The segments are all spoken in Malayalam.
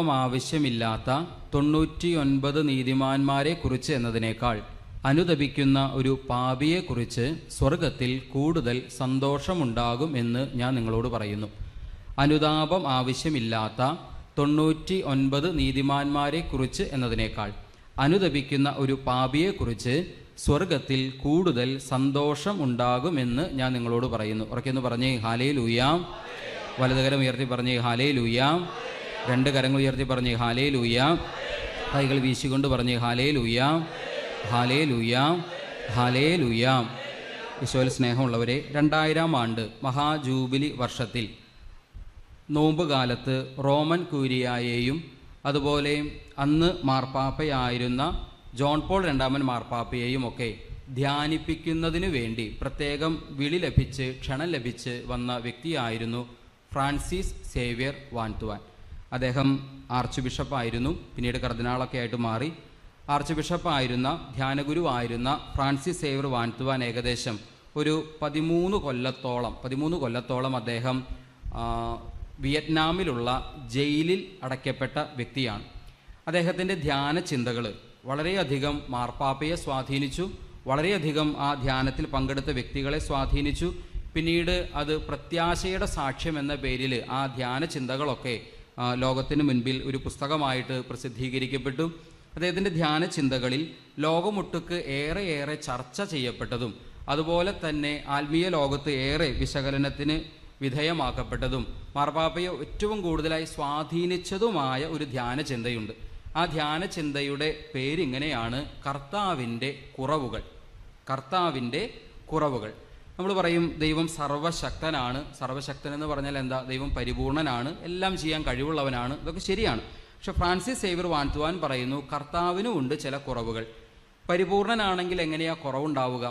അനുതാപം ആവശ്യമില്ലാത്ത 99 നീതിമാന്മാരെക്കുറിച്ച് എന്നതിനേക്കാൾ അനുതപിക്കുന്ന ഒരു പാപിയെക്കുറിച്ച് സ്വർഗത്തിൽ കൂടുതൽ സന്തോഷമുണ്ടാകും എന്ന് ഞാൻ നിങ്ങളോട് പറയുന്നു. അനുതാപം ആവശ്യമില്ലാത്ത 99 നീതിമാന്മാരെക്കുറിച്ച് എന്നതിനേക്കാൾ അനുതപിക്കുന്ന ഒരു പാപിയെക്കുറിച്ച് സ്വർഗത്തിൽ കൂടുതൽ സന്തോഷം ഉണ്ടാകുമെന്ന് ഞാൻ നിങ്ങളോട് പറയുന്നു. ഉറക്കെന്ന് പറഞ്ഞേ ഹല്ലേലൂയാ. വലതുകരം ഉയർത്തി പറഞ്ഞേ ഹല്ലേലൂയാ. രണ്ട് കരങ്ങൾ ഉയർത്തി പറഞ്ഞേ ഹല്ലേലൂയാ. കൈകൾ വീശിക്കൊണ്ട് പറഞ്ഞേ ഹല്ലേലൂയാ, ഹല്ലേലൂയാ, ഹല്ലേലൂയാ. ഈശോയിൽ സ്നേഹമുള്ളവരെ, 2000 ആണ്ട് മഹാജൂബിലി വർഷത്തിൽ നോമ്പ് കാലത്ത് റോമൻ കൂരിയായെയും അതുപോലെ അന്ന് മാർപ്പാപ്പയായിരുന്ന ജോൺ പോൾ രണ്ടാമൻ മാർപ്പാപ്പയെയും ഒക്കെ ധ്യാനിപ്പിക്കുന്നതിനു വേണ്ടി പ്രത്യേകം വിളി ലഭിച്ച് ക്ഷണം ലഭിച്ച് വന്ന വ്യക്തിയായിരുന്നു ഫ്രാൻസിസ് സേവ്യർ വാൻതുവാൻ. അദ്ദേഹം ആർച്ച് ബിഷപ്പായിരുന്നു, പിന്നീട് കർദിനാളൊക്കെ ആയിട്ട് മാറി. ആർച്ച് ബിഷപ്പായിരുന്ന ധ്യാനഗുരുവായിരുന്ന ഫ്രാൻസിസ് സേവ്യർ വാൻതുവാൻ ഏകദേശം ഒരു 13 കൊല്ലത്തോളം അദ്ദേഹം വിയറ്റ്നാമിലുള്ള ജയിലിൽ അടയ്ക്കപ്പെട്ട വ്യക്തിയാണ്. അദ്ദേഹത്തിൻ്റെ ധ്യാന ചിന്തകൾ വളരെയധികം മാർപ്പാപ്പയെ സ്വാധീനിച്ചു, വളരെയധികം ആ ധ്യാനത്തിൽ പങ്കെടുത്ത വ്യക്തികളെ സ്വാധീനിച്ചു. പിന്നീട് അത് പ്രത്യാശയുടെ സാക്ഷ്യം എന്ന പേരിൽ ആ ധ്യാന ചിന്തകളൊക്കെ ലോകത്തിന് മുൻപിൽ ഒരു പുസ്തകമായിട്ട് പ്രസിദ്ധീകരിക്കപ്പെട്ടു. അദ്ദേഹത്തിൻ്റെ ധ്യാന ചിന്തകളിൽ ലോകമൊട്ടുക്ക് ഏറെ ചർച്ച ചെയ്യപ്പെട്ടതും അതുപോലെ തന്നെ ആത്മീയ ലോകത്ത് ഏറെ വിശകലനത്തിന് വിധേയമാക്കപ്പെട്ടതും മാർപ്പാപ്പയെ ഏറ്റവും കൂടുതലായി സ്വാധീനിച്ചതുമായ ഒരു ധ്യാന ചിന്തയുണ്ട്. ആ ധ്യാന ചിന്തയുടെ പേരിങ്ങനെയാണ്, കർത്താവിൻ്റെ കുറവുകൾ. നമ്മൾ പറയും ദൈവം സർവശക്തനാണ്. സർവശക്തൻ എന്ന് പറഞ്ഞാൽ എന്താ? ദൈവം പരിപൂർണനാണ്, എല്ലാം ചെയ്യാൻ കഴിവുള്ളവനാണ്. ഇതൊക്കെ ശരിയാണ്. പക്ഷെ ഫ്രാൻസിസ് സേവ്യർ വാൻതുവാൻ പറയുന്നു, കർത്താവിനും ഉണ്ട് ചില കുറവുകൾ. പരിപൂർണനാണെങ്കിൽ എങ്ങനെയാ കുറവുണ്ടാവുക?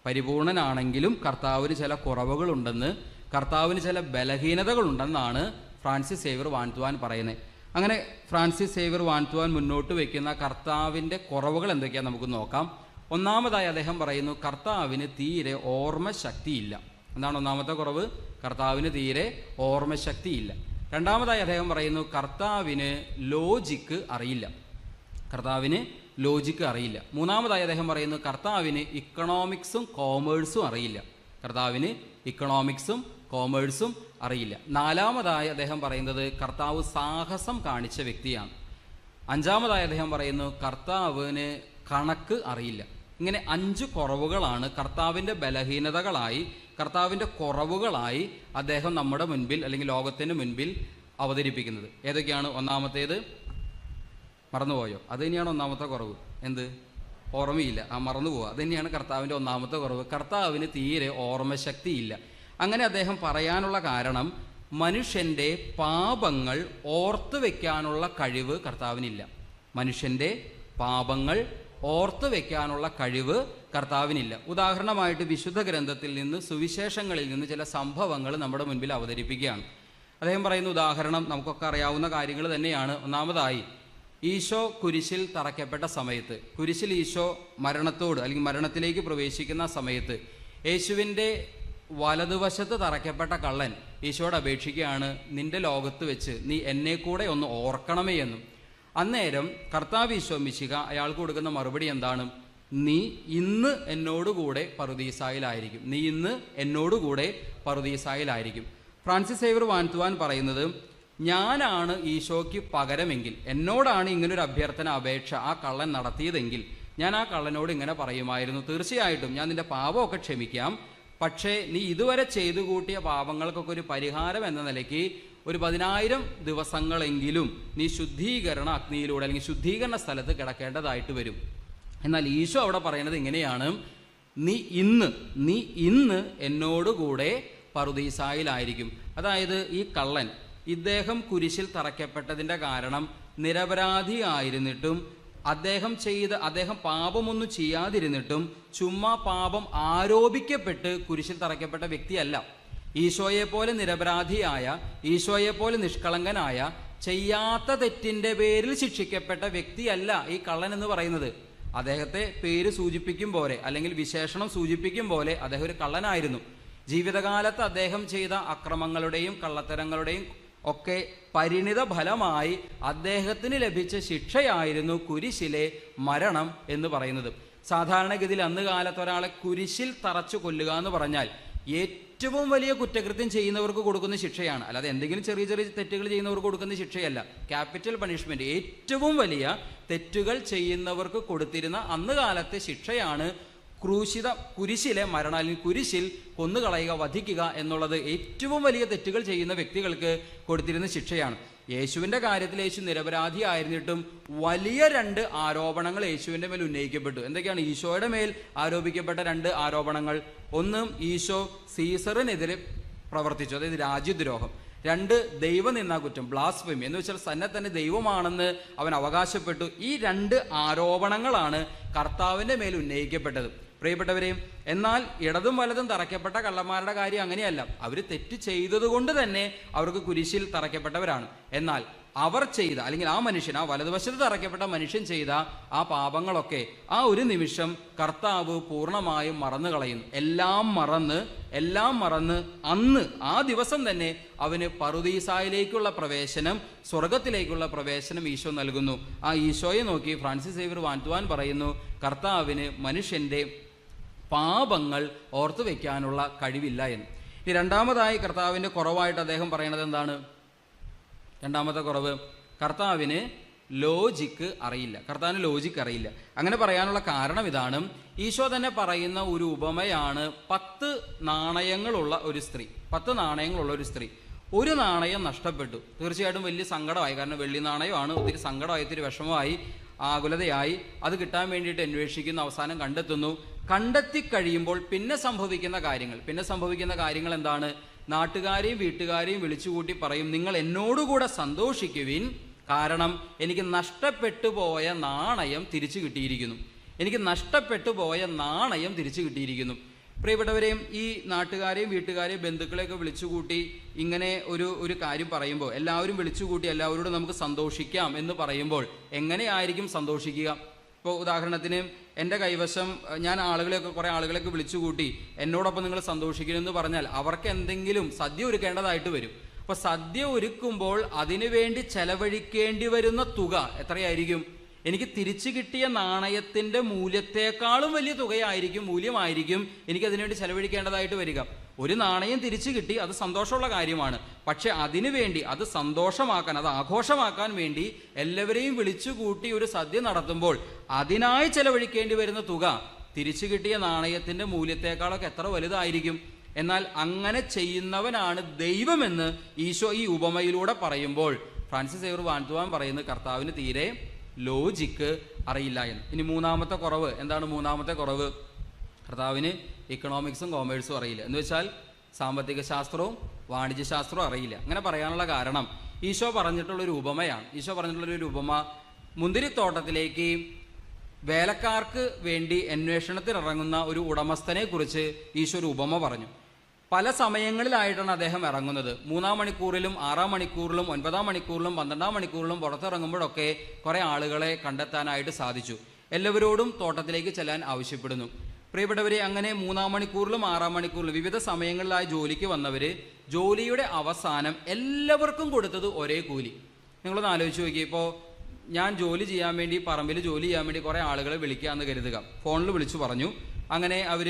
പരിപൂർണനാണെങ്കിലും കർത്താവിന് ചില കുറവുകളുണ്ടെന്ന്, കർത്താവിന് ചില ബലഹീനതകളുണ്ടെന്നാണ് ഫ്രാൻസിസ് സേവ്യർ വാൻതുവാൻ പറയുന്നത്. അങ്ങനെ ഫ്രാൻസിസ് സേവ്യർ വാൻതുവാൻ മുന്നോട്ട് വയ്ക്കുന്ന കർത്താവിൻ്റെ കുറവുകൾ എന്തൊക്കെയാണെന്ന് നമുക്ക് നോക്കാം. ഒന്നാമതായി അദ്ദേഹം പറയുന്നു, കർത്താവിന് തീരെ ഓർമ്മശക്തിയില്ല. എന്താണ് ഒന്നാമത്തെ കുറവ്? കർത്താവിന് തീരെ ഓർമ്മശക്തിയില്ല. രണ്ടാമതായി അദ്ദേഹം പറയുന്നു, കർത്താവിന് ലോജിക്ക് അറിയില്ല. മൂന്നാമതായി അദ്ദേഹം പറയുന്നു, കർത്താവിന് ഇക്കണോമിക്സും കോമേഴ്സും അറിയില്ല. നാലാമതായി അദ്ദേഹം പറയുന്നത്, കർത്താവ് സാഹസം കാണിച്ച വ്യക്തിയാണ്. അഞ്ചാമതായി അദ്ദേഹം പറയുന്നു, കർത്താവിന് കണക്ക് അറിയില്ല. ഇങ്ങനെ 5 കുറവുകളാണ് കർത്താവിൻ്റെ ബലഹീനതകളായി, കർത്താവിൻ്റെ കുറവുകളായി അദ്ദേഹം നമ്മുടെ മുൻപിൽ അല്ലെങ്കിൽ ലോകത്തിന് മുൻപിൽ അവതരിപ്പിക്കുന്നത്. ഏതൊക്കെയാണ്? ഒന്നാമത്തേത് മറന്നുപോയോ? അത് തന്നെയാണ് ഒന്നാമത്തെ കുറവ്. എന്ത്? ഓർമ്മയില്ല. മറന്നുപോവുക. അത് തന്നെയാണ് കർത്താവിൻ്റെ ഒന്നാമത്തെ കുറവ്. കർത്താവിന് തീരെ ഓർമ്മശക്തിയില്ല. അങ്ങനെ അദ്ദേഹം പറയാനുള്ള കാരണം, മനുഷ്യൻ്റെ പാപങ്ങൾ ഓർത്തു വയ്ക്കാനുള്ള കഴിവ് കർത്താവിനില്ല. ഉദാഹരണമായിട്ട് വിശുദ്ധ ഗ്രന്ഥത്തിൽ നിന്ന്, സുവിശേഷങ്ങളിൽ നിന്ന് ചില സംഭവങ്ങൾ നമ്മുടെ മുൻപിൽ അവതരിപ്പിക്കുകയാണ്. അദ്ദേഹം പറയുന്ന ഉദാഹരണം നമുക്കൊക്കെ അറിയാവുന്ന കാര്യങ്ങൾ തന്നെയാണ്. ഒന്നാമതായി, ഈശോ കുരിശിൽ തറയ്ക്കപ്പെട്ട സമയത്ത്, കുരിശിൽ ഈശോ മരണത്തിലേക്ക് പ്രവേശിക്കുന്ന സമയത്ത് യേശുവിൻ്റെ വലതുവശത്ത് തറയ്ക്കപ്പെട്ട കള്ളൻ ഈശോയോട് അപേക്ഷിക്കുകയാണ്, നിന്റെ ലോകത്ത് വെച്ച് നീ എന്നെ കൂടെ ഒന്ന് ഓർക്കണമേ എന്നും. അന്നേരം കർത്താവ് ഈശോ മിശിഹ അയാൾക്ക് കൊടുക്കുന്ന മറുപടി എന്താണ്? നീ ഇന്ന് എന്നോടുകൂടെ പറുദീസായിലായിരിക്കും. ഫ്രാൻസിസ് സേവ്യർ വാൻതുവാൻ പറയുന്നത്, ഞാനാണ് ഈശോയ്ക്ക് പകരമെങ്കിൽ, എന്നോടാണ് ഇങ്ങനൊരു അപേക്ഷ ആ കള്ളൻ നടത്തിയതെങ്കിൽ ഞാൻ ആ കള്ളനോട് ഇങ്ങനെ പറയുമായിരുന്നു, തീർച്ചയായിട്ടും ഞാൻ നിന്റെ പാപമൊക്കെ ക്ഷമിക്കാം, പക്ഷേ നീ ഇതുവരെ ചെയ്തു കൂട്ടിയ പാപങ്ങൾക്കൊക്കെ ഒരു പരിഹാരം എന്ന നിലയ്ക്ക് ഒരു 10,000 ദിവസങ്ങളെങ്കിലും നീ ശുദ്ധീകരണ അഗ്നിയിലൂടെ അല്ലെങ്കിൽ ശുദ്ധീകരണ സ്ഥലത്ത് കിടക്കേണ്ടതായിട്ട് വരും. എന്നാൽ ഈശോ അവിടെ പറയുന്നത് ഇങ്ങനെയാണ്, നീ ഇന്ന് എന്നോടുകൂടെ പറുദീസായിലായിരിക്കും. അതായത് ഈ കള്ളൻ, ഇദ്ദേഹം കുരിശിൽ തറയ്ക്കപ്പെട്ടതിൻ്റെ കാരണം നിരപരാധിയായിരുന്നിട്ടും അദ്ദേഹം പാപമൊന്നും ചെയ്യാതിരുന്നിട്ടും ചുമ്മാ പാപം ആരോപിക്കപ്പെട്ട് കുരിശിൽ തറയ്ക്കപ്പെട്ട വ്യക്തിയല്ല. ഈശോയെപ്പോലെ നിരപരാധിയായ, ഈശോയെപ്പോലെ നിഷ്കളങ്കനായ, ചെയ്യാത്ത തെറ്റിൻ്റെ പേരിൽ ശിക്ഷിക്കപ്പെട്ട വ്യക്തിയല്ല ഈ കള്ളൻ എന്ന് പറയുന്നത്. അദ്ദേഹത്തെ പേര് സൂചിപ്പിക്കും പോലെ അല്ലെങ്കിൽ വിശേഷണം സൂചിപ്പിക്കും പോലെ അദ്ദേഹം ഒരു കള്ളനായിരുന്നു. ജീവിതകാലത്ത് അദ്ദേഹം ചെയ്ത അക്രമങ്ങളുടെയും കള്ളത്തരങ്ങളുടെയും ഒക്കെ പരിണിത ഫലമായി അദ്ദേഹത്തിന് ലഭിച്ച ശിക്ഷയായിരുന്നു കുരിശിലെ മരണം എന്ന് പറയുന്നത്. സാധാരണഗതിയിൽ അന്ന് കാലത്ത് ഒരാളെ കുരിശിൽ തറച്ചു കൊല്ലുക എന്ന് പറഞ്ഞാൽ ഏറ്റവും വലിയ കുറ്റകൃത്യം ചെയ്യുന്നവർക്ക് കൊടുക്കുന്ന ശിക്ഷയാണ്. അല്ലാതെ എന്തെങ്കിലും ചെറിയ ചെറിയ തെറ്റുകൾ ചെയ്യുന്നവർക്ക് കൊടുക്കുന്ന ശിക്ഷയല്ല. ക്യാപിറ്റൽ പണിഷ്മെന്റ്, ഏറ്റവും വലിയ തെറ്റുകൾ ചെയ്യുന്നവർക്ക് കൊടുത്തിരുന്ന അന്ന് കാലത്തെ ശിക്ഷയാണ് കുരിശിലെ മരണം, അല്ലെങ്കിൽ കുരിശിൽ കൊന്നുകളയുക, വധിക്കുക എന്നുള്ളത് ഏറ്റവും വലിയ തെറ്റുകൾ ചെയ്യുന്ന വ്യക്തികൾക്ക് കൊടുത്തിരുന്ന ശിക്ഷയാണ്. യേശുവിൻ്റെ കാര്യത്തിൽ യേശു നിരപരാധിയായിരുന്നിട്ടും വലിയ 2 ആരോപണങ്ങൾ യേശുവിൻ്റെ മേൽ ഉന്നയിക്കപ്പെട്ടു. എന്തൊക്കെയാണ് ഈശോയുടെ മേൽ ആരോപിക്കപ്പെട്ട 2 ആരോപണങ്ങൾ? ഒന്ന്, ഈശോ സീസറിനെതിരെ പ്രവർത്തിച്ചു, അതായത് രാജ്യദ്രോഹം. 2, ദൈവനിന്ദാ കുറ്റം, ബ്ലാസ്ഫെമി, എന്ന് വെച്ചാൽ തന്നെ ദൈവമാണെന്ന് അവൻ അവകാശപ്പെട്ടു. ഈ 2 ആരോപണങ്ങളാണ് കർത്താവിൻ്റെ മേൽ ഉന്നയിക്കപ്പെട്ടത്. പ്രിയപ്പെട്ടവരെയും, എന്നാൽ ഇടതും വലതും തറയ്ക്കപ്പെട്ട കള്ളന്മാരുടെ കാര്യം അങ്ങനെയല്ല. അവർ തെറ്റ് ചെയ്തതുകൊണ്ട് തന്നെ അവർക്ക് കുരിശിൽ തറയ്ക്കപ്പെട്ടവരാണ്. എന്നാൽ അവർ ചെയ്ത, അല്ലെങ്കിൽ ആ മനുഷ്യൻ, ആ വലതുവശത്ത് തറയ്ക്കപ്പെട്ട മനുഷ്യൻ ചെയ്ത ആ പാപങ്ങളൊക്കെ ആ ഒരു നിമിഷം കർത്താവ് പൂർണ്ണമായും മറന്നു കളയുന്നു. എല്ലാം മറന്ന് അന്ന് ആ ദിവസം തന്നെ അവന് പറുദീസായിലേക്കുള്ള പ്രവേശനം, സ്വർഗത്തിലേക്കുള്ള പ്രവേശനം ഈശോ നൽകുന്നു. ആ ഈശോയെ നോക്കി ഫ്രാൻസിസ് സേവ്യർ വാൻതുവാൻ പറയുന്നു, കർത്താവിന് മനുഷ്യൻ്റെ പാപങ്ങൾ ഓർത്തു വയ്ക്കാനുള്ള കഴിവില്ല എന്ന്. ഈ രണ്ടാമതായി കർത്താവിൻ്റെ കുറവായിട്ട് അദ്ദേഹം പറയുന്നത് എന്താണ്? രണ്ടാമത്തെ കുറവ്, കർത്താവിന് ലോജിക്ക് അറിയില്ല. അങ്ങനെ പറയാനുള്ള കാരണം ഇതാണ്. ഈശോ തന്നെ പറയുന്ന ഒരു ഉപമയാണ് 10 നാണയങ്ങളുള്ള ഒരു സ്ത്രീ. ഒരു നാണയം നഷ്ടപ്പെട്ടു. തീർച്ചയായിട്ടും വലിയ സങ്കടമായി. കാരണം വെള്ളി നാണയമാണ്. ഒത്തിരി സങ്കടമായി, ഒത്തിരി വിഷമമായി, ആകുലതയായി. അത് കിട്ടാൻ വേണ്ടിയിട്ട് അന്വേഷിക്കുന്നു, അവസാനം കണ്ടെത്തി കഴിയുമ്പോൾ പിന്നെ സംഭവിക്കുന്ന കാര്യങ്ങൾ എന്താണ്? നാട്ടുകാരെയും വീട്ടുകാരെയും വിളിച്ചുകൂട്ടി പറയും, നിങ്ങൾ എന്നോടുകൂടെ സന്തോഷിക്കുവിൻ, കാരണം എനിക്ക് നഷ്ടപ്പെട്ടു പോയ നാണയം തിരിച്ചു കിട്ടിയിരിക്കുന്നു. പ്രിയപ്പെട്ടവരെയും, ഈ നാട്ടുകാരെയും വീട്ടുകാരെയും ബന്ധുക്കളെയൊക്കെ വിളിച്ചുകൂട്ടി ഇങ്ങനെ ഒരു കാര്യം പറയുമ്പോൾ, എല്ലാവരും വിളിച്ചുകൂട്ടി എല്ലാവരോടും നമുക്ക് സന്തോഷിക്കാം എന്ന് പറയുമ്പോൾ എങ്ങനെയായിരിക്കും സന്തോഷിക്കുക? ഇപ്പോൾ ഉദാഹരണത്തിന് എൻ്റെ കൈവശം ഞാൻ കുറേ ആളുകളെയൊക്കെ വിളിച്ചുകൂട്ടി എന്നോടൊപ്പം നിങ്ങൾ സന്തോഷിക്കണമെന്ന് പറഞ്ഞാൽ അവർക്ക് എന്തെങ്കിലും സദ്യ ഒരുക്കേണ്ടതായിട്ട് വരും. അപ്പോൾ സദ്യ ഒരുക്കുമ്പോൾ അതിനുവേണ്ടി ചെലവഴിക്കേണ്ടി വരുന്ന തുക എത്രയായിരിക്കും? എനിക്ക് തിരിച്ചു കിട്ടിയ നാണയത്തിൻ്റെ മൂല്യത്തെക്കാളും വലിയ മൂല്യമായിരിക്കും എനിക്കതിനുവേണ്ടി ചെലവഴിക്കേണ്ടതായിട്ട് വരിക. ഒരു നാണയം തിരിച്ചു കിട്ടി, അത് സന്തോഷമുള്ള കാര്യമാണ്. പക്ഷെ അതിനുവേണ്ടി, അത് സന്തോഷമാക്കാൻ, അത് ആഘോഷമാക്കാൻ വേണ്ടി എല്ലാവരെയും വിളിച്ചുകൂട്ടി ഒരു സദ്യ നടത്തുമ്പോൾ അതിനായി ചെലവഴിക്കേണ്ടി വരുന്ന തുക തിരിച്ചു കിട്ടിയ നാണയത്തിൻ്റെ മൂല്യത്തെക്കാളൊക്കെ എത്ര വലുതായിരിക്കും? എന്നാൽ അങ്ങനെ ചെയ്യുന്നവനാണ് ദൈവമെന്ന് ഈശോ ഈ ഉപമയിലൂടെ പറയുമ്പോൾ ഫ്രാൻസിസ് സേവ്യർ വാൻതുവാൻ പറയുന്നത് കർത്താവിന് തീരെ ലോജിക്ക് അറിയില്ല എന്ന്. ഇനി മൂന്നാമത്തെ കുറവ് എന്താണ്? കർത്താവിന് ഇക്കണോമിക്സും കോമേഴ്സും അറിയില്ല. എന്ന് വെച്ചാൽ സാമ്പത്തിക ശാസ്ത്രവും വാണിജ്യശാസ്ത്രവും അറിയില്ല. അങ്ങനെ പറയാനുള്ള കാരണം ഈശോ പറഞ്ഞിട്ടുള്ളൊരു ഉപമ, മുന്തിരിത്തോട്ടത്തിലേക്ക് വേലക്കാർക്ക് വേണ്ടി അന്വേഷണത്തിനിറങ്ങുന്ന ഒരു ഉടമസ്ഥനെ കുറിച്ച് ഈശോ ഒരു ഉപമ പറഞ്ഞു. പല സമയങ്ങളിലായിട്ടാണ് അദ്ദേഹം ഇറങ്ങുന്നത്. 3-ാം മണിക്കൂറിലും 6-ാം മണിക്കൂറിലും 9-ാം മണിക്കൂറിലും 12-ാം മണിക്കൂറിലും പുറത്തിറങ്ങുമ്പോഴൊക്കെ കുറേ ആളുകളെ കണ്ടെത്താനായിട്ട് സാധിച്ചു. എല്ലാവരോടും തോട്ടത്തിലേക്ക് ചെല്ലാൻ ആവശ്യപ്പെടുന്നു. പ്രിയപ്പെട്ടവരെ, അങ്ങനെ 3-ാം മണിക്കൂറിലും 6-ാം മണിക്കൂറിലും വിവിധ സമയങ്ങളിലായി ജോലിക്ക് വന്നവർ ജോലിയുടെ അവസാനം എല്ലാവർക്കും കൊടുത്തത് ഒരേ കൂലി. നിങ്ങളൊന്ന് ആലോചിച്ച് നോക്കി. ഇപ്പോൾ ഞാൻ ജോലി ചെയ്യാൻ വേണ്ടി, പറമ്പിൽ ജോലി ചെയ്യാൻ വേണ്ടി കുറേ ആളുകളെ വിളിക്കാമെന്ന് കരുതുക. ഫോണിൽ വിളിച്ചു പറഞ്ഞു. അങ്ങനെ അവർ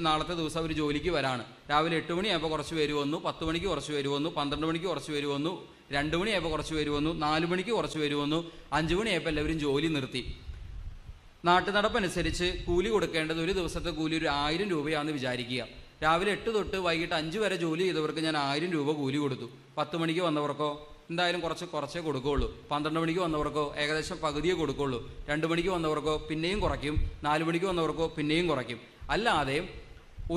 നാളത്തെ ദിവസം അവർ ജോലിക്ക് വരാണ്. രാവിലെ 8 മണിയായപ്പോൾ കുറച്ച് പേര് വന്നു, 10 മണിക്ക് കുറച്ച് പേര് വന്നു, 12 മണിക്ക് കുറച്ച് പേര് വന്നു, 2 മണിയായപ്പോൾ കുറച്ച് പേര് വന്നു, 4 മണിക്ക് കുറച്ച് പേര് വന്നു, 5 മണിയായപ്പോൾ എല്ലാവരും ജോലി നിർത്തി. നാട്ടുനടപ്പനുസരിച്ച് കൂലി കൊടുക്കേണ്ടത് ഒരു ദിവസത്തെ കൂലി ഒരു 1000 രൂപയാണെന്ന് വിചാരിക്കുക. രാവിലെ 8 തൊട്ട് വൈകിട്ട് 5 വരെ ജോലി ചെയ്തവർക്ക് ഞാൻ 1000 രൂപ കൂലി കൊടുത്തു. 10 മണിക്ക് വന്നവർക്കോ എന്തായാലും കുറച്ചേ കൊടുക്കുകയുള്ളൂ. 12 മണിക്ക് വന്നവർക്കോ ഏകദേശം പകുതിയേ കൊടുക്കുകയുള്ളൂ. 2 മണിക്ക് വന്നവർക്കോ പിന്നെയും കുറയ്ക്കും. 4 മണിക്ക് വന്നവർക്കോ പിന്നെയും കുറയ്ക്കും. അല്ലാതെ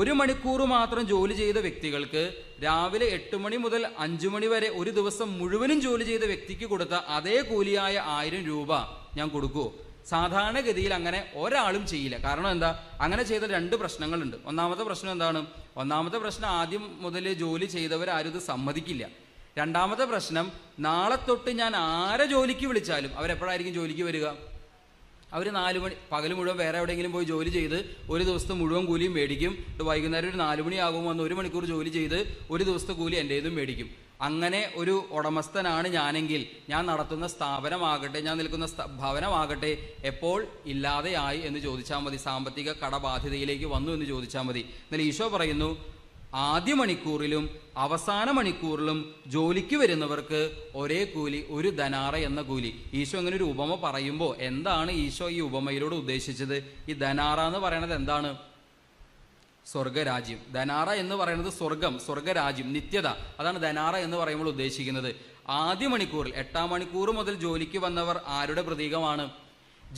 1 മണിക്കൂർ മാത്രം ജോലി ചെയ്ത വ്യക്തികൾക്ക് രാവിലെ 8 മണി മുതൽ 5 മണി വരെ ഒരു ദിവസം മുഴുവനും ജോലി ചെയ്ത വ്യക്തിക്ക് കൊടുത്ത അതേ കൂലിയായ 1000 രൂപ ഞാൻ കൊടുക്കുമോ? സാധാരണഗതിയിൽ അങ്ങനെ ഒരാളും ചെയ്യില്ല. കാരണം എന്താ? അങ്ങനെ ചെയ്ത 2 പ്രശ്നങ്ങളുണ്ട്. ഒന്നാമത്തെ പ്രശ്നം എന്താണ്? ഒന്നാമത്തെ പ്രശ്നം, ആദ്യം മുതൽ ജോലി ചെയ്തവരാരും ഇത് സമ്മതിക്കില്ല. രണ്ടാമത്തെ പ്രശ്നം, നാളെ തൊട്ട് ഞാൻ ആരെ ജോലിക്ക് വിളിച്ചാലും അവരെപ്പോഴായിരിക്കും ജോലിക്ക് വരിക? അവർ 4 മണി പകൽ മുഴുവൻ വേറെ എവിടെയെങ്കിലും പോയി ജോലി ചെയ്ത് ഒരു ദിവസത്തെ മുഴുവൻ കൂലിയും മേടിക്കും. വൈകുന്നേരം ഒരു 4 മണിയാകുമ്പോൾ വന്ന് 1 മണിക്കൂർ ജോലി ചെയ്ത് ഒരു ദിവസത്തെ കൂലി എൻ്റേതും മേടിക്കും. അങ്ങനെ ഒരു ഉടമസ്ഥനാണ് ഞാനെങ്കിൽ ഞാൻ നടത്തുന്ന സ്ഥാപനമാകട്ടെ, ഞാൻ നിൽക്കുന്ന ഭവനമാകട്ടെ എപ്പോൾ ഇല്ലാതെയായി എന്ന് ചോദിച്ചാൽ മതി. സാമ്പത്തിക കടബാധ്യതയിലേക്ക് വന്നു എന്ന് ചോദിച്ചാൽ മതി. എന്നാൽ ഈശോ പറയുന്നു, ആദ്യ മണിക്കൂറിലും അവസാന മണിക്കൂറിലും ജോലിക്ക് വരുന്നവർക്ക് ഒരേ കൂലി, ഒരു ധനാറ എന്ന കൂലി. ഈശോ ഇങ്ങനെ ഒരു ഉപമ പറയുമ്പോൾ എന്താണ് ഈശോ ഈ ഉപമയിലൂടെ ഉദ്ദേശിച്ചത്? ഈ ധനാറ എന്ന് പറയുന്നത് എന്താണ്? സ്വർഗരാജ്യം. ധനാറ എന്ന് പറയുന്നത് സ്വർഗം, സ്വർഗരാജ്യം, നിത്യത. അതാണ് ധനാറ എന്ന് പറയുമ്പോൾ ഉദ്ദേശിക്കുന്നത്. ആദ്യ മണിക്കൂറിൽ 8-ാം മണിക്കൂർ മുതൽ ജോലിക്ക് വന്നവർ ആരുടെ പ്രതീകമാണ്?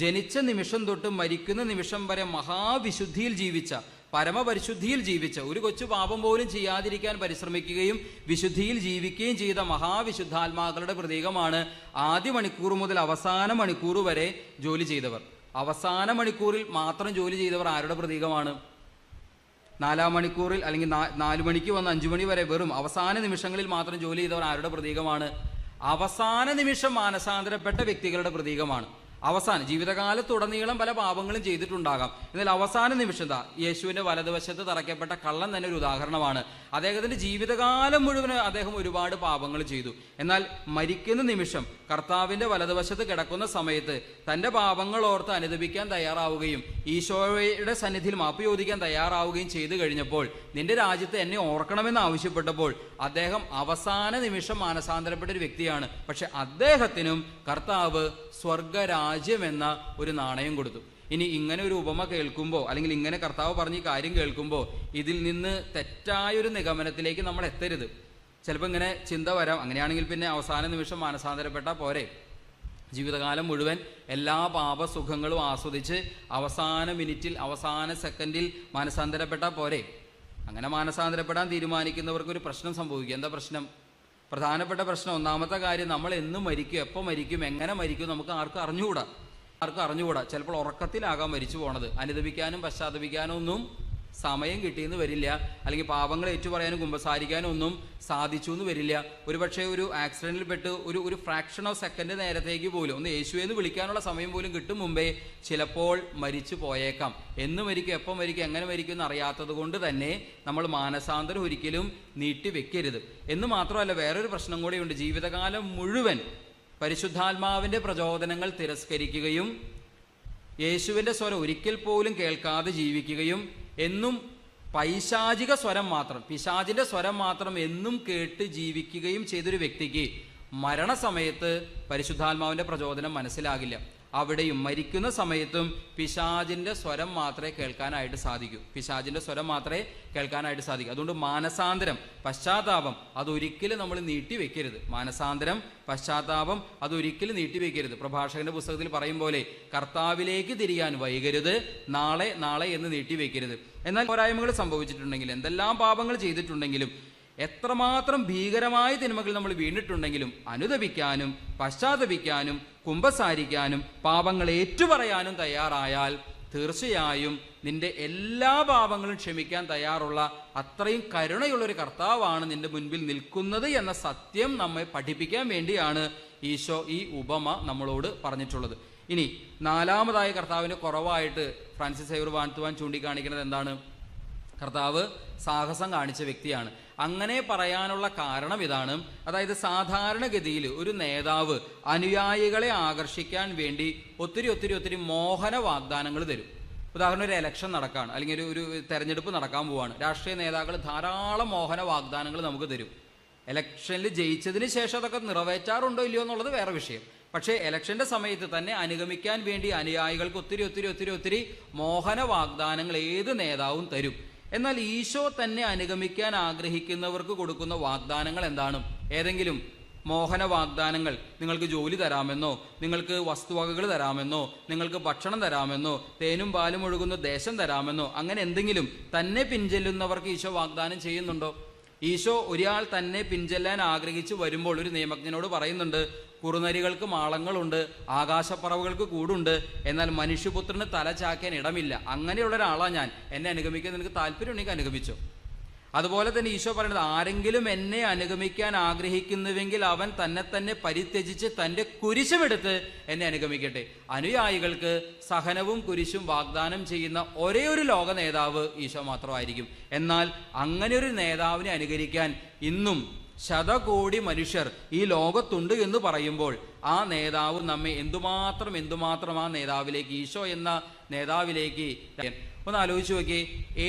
ജനിച്ച നിമിഷം തൊട്ട് മരിക്കുന്ന നിമിഷം വരെ മഹാവിശുദ്ധിയിൽ ജീവിച്ച, പരമപരിശുദ്ധിയിൽ ജീവിച്ച, ഒരു കൊച്ചു പാപം പോലും ചെയ്യാതിരിക്കാൻ പരിശ്രമിക്കുകയും വിശുദ്ധിയിൽ ജീവിക്കുകയും ചെയ്ത മഹാവിശുദ്ധാത്മാക്കളുടെ പ്രതീകമാണ് ആദ്യ മണിക്കൂർ മുതൽ അവസാന മണിക്കൂർ വരെ ജോലി ചെയ്തവർ. അവസാന മണിക്കൂറിൽ മാത്രം ജോലി ചെയ്തവർ ആരുടെ പ്രതീകമാണ്? 4-ാം മണിക്കൂറിൽ അല്ലെങ്കിൽ 4 മണിക്ക് വന്ന് 5 മണി വരെ വെറും അവസാന നിമിഷങ്ങളിൽ മാത്രം ജോലി ചെയ്തവർ ആരുടെ പ്രതീകമാണ്? അവസാന നിമിഷം മാനസാന്തരപ്പെട്ട വ്യക്തികളുടെ പ്രതീകമാണ്. അവസാനം ജീവിതകാലത്തുടനീളം പല പാപങ്ങളും ചെയ്തിട്ടുണ്ടാകാം, എന്നാൽ അവസാന നിമിഷം യേശുവിൻ്റെ വലതുവശത്ത് തറയ്ക്കപ്പെട്ട കള്ളൻ തന്നെ ഒരു ഉദാഹരണമാണ്. അദ്ദേഹത്തിൻ്റെ ജീവിതകാലം മുഴുവൻ അദ്ദേഹം ഒരുപാട് പാപങ്ങൾ ചെയ്തു. എന്നാൽ മരിക്കുന്ന നിമിഷം കർത്താവിൻ്റെ വലതുവശത്ത് കിടക്കുന്ന സമയത്ത് തൻ്റെ പാപങ്ങൾ ഓർത്ത് അനുദപിക്കാൻ തയ്യാറാവുകയും ഈശോയുടെ സന്നിധിയിൽ മാപ്പ് ചോദിക്കാൻ തയ്യാറാവുകയും ചെയ്തു കഴിഞ്ഞപ്പോൾ, നിന്റെ രാജ്യത്ത് എന്നെ ഓർക്കണമെന്ന് ആവശ്യപ്പെട്ടപ്പോൾ അദ്ദേഹം അവസാന നിമിഷം മാനസാന്തരപ്പെട്ട ഒരു വ്യക്തിയാണ്. പക്ഷെ അദ്ദേഹത്തിനും കർത്താവ് സ്വർഗരാജ്യം എന്ന ഒരു നാണയം കൊടുത്തു. ഇനി ഇങ്ങനെ ഒരു ഉപമ കേൾക്കുമ്പോൾ, അല്ലെങ്കിൽ ഇങ്ങനെ കർത്താവ് പറഞ്ഞ ഈ കാര്യം കേൾക്കുമ്പോൾ, ഇതിൽ നിന്ന് തെറ്റായൊരു നിഗമനത്തിലേക്ക് നമ്മൾ എത്തരുത്. ചിലപ്പോൾ ഇങ്ങനെ ചിന്ത വരാം, അങ്ങനെയാണെങ്കിൽ പിന്നെ അവസാന നിമിഷം മാനസാന്തരപ്പെട്ടാൽ പോരെ, ജീവിതകാലം മുഴുവൻ എല്ലാ പാപസുഖങ്ങളും ആസ്വദിച്ച് അവസാന മിനിറ്റിൽ, അവസാന സെക്കൻഡിൽ മാനസാന്തരപ്പെട്ടാൽ പോരെ. അങ്ങനെ മാനസാന്തരപ്പെടാൻ തീരുമാനിക്കുന്നവർക്കൊരു പ്രശ്നം സംഭവിക്കും. എന്താ പ്രശ്നം? പ്രധാനപ്പെട്ട പ്രശ്നം, ഒന്നാമത്തെ കാര്യം, നമ്മൾ എന്ന് മരിക്കും, എപ്പോൾ മരിക്കും, എങ്ങനെ മരിക്കും നമുക്ക് ആർക്കും അറിഞ്ഞുകൂടാ. ചിലപ്പോൾ ഉറക്കത്തിലാകാൻ മരിച്ചു പോണത്. അനുദപിക്കാനും പശ്ചാത്തപിക്കാനും ഒന്നും സമയം കിട്ടിയെന്ന് വരില്ല, അല്ലെങ്കിൽ പാപങ്ങൾ ഏറ്റുപറയാനും കുമ്പസാരിക്കാനും ഒന്നും സാധിച്ചു എന്ന് വരില്ല. ഒരുപക്ഷെ ഒരു ആക്സിഡന്റിൽ പെട്ട് ഒരു ഫ്രാക്ഷൻ ഓഫ് സെക്കൻഡ് നേരത്തേക്ക് പോലും ഒന്ന് യേശുവെന്ന് വിളിക്കാനുള്ള സമയം പോലും കിട്ടും മുമ്പേ ചിലപ്പോൾ മരിച്ചു പോയേക്കാം. എന്ന് മരിക്കും, എപ്പോൾ മരിക്കും, എങ്ങനെ മരിക്കും എന്ന് അറിയാത്തത് കൊണ്ട് തന്നെ നമ്മൾ മാനസാന്തരം ഒരിക്കലും നീട്ടി വെക്കരുത്. എന്ന് മാത്രമല്ല, വേറൊരു പ്രശ്നം കൂടിയുണ്ട്. ജീവിതകാലം മുഴുവൻ പരിശുദ്ധാത്മാവിൻ്റെ പ്രചോദനങ്ങൾ തിരസ്കരിക്കുകയും യേശുവിൻ്റെ സ്വരം ഒരിക്കൽ പോലും കേൾക്കാതെ ജീവിക്കുകയും എന്നും പൈശാചിക സ്വരം മാത്രം, പിശാചിൻ്റെ സ്വരം മാത്രം എന്നും കേട്ട് ജീവിക്കുകയും ചെയ്തൊരു വ്യക്തിക്ക് മരണസമയത്ത് പരിശുദ്ധാത്മാവിൻ്റെ പ്രചോദനം മനസ്സിലാകില്ല. അവിടെയും മരിക്കുന്ന സമയത്തും പിശാചിൻ്റെ സ്വരം മാത്രമേ കേൾക്കാനായിട്ട് സാധിക്കൂ. അതുകൊണ്ട് മാനസാന്തരം, പശ്ചാത്താപം അതൊരിക്കലും നമ്മൾ നീട്ടിവെക്കരുത്. പ്രഭാഷകന്റെ പുസ്തകത്തിൽ പറയും പോലെ കർത്താവിലേക്ക് തിരിയാൻ വൈകരുത്, നാളെ എന്ന് നീട്ടിവെക്കരുത്. എന്നാൽ പോരായ്മകൾ സംഭവിച്ചിട്ടുണ്ടെങ്കിൽ, എന്തെല്ലാം പാപങ്ങൾ ചെയ്തിട്ടുണ്ടെങ്കിലും, എത്രമാത്രം ഭീകരമായ തിന്മകൾ നമ്മൾ വീണിട്ടുണ്ടെങ്കിലും അനുദപിക്കാനും പശ്ചാത്തപിക്കാനും കുമ്പസാരിക്കാനും പാപങ്ങൾ ഏറ്റുപറയാനും തയ്യാറായാൽ തീർച്ചയായും നിന്റെ എല്ലാ പാപങ്ങളും ക്ഷമിക്കാൻ തയ്യാറുള്ള അത്രയും കരുണയുള്ളൊരു കർത്താവാണ് നിന്റെ മുൻപിൽ നിൽക്കുന്നത് എന്ന സത്യം നമ്മെ പഠിപ്പിക്കാൻ വേണ്ടിയാണ് ഈശോ ഈ ഉപമ നമ്മളോട് പറഞ്ഞിട്ടുള്ളത്. ഇനി 4-മതായ കർത്താവിൻ്റെ കുറവായിട്ട് ഫ്രാൻസിസ് സേവ്യർ വാൻതുവാൻ ചൂണ്ടിക്കാണിക്കുന്നത് എന്താണ്? കർത്താവ് സാഹസം കാണിച്ച വ്യക്തിയാണ്. അങ്ങനെ പറയാനുള്ള കാരണം ഇതാണ്. അതായത് സാധാരണഗതിയിൽ ഒരു നേതാവ് അനുയായികളെ ആകർഷിക്കാൻ വേണ്ടി ഒത്തിരി മോഹന വാഗ്ദാനങ്ങൾ തരും. ഉദാഹരണം, ഒരു ഇലക്ഷൻ നടക്കുകയാണ്, അല്ലെങ്കിൽ ഒരു തെരഞ്ഞെടുപ്പ് നടക്കാൻ പോവുകയാണ്. രാഷ്ട്രീയ നേതാക്കൾ ധാരാളം മോഹന വാഗ്ദാനങ്ങൾ നമുക്ക് തരും. ഇലക്ഷനിൽ ജയിച്ചതിന് ശേഷം അതൊക്കെ നിറവേറ്റാറുണ്ടോ ഇല്ലയോ എന്നുള്ളത് വേറെ വിഷയം. പക്ഷേ ഇലക്ഷൻ്റെ സമയത്ത് തന്നെ അനുഗമിക്കാൻ വേണ്ടി അനുയായികൾക്ക് ഒത്തിരി മോഹന വാഗ്ദാനങ്ങൾ ഏത് നേതാവും തരും. എന്നാൽ ഈശോ തന്നെ അനുഗമിക്കാൻ ആഗ്രഹിക്കുന്നവർക്ക് കൊടുക്കുന്ന വാഗ്ദാനങ്ങൾ എന്താണ്? ഏതെങ്കിലും മോഹന വാഗ്ദാനങ്ങൾ, നിങ്ങൾക്ക് ജോലി തരാമെന്നോ, നിങ്ങൾക്ക് വസ്തുവകകൾ തരാമെന്നോ, നിങ്ങൾക്ക് ഭക്ഷണം തരാമെന്നോ, തേനും പാലും ഒഴുകുന്ന ദേശം തരാമെന്നോ, അങ്ങനെ എന്തെങ്കിലും തന്നെ പിൻചെല്ലുന്നവർക്ക് ഈശോ വാഗ്ദാനം ചെയ്യുന്നുണ്ടോ? ഈശോ ഒരാൾ തന്നെ പിൻചെല്ലാൻ ആഗ്രഹിച്ച് വരുമ്പോൾ ഒരു നിയമജ്ഞനോട് പറയുന്നുണ്ട്, കുറുനരികൾക്ക് മാളങ്ങളുണ്ട്, ആകാശപ്പറവുകൾക്ക് കൂടുണ്ട്, എന്നാൽ മനുഷ്യപുത്രന് തല ചാക്കാൻ ഇടമില്ല. അങ്ങനെയുള്ള ഒരാളാണ് ഞാൻ, എന്നെ അനുഗമിക്കാൻ നിനക്ക് താല്പര്യമുണ്ടെങ്കിൽ അനുഗമിച്ചോ. അതുപോലെ തന്നെ ഈശോ പറയുന്നത്, ആരെങ്കിലും എന്നെ അനുഗമിക്കാൻ ആഗ്രഹിക്കുന്നുവെങ്കിൽ അവൻ തന്നെ പരിത്യജിച്ച് തൻ്റെ കുരിശുമെടുത്ത് എന്നെ അനുഗമിക്കട്ടെ. അനുയായികൾക്ക് സഹനവും കുരിശും വാഗ്ദാനം ചെയ്യുന്ന ഒരേ ഒരു ലോക നേതാവ് ഈശോ മാത്രമായിരിക്കും. എന്നാൽ അങ്ങനെ ഒരു നേതാവിനെ അനുകരിക്കാൻ ഇന്നും ശതകോടി മനുഷ്യർ ഈ ലോകത്തുണ്ട് എന്ന് പറയുമ്പോൾ ആ നേതാവ് നമ്മെ എന്തുമാത്രം ആ നേതാവിലേക്ക്, ഈശോ എന്ന നേതാവിലേക്ക് ഒന്ന് ആലോചിച്ച് നോക്കി.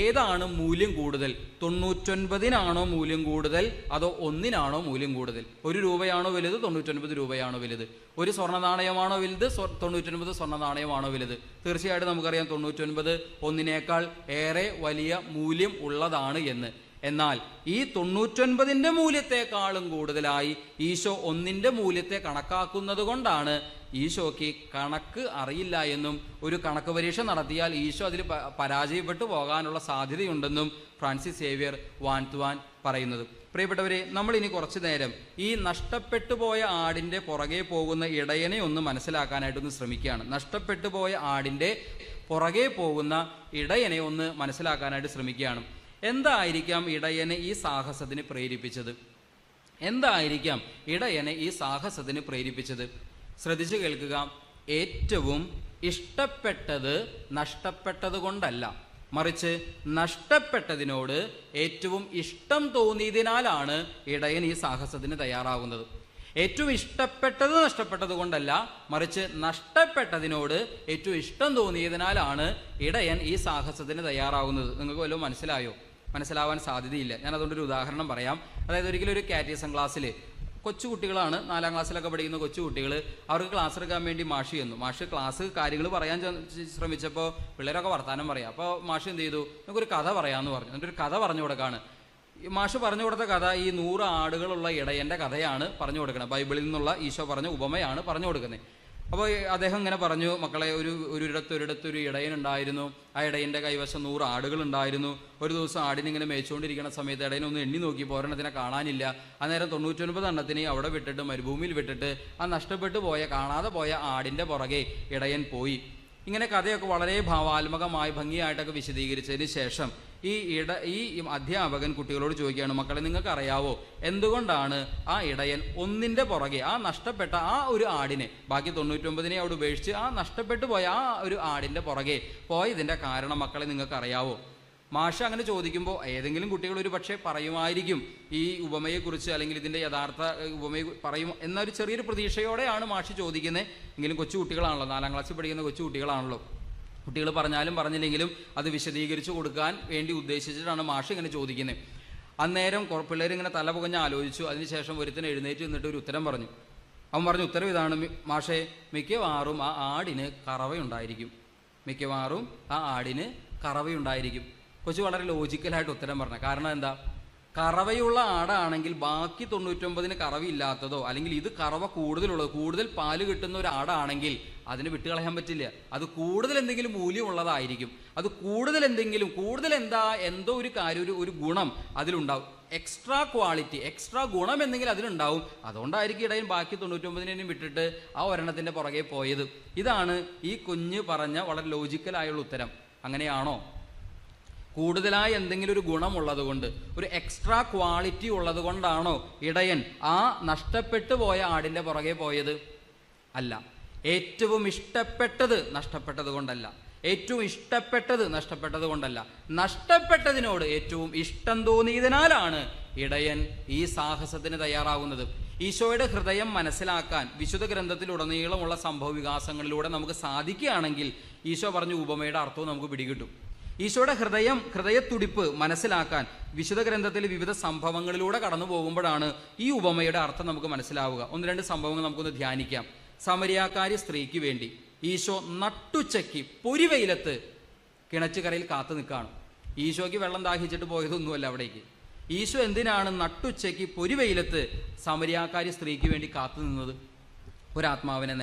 ഏതാണ് മൂല്യം കൂടുതൽ? 99-നാണോ മൂല്യം കൂടുതൽ, അതോ 1-നാണോ മൂല്യം കൂടുതൽ? 1 രൂപയാണോ വലുത്, 99 രൂപയാണോ വലുത്? ഒരു സ്വർണ്ണ നാണയമാണോ വലുത്, 99 സ്വർണ്ണ നാണയമാണോ വലുത്? തീർച്ചയായിട്ടും നമുക്കറിയാം 99 1-നേക്കാൾ ഏറെ വലിയ മൂല്യം ഉള്ളതാണ് എന്ന്. എന്നാൽ ഈ 99-ന്റെ മൂല്യത്തെക്കാളും കൂടുതലായി ഈശോ 1-ന്റെ മൂല്യത്തെ കണക്കാക്കുന്നത് കൊണ്ടാണ് ഈശോയ്ക്ക് കണക്ക് അറിയില്ല എന്നും ഒരു കണക്ക് പരീക്ഷ നടത്തിയാൽ ഈശോ അതിൽ പരാജയപ്പെട്ടു പോകാനുള്ള സാധ്യതയുണ്ടെന്നും ഫ്രാൻസിസ് സേവ്യർ വാൻതുവാൻ പറയുന്നത്. പ്രിയപ്പെട്ടവരെ, നമ്മൾ ഇനി കുറച്ചു നേരം ഈ നഷ്ടപ്പെട്ടു പോയ ആടിൻ്റെ പുറകെ പോകുന്ന ഇടയനെ ഒന്ന് മനസ്സിലാക്കാനായിട്ടൊന്ന് ശ്രമിക്കുകയാണ്. നഷ്ടപ്പെട്ടു പോയ ആടിൻ്റെ പുറകെ പോകുന്ന ഇടയനെ ഒന്ന് മനസ്സിലാക്കാനായിട്ട് ശ്രമിക്കുകയാണ്. എന്തായിരിക്കാം ഇടയനെ ഈ സാഹസത്തിന് പ്രേരിപ്പിച്ചത്? എന്തായിരിക്കാം ഇടയനെ ഈ സാഹസത്തിന് പ്രേരിപ്പിച്ചത്? ശ്രദ്ധിച്ചു കേൾക്കുക. ഏറ്റവും ഇഷ്ടപ്പെട്ടത് നഷ്ടപ്പെട്ടത് കൊണ്ടല്ല, മറിച്ച് നഷ്ടപ്പെട്ടതിനോട് ഏറ്റവും ഇഷ്ടം തോന്നിയതിനാലാണ് ഇടയൻ ഈ സാഹസത്തിന് തയ്യാറാകുന്നത്. ഏറ്റവും ഇഷ്ടപ്പെട്ടത് നഷ്ടപ്പെട്ടത് കൊണ്ടല്ല, മറിച്ച് നഷ്ടപ്പെട്ടതിനോട് ഏറ്റവും ഇഷ്ടം തോന്നിയതിനാലാണ് ഇടയൻ ഈ സാഹസത്തിന് തയ്യാറാകുന്നത്. നിങ്ങൾക്ക് വല്ലതും മനസ്സിലായോ? മനസ്സിലാവാൻ സാധ്യതയില്ല. ഞാൻ അതുകൊണ്ടൊരു ഉദാഹരണം പറയാം. അതായത് ഒരിക്കലും ഒരു കാറ്റഗറിസം ക്ലാസ്സിൽ കൊച്ചുകുട്ടികളാണ്, 4ാം ക്ലാസ്സിലൊക്കെ പഠിക്കുന്ന കൊച്ചുകുട്ടികൾ, അവർക്ക് ക്ലാസ് എടുക്കാൻ വേണ്ടി മാഷ് ചെന്നു. മാഷ് ക്ലാസ് കാര്യങ്ങൾ പറയാൻ ശ്രമിച്ചപ്പോൾ പിള്ളേരൊക്കെ വർത്താനം പറയാം. അപ്പോൾ മാഷ് എന്ത് ചെയ്തു? നമുക്കൊരു കഥ പറയാമെന്ന് പറഞ്ഞു. എന്നിട്ടൊരു കഥ പറഞ്ഞു കൊടുക്കാണ്. മാഷ് പറഞ്ഞു കൊടുത്ത കഥ ഈ 100 ആടുകളുള്ള ഇടയൻ്റെ കഥയാണ് പറഞ്ഞു കൊടുക്കുന്നത്. ബൈബിളിൽ നിന്നുള്ള ഈശോ പറഞ്ഞ ഉപമയാണ് പറഞ്ഞു കൊടുക്കുന്നത്. അപ്പോൾ അദ്ദേഹം ഇങ്ങനെ പറഞ്ഞു, മക്കളെ, ഒരിടത്തൊരു ഇടയനുണ്ടായിരുന്നു. ആ ഇടയൻ്റെ കൈവശം 100 ആടുകൾ ഉണ്ടായിരുന്നു. ഒരു ദിവസം ആടിനിങ്ങനെ മേച്ചുകൊണ്ടിരിക്കുന്ന സമയത്ത് ഇടയനൊന്ന് എണ്ണി നോക്കിയപ്പോൾ ഒരെണ്ണത്തിനെ കാണാനില്ല. അന്നേരം 99 എണ്ണത്തിനെ അവിടെ വിട്ടിട്ട് മരുഭൂമിയിൽ വിട്ടിട്ട് ആ നഷ്ടപ്പെട്ടു പോയ, കാണാതെ പോയ ആടിൻ്റെ പുറകെ ഇടയൻ പോയി. ഇങ്ങനെ കഥയൊക്കെ വളരെ ഭാവാത്മകമായി ഭംഗിയായിട്ടൊക്കെ വിശദീകരിച്ചതിന് ശേഷം ഈ അധ്യാപകൻ കുട്ടികളോട് ചോദിക്കുകയാണ്, മക്കളെ, നിങ്ങൾക്ക് അറിയാവോ എന്തുകൊണ്ടാണ് ആ ഇടയൻ 1-ന്റെ പുറകെ, ആ നഷ്ടപ്പെട്ട ആ ഒരു ആടിനെ, ബാക്കി 99-നെ അവിടെ ഉപേക്ഷിച്ച് ആ നഷ്ടപ്പെട്ടു പോയ ആ ഒരു ആടിൻ്റെ പുറകെ പോയതിൻ്റെ കാരണം മക്കളെ നിങ്ങൾക്ക് അറിയാവോ? മാഷ് അങ്ങനെ ചോദിക്കുമ്പോൾ ഏതെങ്കിലും കുട്ടികൾ ഒരു പക്ഷേ പറയുമായിരിക്കും ഈ ഉപമയെക്കുറിച്ച്, അല്ലെങ്കിൽ ഇതിൻ്റെ യഥാർത്ഥ ഉപമയെ പറയും എന്നൊരു ചെറിയൊരു പ്രതീക്ഷയോടെയാണ് മാഷ് ചോദിക്കുന്നത്. എങ്കിലും കൊച്ചു കുട്ടികളാണല്ലോ, 4ാം ക്ലാസ്സിൽ പഠിക്കുന്ന കൊച്ചു കുട്ടികളാണല്ലോ. കുട്ടികൾ പറഞ്ഞാലും പറഞ്ഞില്ലെങ്കിലും അത് വിശദീകരിച്ച് കൊടുക്കാൻ വേണ്ടി ഉദ്ദേശിച്ചിട്ടാണ് മാഷ് ഇങ്ങനെ ചോദിക്കുന്നത്. അന്നേരം പിള്ളേരിങ്ങനെ തല പുകഞ്ഞ് ആലോചിച്ചു. അതിനുശേഷം ഒരുത്തൻ എഴുന്നേറ്റ് നിന്നിട്ട് ഒരു ഉത്തരം പറഞ്ഞു. അവൻ പറഞ്ഞ ഉത്തരം ഇതാണ്, മാഷേ, മിക്കവാറും ആ ആടിന് കറവയുണ്ടായിരിക്കും. മിക്കവാറും ആ ആടിന് കറവയുണ്ടായിരിക്കും. കൊച്ചു വളരെ ലോജിക്കലായിട്ട് ഉത്തരം പറഞ്ഞു. കാരണം എന്താ? കറവയുള്ള ആടാണെങ്കിൽ ബാക്കി 99-ന് കറവയില്ലാത്തതോ, അല്ലെങ്കിൽ ഇത് കറവ കൂടുതലുള്ളത്, കൂടുതൽ പാല് കിട്ടുന്ന ഒരു ആടാണെങ്കിൽ അതിന് വിട്ടുകളയാൻ പറ്റില്ല. അത് കൂടുതൽ എന്തെങ്കിലും മൂല്യമുള്ളതായിരിക്കും. അത് കൂടുതൽ എന്തോ ഒരു കാര്യം, ഒരു ഗുണം അതിലുണ്ടാവും. എക്സ്ട്രാ ക്വാളിറ്റി, എക്സ്ട്രാ ഗുണം എന്തെങ്കിലും അതിലുണ്ടാവും. അതുകൊണ്ടായിരിക്കും ഇടയൻ ബാക്കി 99-നും വിട്ടിട്ട് ആ ഒരെണ്ണത്തിൻ്റെ പുറകെ പോയത്. ഇതാണ് ഈ കുഞ്ഞ് പറഞ്ഞ വളരെ ലോജിക്കലായുള്ള ഉത്തരം. അങ്ങനെയാണോ? കൂടുതലായി എന്തെങ്കിലും ഒരു ഗുണമുള്ളത് കൊണ്ട്, ഒരു എക്സ്ട്രാ ക്വാളിറ്റി ഉള്ളത് കൊണ്ടാണോ ഇടയൻ ആ നഷ്ടപ്പെട്ടു പോയ ആടിൻ്റെ പുറകെ പോയത്? അല്ല. ഏറ്റവും ഇഷ്ടപ്പെട്ടത് നഷ്ടപ്പെട്ടത് കൊണ്ടല്ല. ഏറ്റവും ഇഷ്ടപ്പെട്ടത് നഷ്ടപ്പെട്ടത് കൊണ്ടല്ല. നഷ്ടപ്പെട്ടതിനോട് ഏറ്റവും ഇഷ്ടം തോന്നിയതിനാലാണ് ഇടയൻ ഈ സാഹസത്തിന് തയ്യാറാകുന്നത്. ഈശോയുടെ ഹൃദയം മനസ്സിലാക്കാൻ വിശുദ്ധ ഗ്രന്ഥത്തിലുടനീളമുള്ള സംഭവ വികാസങ്ങളിലൂടെ നമുക്ക് സാധിക്കുകയാണെങ്കിൽ ഈശോ പറഞ്ഞ ഉപമയുടെ അർത്ഥവും നമുക്ക് പിടികിട്ടും. ഈശോയുടെ ഹൃദയത്തുടിപ്പ് മനസ്സിലാക്കാൻ വിശുദ്ധ ഗ്രന്ഥത്തിൽ വിവിധ സംഭവങ്ങളിലൂടെ കടന്നു പോകുമ്പോഴാണ് ഈ ഉപമയുടെ അർത്ഥം നമുക്ക് മനസ്സിലാവുക. 1-2 സംഭവങ്ങൾ നമുക്കൊന്ന് ധ്യാനിക്കാം. സമരിയാക്കാരി സ്ത്രീക്ക് വേണ്ടി ഈശോ നട്ടുച്ചയ്ക്ക് പൊരിവെയിലത്ത് കിണറ്റുകരയിൽ കാത്തു നിൽക്കുകയാണ്. ഈശോയ്ക്ക് വെള്ളം ദാഹിച്ചിട്ട് പോയതൊന്നുമല്ല അവിടേക്ക്. ഈശോ എന്തിനാണ് നട്ടുച്ചയ്ക്ക് പൊരിവെയിലത്ത് സമരിയാക്കാരി സ്ത്രീക്ക് വേണ്ടി കാത്തു നിന്നത്? ഒരാത്മാവിനെ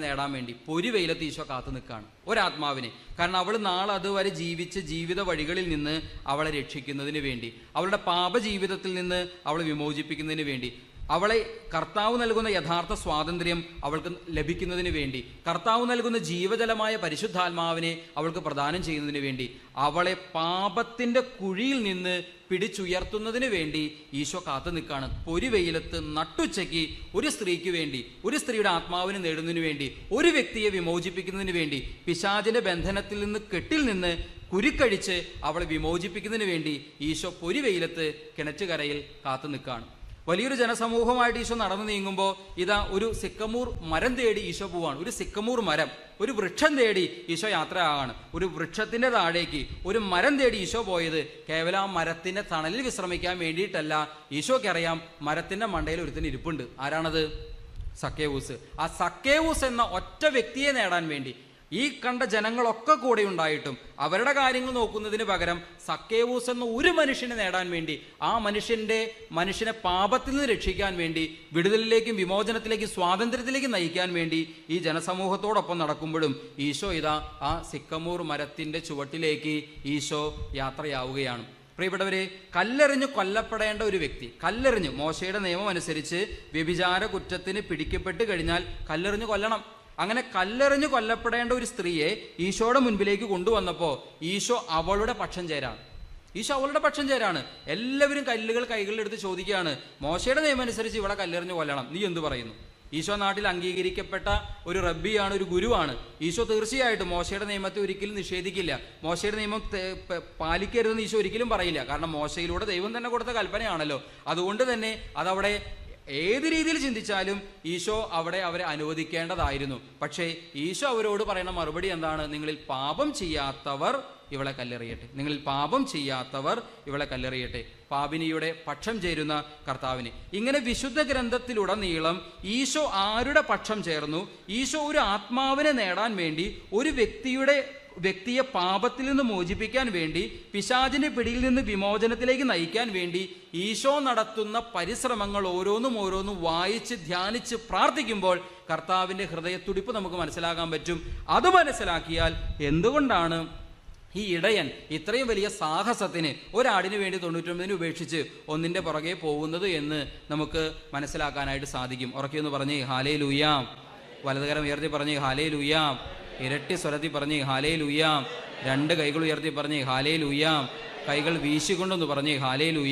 നേടാൻ വേണ്ടി പൊരിവെയിലത്ത് ഈശോ കാത്തു നിൽക്കുകയാണ്. ഒരാത്മാവിനെ. കാരണം അവൾ നാളെ അതുവരെ ജീവിച്ച ജീവിത വഴികളിൽ നിന്ന് അവളെ രക്ഷിക്കുന്നതിന് വേണ്ടി, അവളുടെ പാപജീവിതത്തിൽ നിന്ന് അവളെ വിമോചിപ്പിക്കുന്നതിന് വേണ്ടി, അവളെ കർത്താവ് നൽകുന്ന യഥാർത്ഥ സ്വാതന്ത്ര്യം അവൾക്ക് ലഭിക്കുന്നതിന് വേണ്ടി, കർത്താവ് നൽകുന്ന ജീവജലമായ പരിശുദ്ധാത്മാവിനെ അവൾക്ക് പ്രദാനം ചെയ്യുന്നതിന് വേണ്ടി, അവളെ പാപത്തിൻ്റെ കുഴിയിൽ നിന്ന് പിടിച്ചുയർത്തുന്നതിന് വേണ്ടി ഈശോ കാത്തു നിൽക്കുകയാണ്. പൊരിവെയിലത്ത് നട്ടുച്ചയ്ക്ക് ഒരു സ്ത്രീക്ക് വേണ്ടി, ഒരു സ്ത്രീയുടെ ആത്മാവിനെ നേടുന്നതിന് വേണ്ടി, ഒരു വ്യക്തിയെ വിമോചിപ്പിക്കുന്നതിന് വേണ്ടി, പിശാചിന്റെ ബന്ധനത്തിൽ നിന്ന്, കെട്ടിൽ നിന്ന്, കുരുക്കഴിച്ച് അവളെ വിമോചിപ്പിക്കുന്നതിന് വേണ്ടി ഈശോ പൊരിവെയിലത്ത് കിണറ്റുകരയിൽ കാത്തു നിൽക്കുകയാണ്. വലിയൊരു ജനസമൂഹമായിട്ട് ഈശോ നടന്നു നീങ്ങുമ്പോൾ ഇതാ ഒരു സിക്കമൂർ മരം തേടി ഈശോ പോവാണ്. ഒരു സിക്കമൂർ മരം, ഒരു വൃക്ഷം തേടി ഈശോ യാത്രയാകാണ്. ഒരു വൃക്ഷത്തിന്റെ താഴേക്ക് ഒരു മരം തേടി ഈശോ പോയത് കേവലം ആ മരത്തിന്റെ തണലിൽ വിശ്രമിക്കാൻ വേണ്ടിയിട്ടല്ല. ഈശോയ്ക്കറിയാം മരത്തിന്റെ മണ്ടയിൽ ഒരുത്തിന് ഇരിപ്പുണ്ട്. ആരാണത്? സക്കേവൂസ്. ആ സക്കേവൂസ് എന്ന ഒറ്റ വ്യക്തിയെ നേടാൻ വേണ്ടി ഈ കണ്ട ജനങ്ങളൊക്കെ കൂടെ ഉണ്ടായിട്ടും അവരുടെ കാര്യങ്ങൾ നോക്കുന്നതിന് പകരം സക്കേവൂസ് എന്ന ഒരു മനുഷ്യനെ നേടാൻ വേണ്ടി, ആ മനുഷ്യനെ പാപത്തിൽ നിന്ന് രക്ഷിക്കാൻ വേണ്ടി, വിടുതലിലേക്കും വിമോചനത്തിലേക്കും സ്വാതന്ത്ര്യത്തിലേക്കും നയിക്കാൻ വേണ്ടി ഈ ജനസമൂഹത്തോടൊപ്പം നടക്കുമ്പോഴും ഈശോ ഇതാ ആ സിക്കമൂർ മരത്തിന്റെ ചുവട്ടിലേക്ക് ഈശോ യാത്രയാവുകയാണ്. പ്രിയപ്പെട്ടവരെ, കല്ലെറിഞ്ഞ് കൊല്ലപ്പെടേണ്ട ഒരു വ്യക്തി, കല്ലെറിഞ്ഞ് മോശയുടെ നിയമം അനുസരിച്ച് വ്യഭിചാര കുറ്റത്തിന് പിടിക്കപ്പെട്ട് കഴിഞ്ഞാൽ കല്ലെറിഞ്ഞ് കൊല്ലണം. അങ്ങനെ കല്ലെറിഞ്ഞ് കൊല്ലപ്പെടേണ്ട ഒരു സ്ത്രീയെ ഈശോയുടെ മുൻപിലേക്ക് കൊണ്ടുവന്നപ്പോൾ ഈശോ അവളുടെ പക്ഷം ചേരാണ്. എല്ലാവരും കല്ലുകൾ കൈകളിലെടുത്ത് ചോദിക്കുകയാണ്, മോശയുടെ നിയമം അനുസരിച്ച് ഇവളെ കല്ലെറിഞ്ഞ് കൊല്ലണം, നീ എന്ത് പറയുന്നു? ഈശോ നാട്ടിൽ അംഗീകരിക്കപ്പെട്ട ഒരു റബ്ബിയാണ്, ഒരു ഗുരുവാണ്. ഈശോ തീർച്ചയായിട്ടും മോശയുടെ നിയമത്തെ ഒരിക്കലും നിഷേധിക്കില്ല. മോശയുടെ നിയമം പാലിക്കരുതെന്ന് ഈശോ ഒരിക്കലും പറയില്ല. കാരണം മോശയിലൂടെ ദൈവം തന്നെ കൊടുത്ത കൽപ്പനയാണല്ലോ. അതുകൊണ്ട് തന്നെ അതവിടെ ഏത് രീതിയിൽ ചിന്തിച്ചാലും ഈശോ അവിടെ അവരെ അനുവദിക്കേണ്ടതായിരുന്നു. പക്ഷേ ഈശോ അവരോട് പറയുന്ന മറുപടി എന്താണ്? നിങ്ങളിൽ പാപം ചെയ്യാത്തവർ ഇവളെ കല്ലെറിയട്ടെ. പാപിനിയുടെ പക്ഷം ചേരുന്ന കർത്താവിന്. ഇങ്ങനെ വിശുദ്ധ ഗ്രന്ഥത്തിലുടനീളം ഈശോ ആരുടെ പക്ഷം ചേർന്നു? ഈശോ ഒരു ആത്മാവിനെ നേടാൻ വേണ്ടി, ഒരു വ്യക്തിയെ പാപത്തിൽ നിന്ന് മോചിപ്പിക്കാൻ വേണ്ടി, പിശാചിന്റെ പിടിയിൽ നിന്ന് വിമോചനത്തിലേക്ക് നയിക്കാൻ വേണ്ടി ഈശോ നടത്തുന്ന പരിശ്രമങ്ങൾ ഓരോന്നും വായിച്ച് ധ്യാനിച്ച് പ്രാർത്ഥിക്കുമ്പോൾ കർത്താവിൻ്റെ ഹൃദയത്തുടിപ്പ് നമുക്ക് മനസ്സിലാക്കാൻ പറ്റും. അത് മനസ്സിലാക്കിയാൽ എന്തുകൊണ്ടാണ് ഈ ഇടയൻ ഇത്രയും വലിയ സാഹസത്തിന് ഒരാടിന് വേണ്ടി 99 ഉപേക്ഷിച്ച് ഒന്നിൻ്റെ പുറകെ പോകുന്നത് എന്ന് നമുക്ക് മനസ്സിലാക്കാനായിട്ട് സാധിക്കും. ഉറക്കെന്ന് പറഞ്ഞ് ഹല്ലേലൂയ. വലതുകരം ഉയർത്തി പറഞ്ഞ് ഹല്ലേലൂയ. ഇരട്ടി സ്വരത്തിൽ പറഞ്ഞ് ഹല്ലേലൂയ. 2 കൈകൾ ഉയർത്തി പറഞ്ഞ് ഹല്ലേലൂയ. കൈകൾ വീശിക്കൊണ്ടെന്ന് പറഞ്ഞ് ഹല്ലേലൂയ.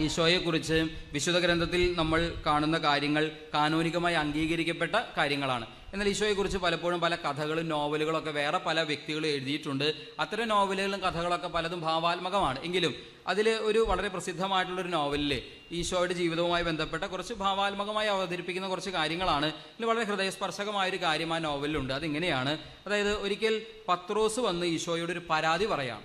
ഈശോയെക്കുറിച്ച് വിശുദ്ധ ഗ്രന്ഥത്തിൽ നമ്മൾ കാണുന്ന കാര്യങ്ങൾ കാനോനികമായി അംഗീകരിക്കപ്പെട്ട കാര്യങ്ങളാണ്. എന്നാൽ ഈശോയെക്കുറിച്ച് പലപ്പോഴും പല കഥകളും നോവലുകളൊക്കെ വേറെ പല വ്യക്തികളും എഴുതിയിട്ടുണ്ട്. അത്തരം നോവലുകളും കഥകളൊക്കെ പലതും ഭാവാത്മകമാണ്. എങ്കിലും അതിൽ ഒരു വളരെ പ്രസിദ്ധമായിട്ടുള്ളൊരു നോവലിൽ ഈശോയുടെ ജീവിതവുമായി ബന്ധപ്പെട്ട കുറച്ച് ഭാവാത്മകമായി അവതരിപ്പിക്കുന്ന കുറച്ച് കാര്യങ്ങളാണ്. ഇതിൽ വളരെ ഹൃദയസ്പർശകമായൊരു കാര്യം ആ നോവലിലുണ്ട്. അതിങ്ങനെയാണ്. അതായത് ഒരിക്കൽ പത്രോസ് വന്ന് ഈശോയോട് ഒരു പരാതി പറയാം.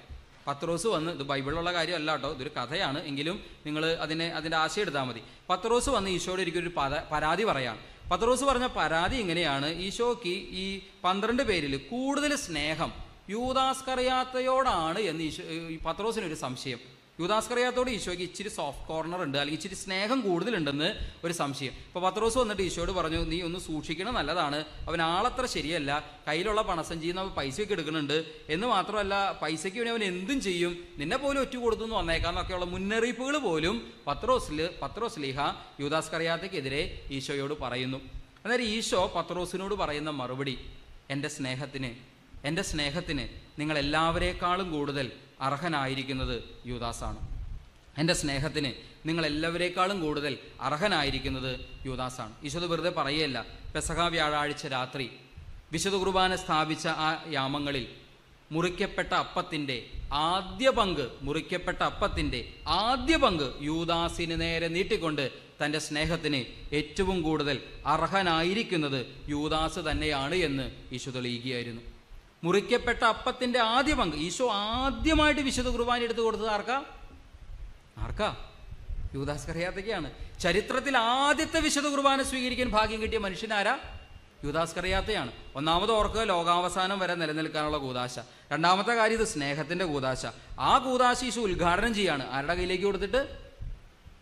പത്രോസ് വന്ന്, ഇത് ബൈബിളിലുള്ള കാര്യമല്ല കേട്ടോ, ഇതൊരു കഥയാണ്, എങ്കിലും നിങ്ങൾ അതിൻ്റെ ആശയം എടുത്താൽ മതി. പത്രോസ് വന്ന് ഈശോയോട് ഒരിക്കലൊരു പരാതി പറയാം. പത്രോസ് പറഞ്ഞ പരാതി ഇങ്ങനെയാണ്: ഈശോയ്ക്ക് ഈ 12 പേരിൽ കൂടുതൽ സ്നേഹം യൂദാസ്കറിയാത്തയോടാണ് എന്ന് പത്രോസിനൊരു സംശയം. യൂദാസ്കറിയാത്തോട് ഈശോയ്ക്ക് ഇച്ചിരി സോഫ്റ്റ് കോർണർ ഉണ്ട്, അല്ലെങ്കിൽ ഇച്ചിരി സ്നേഹം കൂടുതലുണ്ടെന്ന് ഒരു സംശയം. ഇപ്പോൾ പത്രോസ് വന്നിട്ട് ഈശോയോട് പറഞ്ഞു, നീ ഒന്ന് സൂക്ഷിക്കണം, നല്ലതാണ്, അവൻ ആളത്ര ശരിയല്ല, കയ്യിലുള്ള പണസഞ്ചിയിൽ നിന്ന് അവൻ പൈസയൊക്കെ എടുക്കുന്നുണ്ട്, എന്ന് മാത്രമല്ല പൈസയ്ക്ക് വേണ്ടി അവൻ എന്തും ചെയ്യും, നിന്നെ പോലും ഒറ്റ കൊടുത്തു എന്ന് വന്നേക്കാന്നൊക്കെയുള്ള മുന്നറിയിപ്പുകൾ പോലും പത്രോസ് ലീഹ യൂദാസ്കറിയാത്തയ്ക്കെതിരെ ഈശോയോട് പറയുന്നു. അന്നേരം ഈശോ പത്രോസിനോട് പറയുന്ന മറുപടി, എൻ്റെ സ്നേഹത്തിന് നിങ്ങൾ എല്ലാവരേക്കാളും കൂടുതൽ അർഹനായിരിക്കുന്നത് യൂദാസാണ്. എൻ്റെ സ്നേഹത്തിന് നിങ്ങൾ എല്ലാവരേക്കാളും കൂടുതൽ അർഹനായിരിക്കുന്നത് യൂദാസാണ്. ഈശോ വെറുതെ പറയുകയല്ല. പെസഹ വ്യാഴാഴ്ച രാത്രി വിശുദ്ധ കുർബാന സ്ഥാപിച്ച ആ യാമങ്ങളിൽ മുറിക്കപ്പെട്ട അപ്പത്തിൻ്റെ ആദ്യ പങ്ക് യൂദാസിന് നേരെ നീട്ടിക്കൊണ്ട് തൻ്റെ സ്നേഹത്തിന് ഏറ്റവും കൂടുതൽ അർഹനായിരിക്കുന്നത് യൂദാസ് തന്നെയാണ് എന്ന് ഈശോ തെളിയിക്കുകയായിരുന്നു. മുറിക്കപ്പെട്ട അപ്പത്തിൻ്റെ ആദ്യ പങ്ക് ഈശോ ആദ്യമായിട്ട് വിശുദ്ധ കുർബാന എടുത്തു കൊടുത്തത് ആർക്കാ? യൂദാസ്കറിയാത്തയ്ക്കാണ്. ചരിത്രത്തിൽ ആദ്യത്തെ വിശുദ്ധ കുർബാന സ്വീകരിക്കാൻ ഭാഗ്യം കിട്ടിയ മനുഷ്യനാരാ? യൂദാസ്കറിയാത്തയാണ്. ഒന്നാമത് ഓർക്കുക, ലോകാവസാനം വരെ നിലനിൽക്കാനുള്ള കൂദാശ. രണ്ടാമത്തെ കാര്യം, ഇത് സ്നേഹത്തിൻ്റെ കൂദാശ. ആ കൂദാശ ഈശോ ഉദ്ഘാടനം ചെയ്യാണ്. ആരുടെ കയ്യിലേക്ക് കൊടുത്തിട്ട്?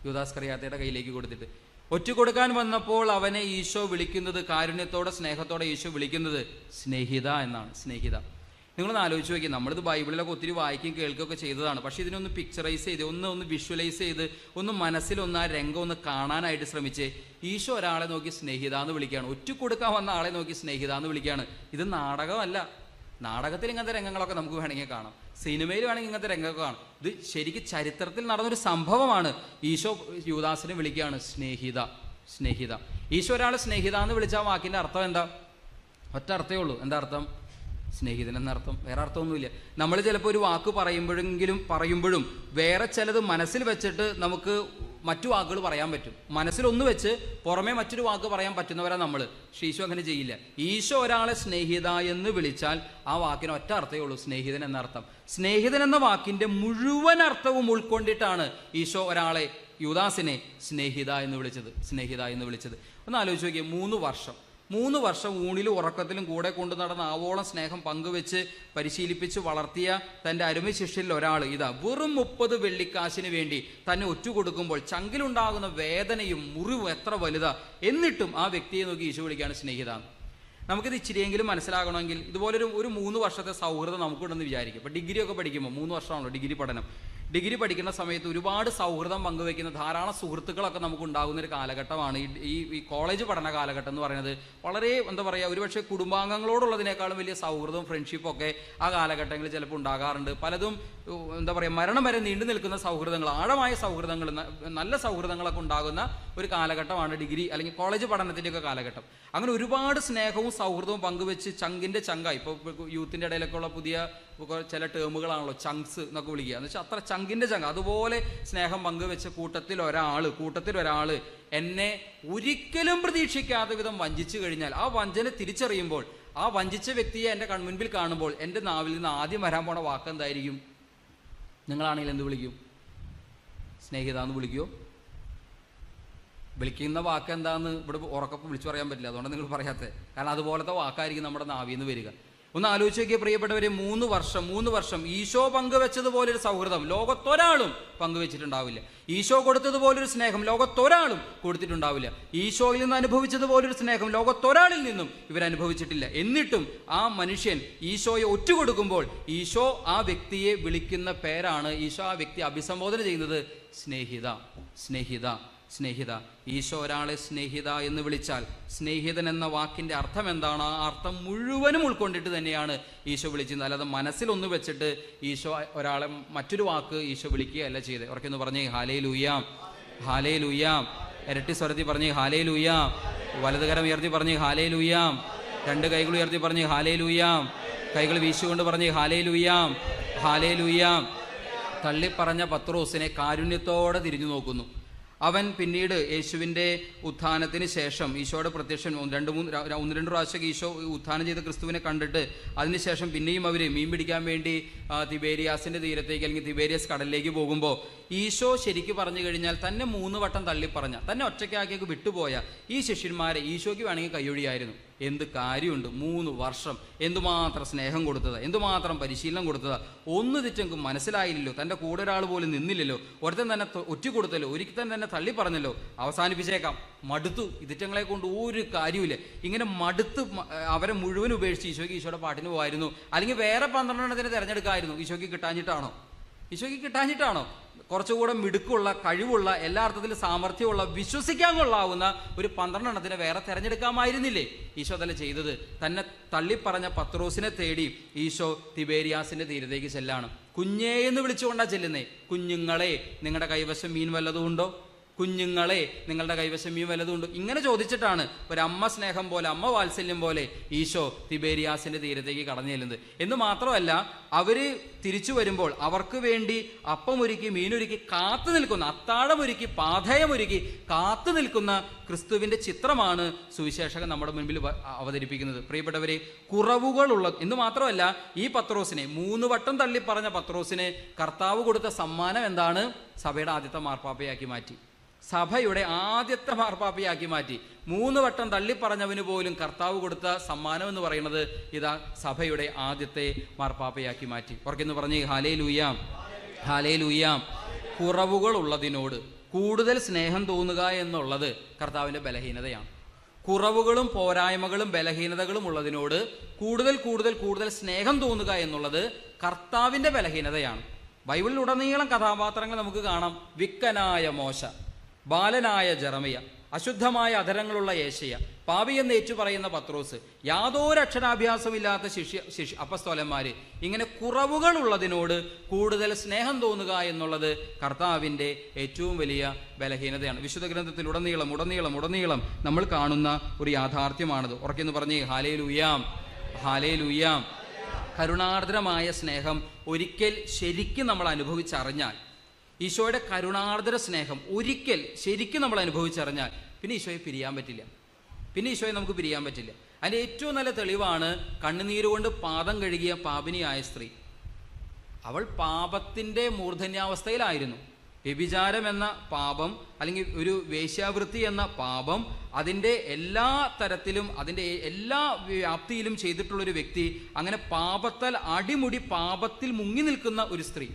യൂദാസ്കറിയാത്തയുടെ കയ്യിലേക്ക് കൊടുത്തിട്ട്. ഒറ്റുകൊടുക്കാൻ വന്നപ്പോൾ അവനെ ഈശോ വിളിക്കുന്നത്, കാരുണ്യത്തോടെ സ്നേഹത്തോടെ ഈശോ വിളിക്കുന്നത് സ്നേഹിത എന്നാണ്. സ്നേഹിത. നിങ്ങളൊന്ന് ആലോചിച്ച് നോക്കി. നമ്മളിത് ബൈബിളിലൊക്കെ ഒത്തിരി വായിക്കുകയും കേൾക്കുകയൊക്കെ ചെയ്തതാണ്. പക്ഷേ ഇതിനൊന്ന് പിക്ചറൈസ് ചെയ്ത് ഒന്ന് വിഷ്വലൈസ് ചെയ്ത് ആ രംഗം ഒന്ന് കാണാനായിട്ട് ശ്രമിച്ച്. ഈശോ ഒരാളെ നോക്കി സ്നേഹിത എന്ന് വിളിക്കുകയാണ്. ഒറ്റുകൊടുക്കാൻ വന്ന ആളെ നോക്കി സ്നേഹിത എന്ന് വിളിക്കുകയാണ്. ഇത് നാടകമല്ല. നാടകത്തിൽ ഇങ്ങനത്തെ രംഗങ്ങളൊക്കെ നമുക്ക് വേണമെങ്കിൽ കാണാം, സിനിമയിൽ വേണമെങ്കിൽ ഇങ്ങനത്തെ രംഗമൊക്കെ കാണാം. ഇത് ശരിക്കും ചരിത്രത്തിൽ നടന്നൊരു സംഭവമാണ്. ഈശോ യൂദാസിനെ വിളിക്കുകയാണ് സ്നേഹിത. ഈശോ ഒരാളെ സ്നേഹിത എന്ന് വിളിച്ച വാക്കിൻ്റെ അർത്ഥം എന്താ? ഒറ്റ അർത്ഥമേ ഉള്ളൂ. എന്താ അർത്ഥം? സ്നേഹിതൻ എന്നർത്ഥം. വേറെ അർത്ഥമൊന്നുമില്ല. നമ്മൾ ചിലപ്പോൾ ഒരു വാക്ക് പറയുമ്പോഴും വേറെ ചിലത് മനസ്സിൽ വെച്ചിട്ട് നമുക്ക് മറ്റു വാക്കുകൾ പറയാൻ പറ്റും. മനസ്സിലൊന്ന് വെച്ച് പുറമേ മറ്റൊരു വാക്ക് പറയാൻ പറ്റുന്നവരാ നമ്മൾ. പക്ഷേ ഈശോ അങ്ങനെ ചെയ്യില്ല. ഈശോ ഒരാളെ സ്നേഹിത എന്ന് വിളിച്ചാൽ ആ വാക്കിന് ഒറ്റ അർത്ഥമേ ഉള്ളൂ, സ്നേഹിതൻ എന്നർത്ഥം. സ്നേഹിതൻ എന്ന വാക്കിൻ്റെ മുഴുവൻ അർത്ഥവും ഉൾക്കൊണ്ടിട്ടാണ് ഈശോ ഒരാളെ, യൂദാസിനെ സ്നേഹിത എന്ന് വിളിച്ചത്. ഒന്ന് ആലോചിച്ച് നോക്കിയേ. 3 വർഷം ഊണിലും ഉറക്കത്തിലും കൂടെ കൊണ്ടു നടന്ന ആവോളം സ്നേഹം പങ്കുവെച്ച് പരിശീലിപ്പിച്ച് വളർത്തിയ തൻ്റെ അരുമ ശിഷ്യരിൽ ഒരാൾ ഇതാ വെറും 30 വെള്ളിക്കാശിന് വേണ്ടി തന്നെ ഒറ്റുകൊടുക്കുമ്പോൾ ചങ്കിലുണ്ടാകുന്ന വേദനയും മുറിവും എത്ര വലുതാ. എന്നിട്ടും ആ വ്യക്തിയെ നോക്കി ഈശോ വിളിക്കുകയാണ് സ്നേഹിത. നമുക്കിത് ഇച്ചിരിയെങ്കിലും മനസ്സിലാകണമെങ്കിൽ ഇതുപോലൊരു 3 വർഷത്തെ സൗഹൃദം നമുക്കുണ്ടെന്ന് വിചാരിക്കും. ഇപ്പോൾ ഡിഗ്രി ഒക്കെ പഠിക്കുമ്പോൾ 3 വർഷമാണല്ലോ ഡിഗ്രി പഠനം. ഡിഗ്രി പഠിക്കുന്ന സമയത്ത് ഒരുപാട് സൗഹൃദം പങ്കുവയ്ക്കുന്ന ധാരാളം സുഹൃത്തുക്കളൊക്കെ നമുക്ക് ഉണ്ടാകുന്നൊരു കാലഘട്ടമാണ് ഈ കോളേജ് പഠന കാലഘട്ടം എന്ന് പറയുന്നത്. വളരെ എന്താ പറയുക, ഒരുപക്ഷെ കുടുംബാംഗങ്ങളോടുള്ളതിനേക്കാളും വലിയ സൗഹൃദവും ഫ്രണ്ട്ഷിപ്പും ഒക്കെ ആ കാലഘട്ടങ്ങളിൽ ചിലപ്പോൾ ഉണ്ടാകാറുണ്ട്. പലതും എന്താ പറയുക, മരണം വരെ നീണ്ടു നിൽക്കുന്ന സൗഹൃദങ്ങൾ, ആഴമായ സൗഹൃദങ്ങൾ, നല്ല സൗഹൃദങ്ങളൊക്കെ ഉണ്ടാകുന്ന ഒരു കാലഘട്ടമാണ് ഡിഗ്രി അല്ലെങ്കിൽ കോളേജ് പഠനത്തിൻ്റെയൊക്കെ കാലഘട്ടം. അങ്ങനെ ഒരുപാട് സ്നേഹവും സൗഹൃദവും പങ്കുവെച്ച് ചങ്കിൻ്റെ ചങ്കായി. ഇപ്പോൾ യൂത്തിൻ്റെ ഇടയിലൊക്കെ ഉള്ള പുതിയ ചില ടേമുകളാണല്ലോ ചങ്ക്സ് എന്നൊക്കെ വിളിക്കുക. എന്ന് വെച്ചാൽ അത്ര ചങ്കിൻ്റെ ചങ്ക. അതുപോലെ സ്നേഹം പങ്കുവെച്ച കൂട്ടത്തിൽ ഒരാൾ എന്നെ ഒരിക്കലും പ്രതീക്ഷിക്കാത്ത വിധം വഞ്ചിച്ചു കഴിഞ്ഞാൽ, ആ വഞ്ചന തിരിച്ചറിയുമ്പോൾ, ആ വഞ്ചിച്ച വ്യക്തിയെ എൻ്റെ കൺമുൻപിൽ കാണുമ്പോൾ എൻ്റെ നാവിൽ നിന്ന് ആദ്യം വരാൻ പോണ വാക്ക് എന്തായിരിക്കും? നിങ്ങളാണെങ്കിൽ എന്ത് വിളിക്കും? സ്നേഹിത എന്ന് വിളിക്കുമോ? വിളിക്കുന്ന വാക്ക് എന്താന്ന് ഇവിടെ ഉറക്കപ്പ് വിളിച്ചു പറയാൻ പറ്റില്ല. അതുകൊണ്ട് നിങ്ങൾ പറയാത്തത്. കാരണം അതുപോലത്തെ വാക്കായിരിക്കും നമ്മുടെ നാവിൽ നിന്ന് വരിക. ഒന്ന് ആലോചിച്ച് നോക്കിയ പ്രിയപ്പെട്ടവരെ, 3 വർഷം ഈശോ പങ്കുവെച്ചതുപോലൊരു സൗഹൃദം ലോകത്തൊരാളും പങ്കുവെച്ചിട്ടുണ്ടാവില്ല. ഈശോ കൊടുത്തതുപോലൊരു സ്നേഹം ലോകത്തൊരാളും കൊടുത്തിട്ടുണ്ടാവില്ല. ഈശോയിൽ നിന്ന് അനുഭവിച്ചതുപോലൊരു സ്നേഹം ലോകത്തൊരാളിൽ നിന്നും ഇവരനുഭവിച്ചിട്ടില്ല. എന്നിട്ടും ആ മനുഷ്യൻ ഈശോയെ ഒറ്റുകൊടുക്കുമ്പോൾ ഈശോ ആ വ്യക്തിയെ വിളിക്കുന്ന പേരാണ്, ഈശോ ആ വ്യക്തി അഭിസംബോധന ചെയ്യുന്നത് സ്നേഹിത. ഈശോ ഒരാളെ സ്നേഹിത എന്ന് വിളിച്ചാൽ സ്നേഹിതൻ എന്ന വാക്കിൻ്റെ അർത്ഥം എന്താണ്? ആ അർത്ഥം മുഴുവനും ഉൾക്കൊണ്ടിട്ട് തന്നെയാണ് ഈശോ വിളിച്ചത്. അല്ലാതെ മനസ്സിലൊന്ന് വെച്ചിട്ട് ഈശോ ഒരാളെ മറ്റൊരു വാക്ക് ഈശോ വിളിക്കുകയല്ല ചെയ്ത്. ഉറക്കെന്ന് പറഞ്ഞേ ഹാലേലൂയാം. ഇരട്ടി സ്വരത്തിൽ പറഞ്ഞേ ഹാലേലൂയാം. വലതുകരം ഉയർത്തി പറഞ്ഞേ ഹാലേലൂയാം. 2 കൈകൾ ഉയർത്തി പറഞ്ഞേ ഹാലേലൂയാം. കൈകൾ വീശുകൊണ്ട് പറഞ്ഞേ ഹാലേലൂയാം. തള്ളിപ്പറഞ്ഞ പത്രോസിനെ കാരുണ്യത്തോടെ തിരിഞ്ഞു നോക്കുന്നു. അവൻ പിന്നീട് യേശുവിൻ്റെ ഉത്ഥാനത്തിന് ശേഷം ഈശോയുടെ പ്രത്യക്ഷം 1-2 പ്രാവശ്യം ഈശോ ഉത്ഥാനം ചെയ്ത ക്രിസ്തുവിനെ കണ്ടിട്ട് അതിനുശേഷം പിന്നെയും അവർ മീൻ പിടിക്കാൻ വേണ്ടി തിബേരിയാസിൻ്റെ തീരത്തേക്ക് അല്ലെങ്കിൽ തിബേരിയസ് കടലിലേക്ക് പോകുമ്പോൾ ഈശോ ശരിക്കും പറഞ്ഞു കഴിഞ്ഞാൽ തന്നെ 3 വട്ടം തള്ളിപ്പറഞ്ഞ, തന്നെ ഒറ്റയ്ക്കാക്കിയൊക്കെ വിട്ടുപോയ ഈ ശിഷ്യന്മാരെ ഈശോയ്ക്ക് വേണമെങ്കിൽ കൈയൊഴിയായിരുന്നു. എന്ത് കാര്യമുണ്ട്? 3 വർഷം എന്തുമാത്രം സ്നേഹം കൊടുത്തത്, എന്തുമാത്രം പരിശീലനം കൊടുത്തത്. ഒന്ന് തെറ്റെങ്കിലും മനസ്സിലായില്ലല്ലോ, തൻ്റെ കൂടെ ഒരാൾ പോലും നിന്നില്ലല്ലോ, ഒരുത്തൻ തന്നെ ഒറ്റുകൊടുത്തല്ലോ, ഒരിക്കൽ തന്നെ തള്ളി പറഞ്ഞല്ലോ, അവസാനിപ്പിച്ചേക്കാം, മടുത്തു, ഇതിറ്റങ്ങളെ കൊണ്ട് ഒരു കാര്യമില്ല. ഇങ്ങനെ മടുത്ത് അവരെ മുഴുവൻ ഉപേക്ഷിച്ച് ഈശോയുടെ പാട്ടിന് പോകായിരുന്നു. അല്ലെങ്കിൽ വേറെ 12 എണ്ണത്തിന് തിരഞ്ഞെടുക്കാമായിരുന്നു. ഈശോയ്ക്ക് കിട്ടാഞ്ഞിട്ടാണോ? കുറച്ചുകൂടെ മിടുക്കുള്ള, കഴിവുള്ള, എല്ലാ അർത്ഥത്തിലും സാമർഥ്യമുള്ള, വിശ്വസിക്കാൻ കൊള്ളാവുന്ന ഒരു 12 എണ്ണത്തിനെ വേറെ തിരഞ്ഞെടുക്കാമായിരുന്നില്ലേ? ഈശോ അതല്ല ചെയ്തത്. തന്നെ തള്ളിപ്പറഞ്ഞ പത്രോസിനെ തേടി ഈശോ തിബേരിയാസിന്റെ തീരത്തേക്ക് ചെല്ലാണ്. കുഞ്ഞേ എന്ന് വിളിച്ചുകൊണ്ടാണ് ചെല്ലുന്നേ. കുഞ്ഞുങ്ങളെ, നിങ്ങളുടെ കൈവശം മീൻ വല്ലതും ഉണ്ടോ? കുഞ്ഞുങ്ങളെ, നിങ്ങളുടെ കൈവശം മീൻ വല്ലതും ഉണ്ടോ? ഇങ്ങനെ ചോദിച്ചിട്ടാണ് ഒരമ്മ സ്നേഹം പോലെ, അമ്മ വാത്സല്യം പോലെ ഈശോ തിബേരിയാസിന്റെ തീരത്തേക്ക് കടന്നു ചെല്ലുന്നത്. എന്ന് മാത്രമല്ല, അവര് തിരിച്ചു വരുമ്പോൾ അവർക്ക് വേണ്ടി അപ്പമൊരുക്കി, മീനൊരുക്കി കാത്തു നിൽക്കുന്ന, അത്താഴമൊരുക്കി, പാഥേയമൊരുക്കി കാത്തു നിൽക്കുന്ന ക്രിസ്തുവിന്റെ ചിത്രമാണ് സുവിശേഷകൻ നമ്മുടെ മുൻപിൽ അവതരിപ്പിക്കുന്നത്. പ്രിയപ്പെട്ടവരെ, കുറവുകളുള്ള എന്ന് മാത്രമല്ല, ഈ പത്രോസിനെ 3 വട്ടം തള്ളിപ്പറഞ്ഞ പത്രോസിന് കർത്താവ് കൊടുത്ത സമ്മാനം എന്താണ്? സഭയുടെ ആദ്യത്തെ മാർപ്പാപ്പയാക്കി മാറ്റി. 3 വട്ടം തള്ളിപ്പറഞ്ഞവന് പോലും കർത്താവ് കൊടുത്ത സമ്മാനം എന്ന് പറയുന്നത് ഇതാ സഭയുടെ ആദ്യത്തെ മാർപ്പാപ്പയാക്കി മാറ്റി. ഉറക്കെന്ന് പറഞ്ഞ് ഹാലേലൂയാം. കുറവുകളുള്ളതിനോട് കൂടുതൽ സ്നേഹം തോന്നുക എന്നുള്ളത് കർത്താവിൻ്റെ ബലഹീനതയാണ്. കുറവുകളും പോരായ്മകളും ബലഹീനതകളും ഉള്ളതിനോട് കൂടുതൽ സ്നേഹം തോന്നുക എന്നുള്ളത് കർത്താവിൻ്റെ ബലഹീനതയാണ്. ബൈബിളിലുടനീളം കഥാപാത്രങ്ങൾ നമുക്ക് കാണാം. വിക്കനായ മോശ, ബാലനായ ജെറമിയ, അശുദ്ധമായ അധരങ്ങളുള്ള യേശയ്യ, പാപിയെന്ന് ഏറ്റുപറയുന്ന പത്രോസ്, യാതൊരു അക്ഷരാഭ്യാസമില്ലാത്ത അപ്പസ്തോലന്മാര്, ഇങ്ങനെ കുറവുകളുള്ളതിനോട് കൂടുതൽ സ്നേഹം തോന്നുക എന്നുള്ളത് കർത്താവിൻ്റെ ഏറ്റവും വലിയ ബലഹീനതയാണ്. വിശുദ്ധ ഗ്രന്ഥത്തിൽ ഉടനീളം നമ്മൾ കാണുന്ന ഒരു യാഥാർത്ഥ്യമാണത്. ഉറക്കെന്ന് പറഞ്ഞേ ഹല്ലേലൂയാം, ഹല്ലേലൂയാം. കരുണാർദ്രമായ സ്നേഹം ഒരിക്കൽ ശരിക്കും നമ്മൾ അനുഭവിച്ചറിഞ്ഞാൽ, ഈശോയുടെ കരുണാർദ്ര സ്നേഹം ഒരിക്കൽ ശരിക്കും നമ്മൾ അനുഭവിച്ചറിഞ്ഞാൽ പിന്നെ ഈശോയെ പിരിയാൻ പറ്റില്ല. നമുക്ക് പിരിയാൻ പറ്റില്ല. അതിൻ്റെ ഏറ്റവും നല്ല തെളിവാണ് കണ്ണുനീരുകൊണ്ട് പാദം കഴുകിയ പാപിനിയായ സ്ത്രീ. അവൾ പാപത്തിൻ്റെ മൂർധന്യാവസ്ഥയിലായിരുന്നു. വ്യഭിചാരം എന്ന പാപം, അല്ലെങ്കിൽ ഒരു വേശ്യാവൃത്തി എന്ന പാപം, അതിൻ്റെ എല്ലാ തരത്തിലും അതിൻ്റെ എല്ലാ വ്യാപ്തിയിലും ചെയ്തിട്ടുള്ളൊരു വ്യക്തി. അങ്ങനെ പാപത്താൽ അടിമുടി പാപത്തിൽ മുങ്ങി നിൽക്കുന്ന ഒരു സ്ത്രീ,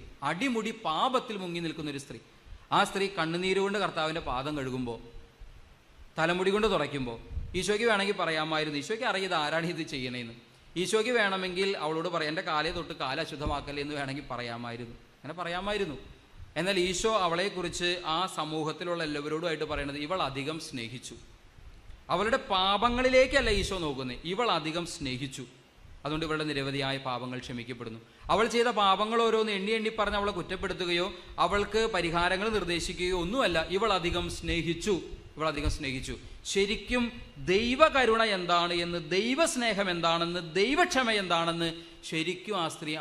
ആ സ്ത്രീ കണ്ണുനീരുകൊണ്ട് കർത്താവിൻ്റെ പാദം കഴുകുമ്പോൾ, തലമുടി കൊണ്ട് തുറയ്ക്കുമ്പോൾ ഈശോയ്ക്ക് വേണമെങ്കിൽ പറയാമായിരുന്നു, ഈശോയ്ക്ക് അറിയത് ആരാണ് ഇത് ചെയ്യണേന്ന്. ഈശോയ്ക്ക് വേണമെങ്കിൽ അവളോട് പറയാം, എൻ്റെ കാലേ തൊട്ട് കാല അശുദ്ധമാക്കല്ലേ എന്ന് വേണമെങ്കിൽ പറയാമായിരുന്നു. എന്നാൽ ഈശോ അവളെക്കുറിച്ച് ആ സമൂഹത്തിലുള്ള എല്ലാവരോടുമായിട്ട് പറയുന്നത്, ഇവൾ അധികം സ്നേഹിച്ചു. അവളുടെ പാപങ്ങളിലേക്കല്ല ഈശോ നോക്കുന്നത്, ഇവൾ അധികം സ്നേഹിച്ചു. അതുകൊണ്ട് ഇവളുടെ നിരവധിയായ പാപങ്ങൾ ക്ഷമിക്കപ്പെടുന്നു. അവൾ ചെയ്ത പാപങ്ങൾ ഓരോന്ന് എണ്ണി പറഞ്ഞ് അവളെ കുറ്റപ്പെടുത്തുകയോ അവൾക്ക് പരിഹാരങ്ങൾ നിർദ്ദേശിക്കുകയോ ഒന്നുമല്ല. ഇവൾ അധികം സ്നേഹിച്ചു. ശരിക്കും ദൈവകരുണ എന്താണ് എന്ന്, ദൈവസ്നേഹം എന്താണെന്ന്, ദൈവക്ഷമ എന്താണെന്ന് ശരിക്കും ആ സ്ത്രീ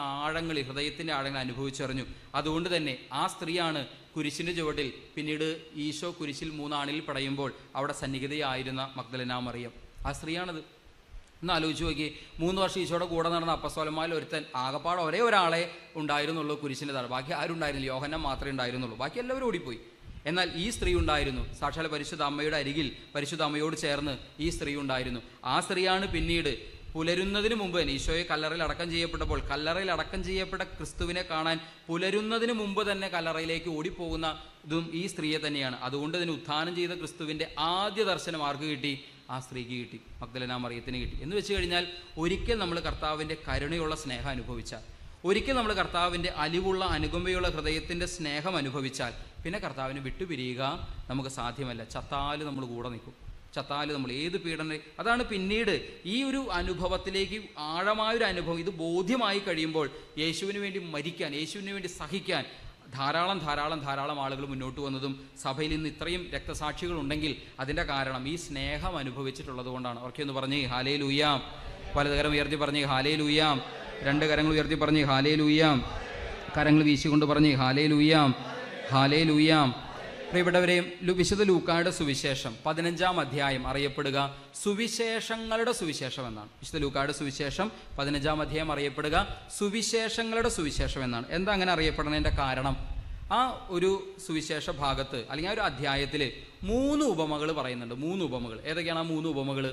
ഹൃദയത്തിൻ്റെ ആഴങ്ങൾ അനുഭവിച്ചറിഞ്ഞു. അതുകൊണ്ട് തന്നെ ആ സ്ത്രീയാണ് കുരിശിൻ്റെ ചുവട്ടിൽ പിന്നീട് ഈശോ കുരിശിൽ 3 ആണിൽ പടയുമ്പോൾ അവിടെ സന്നിഹിതയായിരുന്ന മഗ്ദലന മറിയം. ആ സ്ത്രീയാണത്. ഒന്ന് ആലോചിച്ച് നോക്കി, 3 വർഷം ഈശോയുടെ കൂടെ നടന്ന അപ്പസ്തോലന്മാരിൽ ഒരുത്തൻ, ആകപ്പാട് ഒരേ ഒരാളെ ഉണ്ടായിരുന്നുള്ളൂ കുരിശിൻ്റെ താഴെ. ബാക്കി ആരും ഉണ്ടായിരുന്നില്ല. യോഹന്നാൻ മാത്രമേ ഉണ്ടായിരുന്നുള്ളൂ. ബാക്കി എല്ലാവരും ഓടിപ്പോയി. എന്നാൽ ഈ സ്ത്രീ ഉണ്ടായിരുന്നു. സാക്ഷാൽ പരിശുദ്ധ അമ്മയുടെ അരികിൽ, പരിശുദ്ധ അമ്മയോട് ചേർന്ന് ഈ സ്ത്രീ ഉണ്ടായിരുന്നു. ആ സ്ത്രീയാണ് പിന്നീട് പുലരുന്നതിന് മുമ്പ് തന്നെ, ഈശോയെ കല്ലറയിൽ അടക്കം ചെയ്യപ്പെട്ടപ്പോൾ, കല്ലറയിൽ അടക്കം ചെയ്യപ്പെട്ട ക്രിസ്തുവിനെ കാണാൻ പുലരുന്നതിന് മുമ്പ് തന്നെ കല്ലറയിലേക്ക് ഓടിപ്പോകുന്ന ഇതും ഈ സ്ത്രീയെ തന്നെയാണ്. അതുകൊണ്ട് തന്നെ ഉത്ഥാനം ചെയ്ത ക്രിസ്തുവിൻ്റെ ആദ്യ ദർശനം ആർക്ക് കിട്ടി? ആ സ്ത്രീക്ക് കിട്ടി, മഗ്ദലന മറിയത്തിന് കിട്ടി. എന്ന് വെച്ച് കഴിഞ്ഞാൽ, ഒരിക്കൽ നമ്മൾ കർത്താവിൻ്റെ കരുണയുള്ള സ്നേഹം അനുഭവിച്ചാൽ, ഒരിക്കൽ നമ്മൾ കർത്താവിൻ്റെ അലിവുള്ള അനുകമ്പയുള്ള ഹൃദയത്തിൻ്റെ സ്നേഹം അനുഭവിച്ചാൽ പിന്നെ കർത്താവിനെ വിട്ടുപിരിയുക നമുക്ക് സാധ്യമല്ല. ചത്താല് നമ്മൾ കൂടെ നിൽക്കും. നമ്മൾ ഏത് പീഡന, അതാണ് പിന്നീട് ഈ ഒരു അനുഭവത്തിലേക്ക്, ആഴമായൊരു അനുഭവം, ഇത് ബോധ്യമായി കഴിയുമ്പോൾ യേശുവിന് വേണ്ടി മരിക്കാൻ, യേശുവിന് വേണ്ടി സഹിക്കാൻ ധാരാളം ആളുകൾ മുന്നോട്ട് വന്നതും, സഭയിൽ ഇന്ന് ഇത്രയും രക്തസാക്ഷികൾ ഉണ്ടെങ്കിൽ അതിൻ്റെ കാരണം ഈ സ്നേഹം അനുഭവിച്ചിട്ടുള്ളത് കൊണ്ടാണ്. ഓർക്കൊന്ന് പറഞ്ഞേ ഹല്ലേലൂയാം. വലതുകരം ഉയർത്തി പറഞ്ഞേ ഹല്ലേലൂയാം. 2 കരങ്ങൾ ഉയർത്തി പറഞ്ഞേ ഹല്ലേലൂയാം. കരങ്ങൾ വീശിക്കൊണ്ട് പറഞ്ഞേ ഹല്ലേലൂയാം, ഹല്ലേലൂയാം. പ്രിയപ്പെട്ടവരെ, വിശുദ്ധ ലൂക്കായുടെ സുവിശേഷം 15-ാം അധ്യായം അറിയപ്പെടുക സുവിശേഷങ്ങളുടെ സുവിശേഷം എന്നാണ്. വിശുദ്ധ ലൂക്കായുടെ സുവിശേഷം 15-ാം അധ്യായം അറിയപ്പെടുക സുവിശേഷങ്ങളുടെ സുവിശേഷം എന്നാണ്. എന്താ അങ്ങനെ അറിയപ്പെടുന്നതിൻ്റെ കാരണം? ആ ഒരു സുവിശേഷ ഭാഗത്ത്, അല്ലെങ്കിൽ ആ ഒരു അധ്യായത്തിൽ 3 ഉപമകൾ പറയുന്നുണ്ട്. 3 ഉപമകൾ. ഏതൊക്കെയാണ് ആ 3 ഉപമകൾ?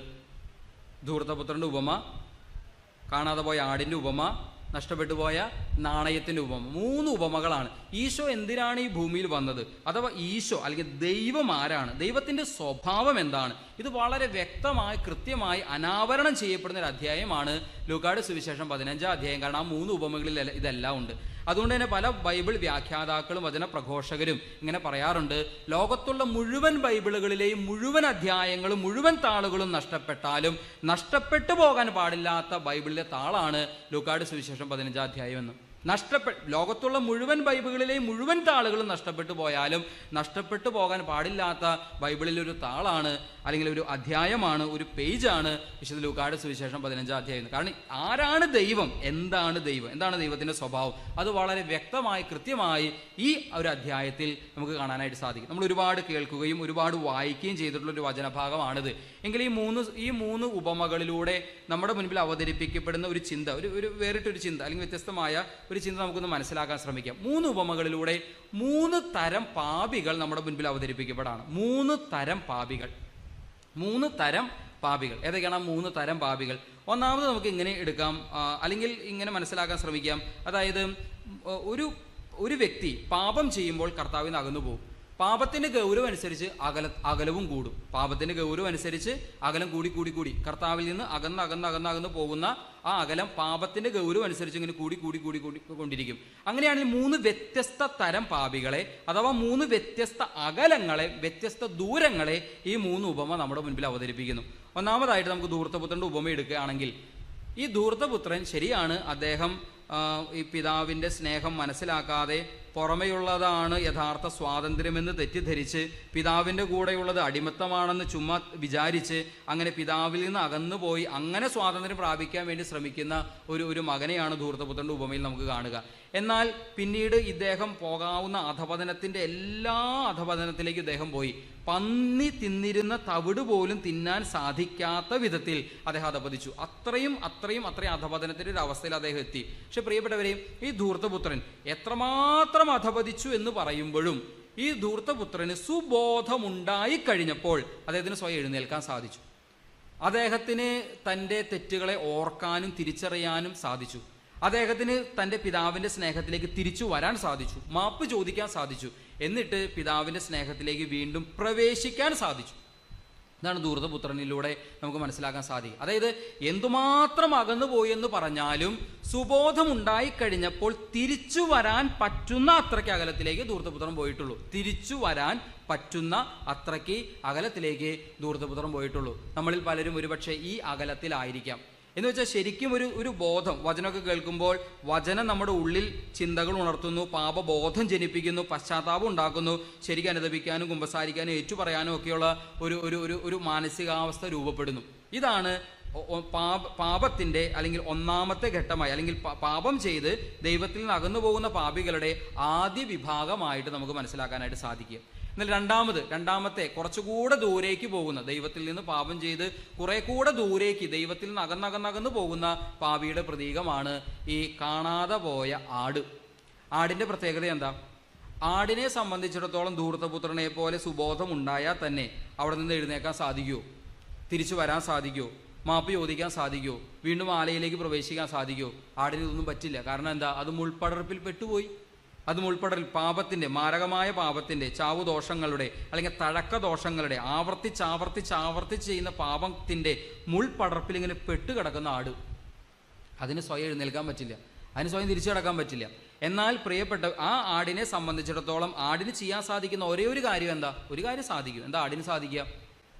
ധൂർത്തപുത്രൻ്റെ ഉപമ, കാണാതെ പോയ ആടിൻ്റെ ഉപമ, നഷ്ടപ്പെട്ടു പോയ നാണയത്തിൻ്റെ ഉപമ. 3 ഉപമകളാണ്. ഈശോ എന്തിനാണ് ഈ ഭൂമിയിൽ വന്നത്, അഥവാ ഈശോ അല്ലെങ്കിൽ ദൈവം ആരാണ്, ദൈവത്തിൻ്റെ സ്വഭാവം എന്താണ്, ഇത് വളരെ വ്യക്തമായി കൃത്യമായി അനാവരണം ചെയ്യപ്പെടുന്ന ഒരു അധ്യായമാണ് ലൂക്കായുടെ സുവിശേഷം 15-ാം അധ്യായം. കാരണം ആ 3 ഉപമകളിൽ ഇതെല്ലാം ഉണ്ട്. അതുകൊണ്ട് തന്നെ പല ബൈബിൾ വ്യാഖ്യാതാക്കളും വചന പ്രഘോഷകരും ഇങ്ങനെ പറയാറുണ്ട്, ലോകത്തുള്ള മുഴുവൻ ബൈബിളുകളിലെയും മുഴുവൻ അധ്യായങ്ങളും മുഴുവൻ താളുകളും നഷ്ടപ്പെട്ടാലും നഷ്ടപ്പെട്ടു പോകാൻ പാടില്ലാത്ത ബൈബിളിലെ താളാണ് ലൂക്കായുടെ സുവിശേഷം 15-ാം അധ്യായം എന്ന്. ലോകത്തുള്ള മുഴുവൻ ബൈബിളുകളിലെയും മുഴുവൻ താളുകളും നഷ്ടപ്പെട്ടു പോയാലും നഷ്ടപ്പെട്ടു പോകാൻ പാടില്ലാത്ത ബൈബിളിലൊരു താളാണ്, അല്ലെങ്കിൽ ഒരു അധ്യായമാണ്, ഒരു പേജാണ് വിശുദ്ധ ലൂക്കായുടെ സുവിശേഷം 15-ാം അധ്യായം. കാരണം ആരാണ് ദൈവം, എന്താണ് ദൈവത്തിൻ്റെ സ്വഭാവം, അത് വളരെ വ്യക്തമായി കൃത്യമായി ഈ ഒരു അധ്യായത്തിൽ നമുക്ക് കാണാനായിട്ട് സാധിക്കും. നമ്മൾ ഒരുപാട് കേൾക്കുകയും ഒരുപാട് വായിക്കുകയും ചെയ്തിട്ടുള്ളൊരു വചനഭാഗമാണിത്. എങ്കിൽ ഈ മൂന്ന് ഉപമകളിലൂടെ നമ്മുടെ മുൻപിൽ അവതരിപ്പിക്കപ്പെടുന്ന ഒരു ചിന്ത, ഒരു വേറിട്ടൊരു ചിന്ത, അല്ലെങ്കിൽ വ്യത്യസ്തമായ ഒരു ചിന്ത നമുക്കൊന്ന് മനസ്സിലാക്കാൻ ശ്രമിക്കാം. 3 ഉപമകളിലൂടെ 3 തരം പാപികൾ നമ്മുടെ മുൻപിൽ അവതരിപ്പിക്കപ്പെടാണ്. 3 തരം പാപികൾ. ഏതൊക്കെയാണ് ആ 3 തരം പാപികൾ? ഒന്നാമത് നമുക്ക് ഇങ്ങനെ എടുക്കാം, അല്ലെങ്കിൽ ഇങ്ങനെ മനസ്സിലാക്കാൻ ശ്രമിക്കാം. അതായത് ഒരു വ്യക്തി പാപം ചെയ്യുമ്പോൾ കർത്താവിൽ നിന്ന് അകന്നു പോകും. പാപത്തിന്റെ ഗൗരവം അനുസരിച്ച് അകലവും കൂടും. പാപത്തിന്റെ ഗൗരവം അനുസരിച്ച് അകലം കൂടി കർത്താവിൽ നിന്ന് അകന്ന് പോകുന്ന ആ അകലം പാപത്തിന്റെ ഗൗരവം അനുസരിച്ച് ഇങ്ങനെ കൂടി കൊണ്ടിരിക്കും. അങ്ങനെയാണെങ്കിൽ 3 വ്യത്യസ്ത തരം പാപികളെ, അഥവാ 3 വ്യത്യസ്ത അകലങ്ങളെ, വ്യത്യസ്ത ദൂരങ്ങളെ ഈ 3 ഉപമ നമ്മുടെ മുൻപിൽ അവതരിപ്പിക്കുന്നു. ഒന്നാമതായിട്ട് നമുക്ക് ധൂർത്തപുത്രന്റെ ഉപമ എടുക്കുകയാണെങ്കിൽ, ഈ ധൂർത്തപുത്രൻ ശരിയാണ്, അദ്ദേഹം ഈ പിതാവിൻ്റെ സ്നേഹം മനസ്സിലാക്കാതെ പുറമെയുള്ളതാണ് യഥാർത്ഥ സ്വാതന്ത്ര്യമെന്ന് തെറ്റിദ്ധരിച്ച് പിതാവിൻ്റെ കൂടെയുള്ളത് അടിമത്തമാണെന്ന് ചുമ്മാ വിചാരിച്ച് അങ്ങനെ പിതാവിൽ നിന്ന് അകന്നുപോയി അങ്ങനെ സ്വാതന്ത്ര്യം പ്രാപിക്കാൻ വേണ്ടി ശ്രമിക്കുന്ന ഒരു മകനെയാണ് ധൂർത്തപുത്രൻ്റെ ഉപമയിൽ നമുക്ക് കാണുക. എന്നാൽ പിന്നീട് ഇദ്ദേഹം പോകാവുന്ന അധപതനത്തിൻ്റെ എല്ലാ അധപതനത്തിലേക്ക് ഇദ്ദേഹം പോയി. പന്നി തിന്നിരുന്ന തവിട് പോലും തിന്നാൻ സാധിക്കാത്ത വിധത്തിൽ അദ്ദേഹം അധപതിച്ചു. അത്രയും അധപതനത്തിൻ്റെ ഒരു അവസ്ഥയിൽ അദ്ദേഹം എത്തി. പക്ഷെ പ്രിയപ്പെട്ടവരെ, ഈ ധൂർത്തപുത്രൻ എത്രമാത്രം അധപതിച്ചു എന്ന് പറയുമ്പോഴും ഈ ധൂർത്തപുത്രന് സുബോധമുണ്ടായി കഴിഞ്ഞപ്പോൾ അദ്ദേഹത്തിന് സ്വയം എഴുന്നേൽക്കാൻ സാധിച്ചു. അദ്ദേഹത്തിന് തൻ്റെ തെറ്റുകളെ ഓർക്കാനും തിരിച്ചറിയാനും സാധിച്ചു. അദ്ദേഹത്തിന് തൻ്റെ പിതാവിൻ്റെ സ്നേഹത്തിലേക്ക് തിരിച്ചു വരാൻ സാധിച്ചു, മാപ്പ് ചോദിക്കാൻ സാധിച്ചു, എന്നിട്ട് പിതാവിൻ്റെ സ്നേഹത്തിലേക്ക് വീണ്ടും പ്രവേശിക്കാൻ സാധിച്ചു. ഇതാണ് ധൂർത്തപുത്രനിലൂടെ നമുക്ക് മനസ്സിലാക്കാൻ സാധിക്കും. അതായത് എന്തുമാത്രം അകന്നു പോയി എന്ന് പറഞ്ഞാലും സുബോധമുണ്ടായിക്കഴിഞ്ഞപ്പോൾ തിരിച്ചു വരാൻ പറ്റുന്ന അത്രയ്ക്ക് അകലത്തിലേക്ക് ധൂർത്തപുത്രൻ പോയിട്ടുള്ളൂ. തിരിച്ചു വരാൻ പറ്റുന്ന അത്രയ്ക്ക് അകലത്തിലേക്ക് ധൂർത്തപുത്രൻ പോയിട്ടുള്ളൂ. നമ്മളിൽ പലരും ഒരുപക്ഷെ ഈ അകലത്തിലായിരിക്കാം. എന്ന് വെച്ചാൽ ശരിക്കും ഒരു ബോധം, വചനമൊക്കെ കേൾക്കുമ്പോൾ വചനം നമ്മുടെ ഉള്ളിൽ ചിന്തകൾ ഉണർത്തുന്നു, പാപബോധം ജനിപ്പിക്കുന്നു, പശ്ചാത്താപം ഉണ്ടാക്കുന്നു, ശരിക്കും അനുദപിക്കാനും കുമ്പസാരിക്കാനും ഏറ്റുപറയാനും ഒക്കെയുള്ള ഒരു മാനസികാവസ്ഥ രൂപപ്പെടുന്നു. ഇതാണ് പാപത്തിൻ്റെ അല്ലെങ്കിൽ ഒന്നാമത്തെ ഘട്ടമായി, അല്ലെങ്കിൽ പാപം ചെയ്ത് ദൈവത്തിൽ നിന്ന് അകന്നു പോകുന്ന പാപികളുടെ ആദ്യ വിഭാഗമായിട്ട് നമുക്ക് മനസ്സിലാക്കാനായിട്ട് സാധിക്കുക. എന്നാൽ രണ്ടാമത്തെ കുറച്ചുകൂടെ ദൂരേക്ക് പോകുന്ന, ദൈവത്തിൽ നിന്ന് പാപം ചെയ്ത് കുറെ കൂടെ ദൂരേക്ക് ദൈവത്തിൽ നിന്ന് അകന്നു പോകുന്ന പാപിയുടെ പ്രതീകമാണ് ഈ കാണാതെ പോയ ആട്. ആടിൻ്റെ പ്രത്യേകത എന്താ? ആടിനെ സംബന്ധിച്ചിടത്തോളം ധൂർത്തപുത്രനെ പോലെ സുബോധം ഉണ്ടായാൽ തന്നെ അവിടെ നിന്ന് എഴുന്നേക്കാൻ സാധിക്കുമോ? തിരിച്ചു വരാൻ സാധിക്കുമോ? മാപ്പ് ചോദിക്കാൻ സാധിക്കുമോ? വീണ്ടും ആലയിലേക്ക് പ്രവേശിക്കാൻ സാധിക്കുമോ? ആടിന് ഇതൊന്നും പറ്റില്ല. കാരണം എന്താ? അത് മുൾപ്പടർപ്പിൽ പെട്ടുപോയി. അത് മുൾപ്പടൽ പാപത്തിൻ്റെ, മാരകമായ പാപത്തിൻ്റെ, ചാവുദോഷങ്ങളുടെ അല്ലെങ്കിൽ തഴക്കദോഷങ്ങളുടെ ആവർത്തിച്ച് ചെയ്യുന്ന പാപത്തിൻ്റെ മുൾപ്പടർപ്പിൽ ഇങ്ങനെ പെട്ടുകിടക്കുന്ന ആട്. അതിന് സ്വയം എഴുന്നേൽക്കാൻ പറ്റില്ല, അതിന് സ്വയം തിരിച്ചു കിടക്കാൻ പറ്റില്ല. എന്നാൽ പ്രിയപ്പെട്ട ആ ആടിനെ സംബന്ധിച്ചിടത്തോളം ആടിന് ചെയ്യാൻ സാധിക്കുന്ന ഒരേ ഒരു കാര്യം എന്താ? ഒരു കാര്യം സാധിക്കും. എന്താ ആടിന് സാധിക്കുക?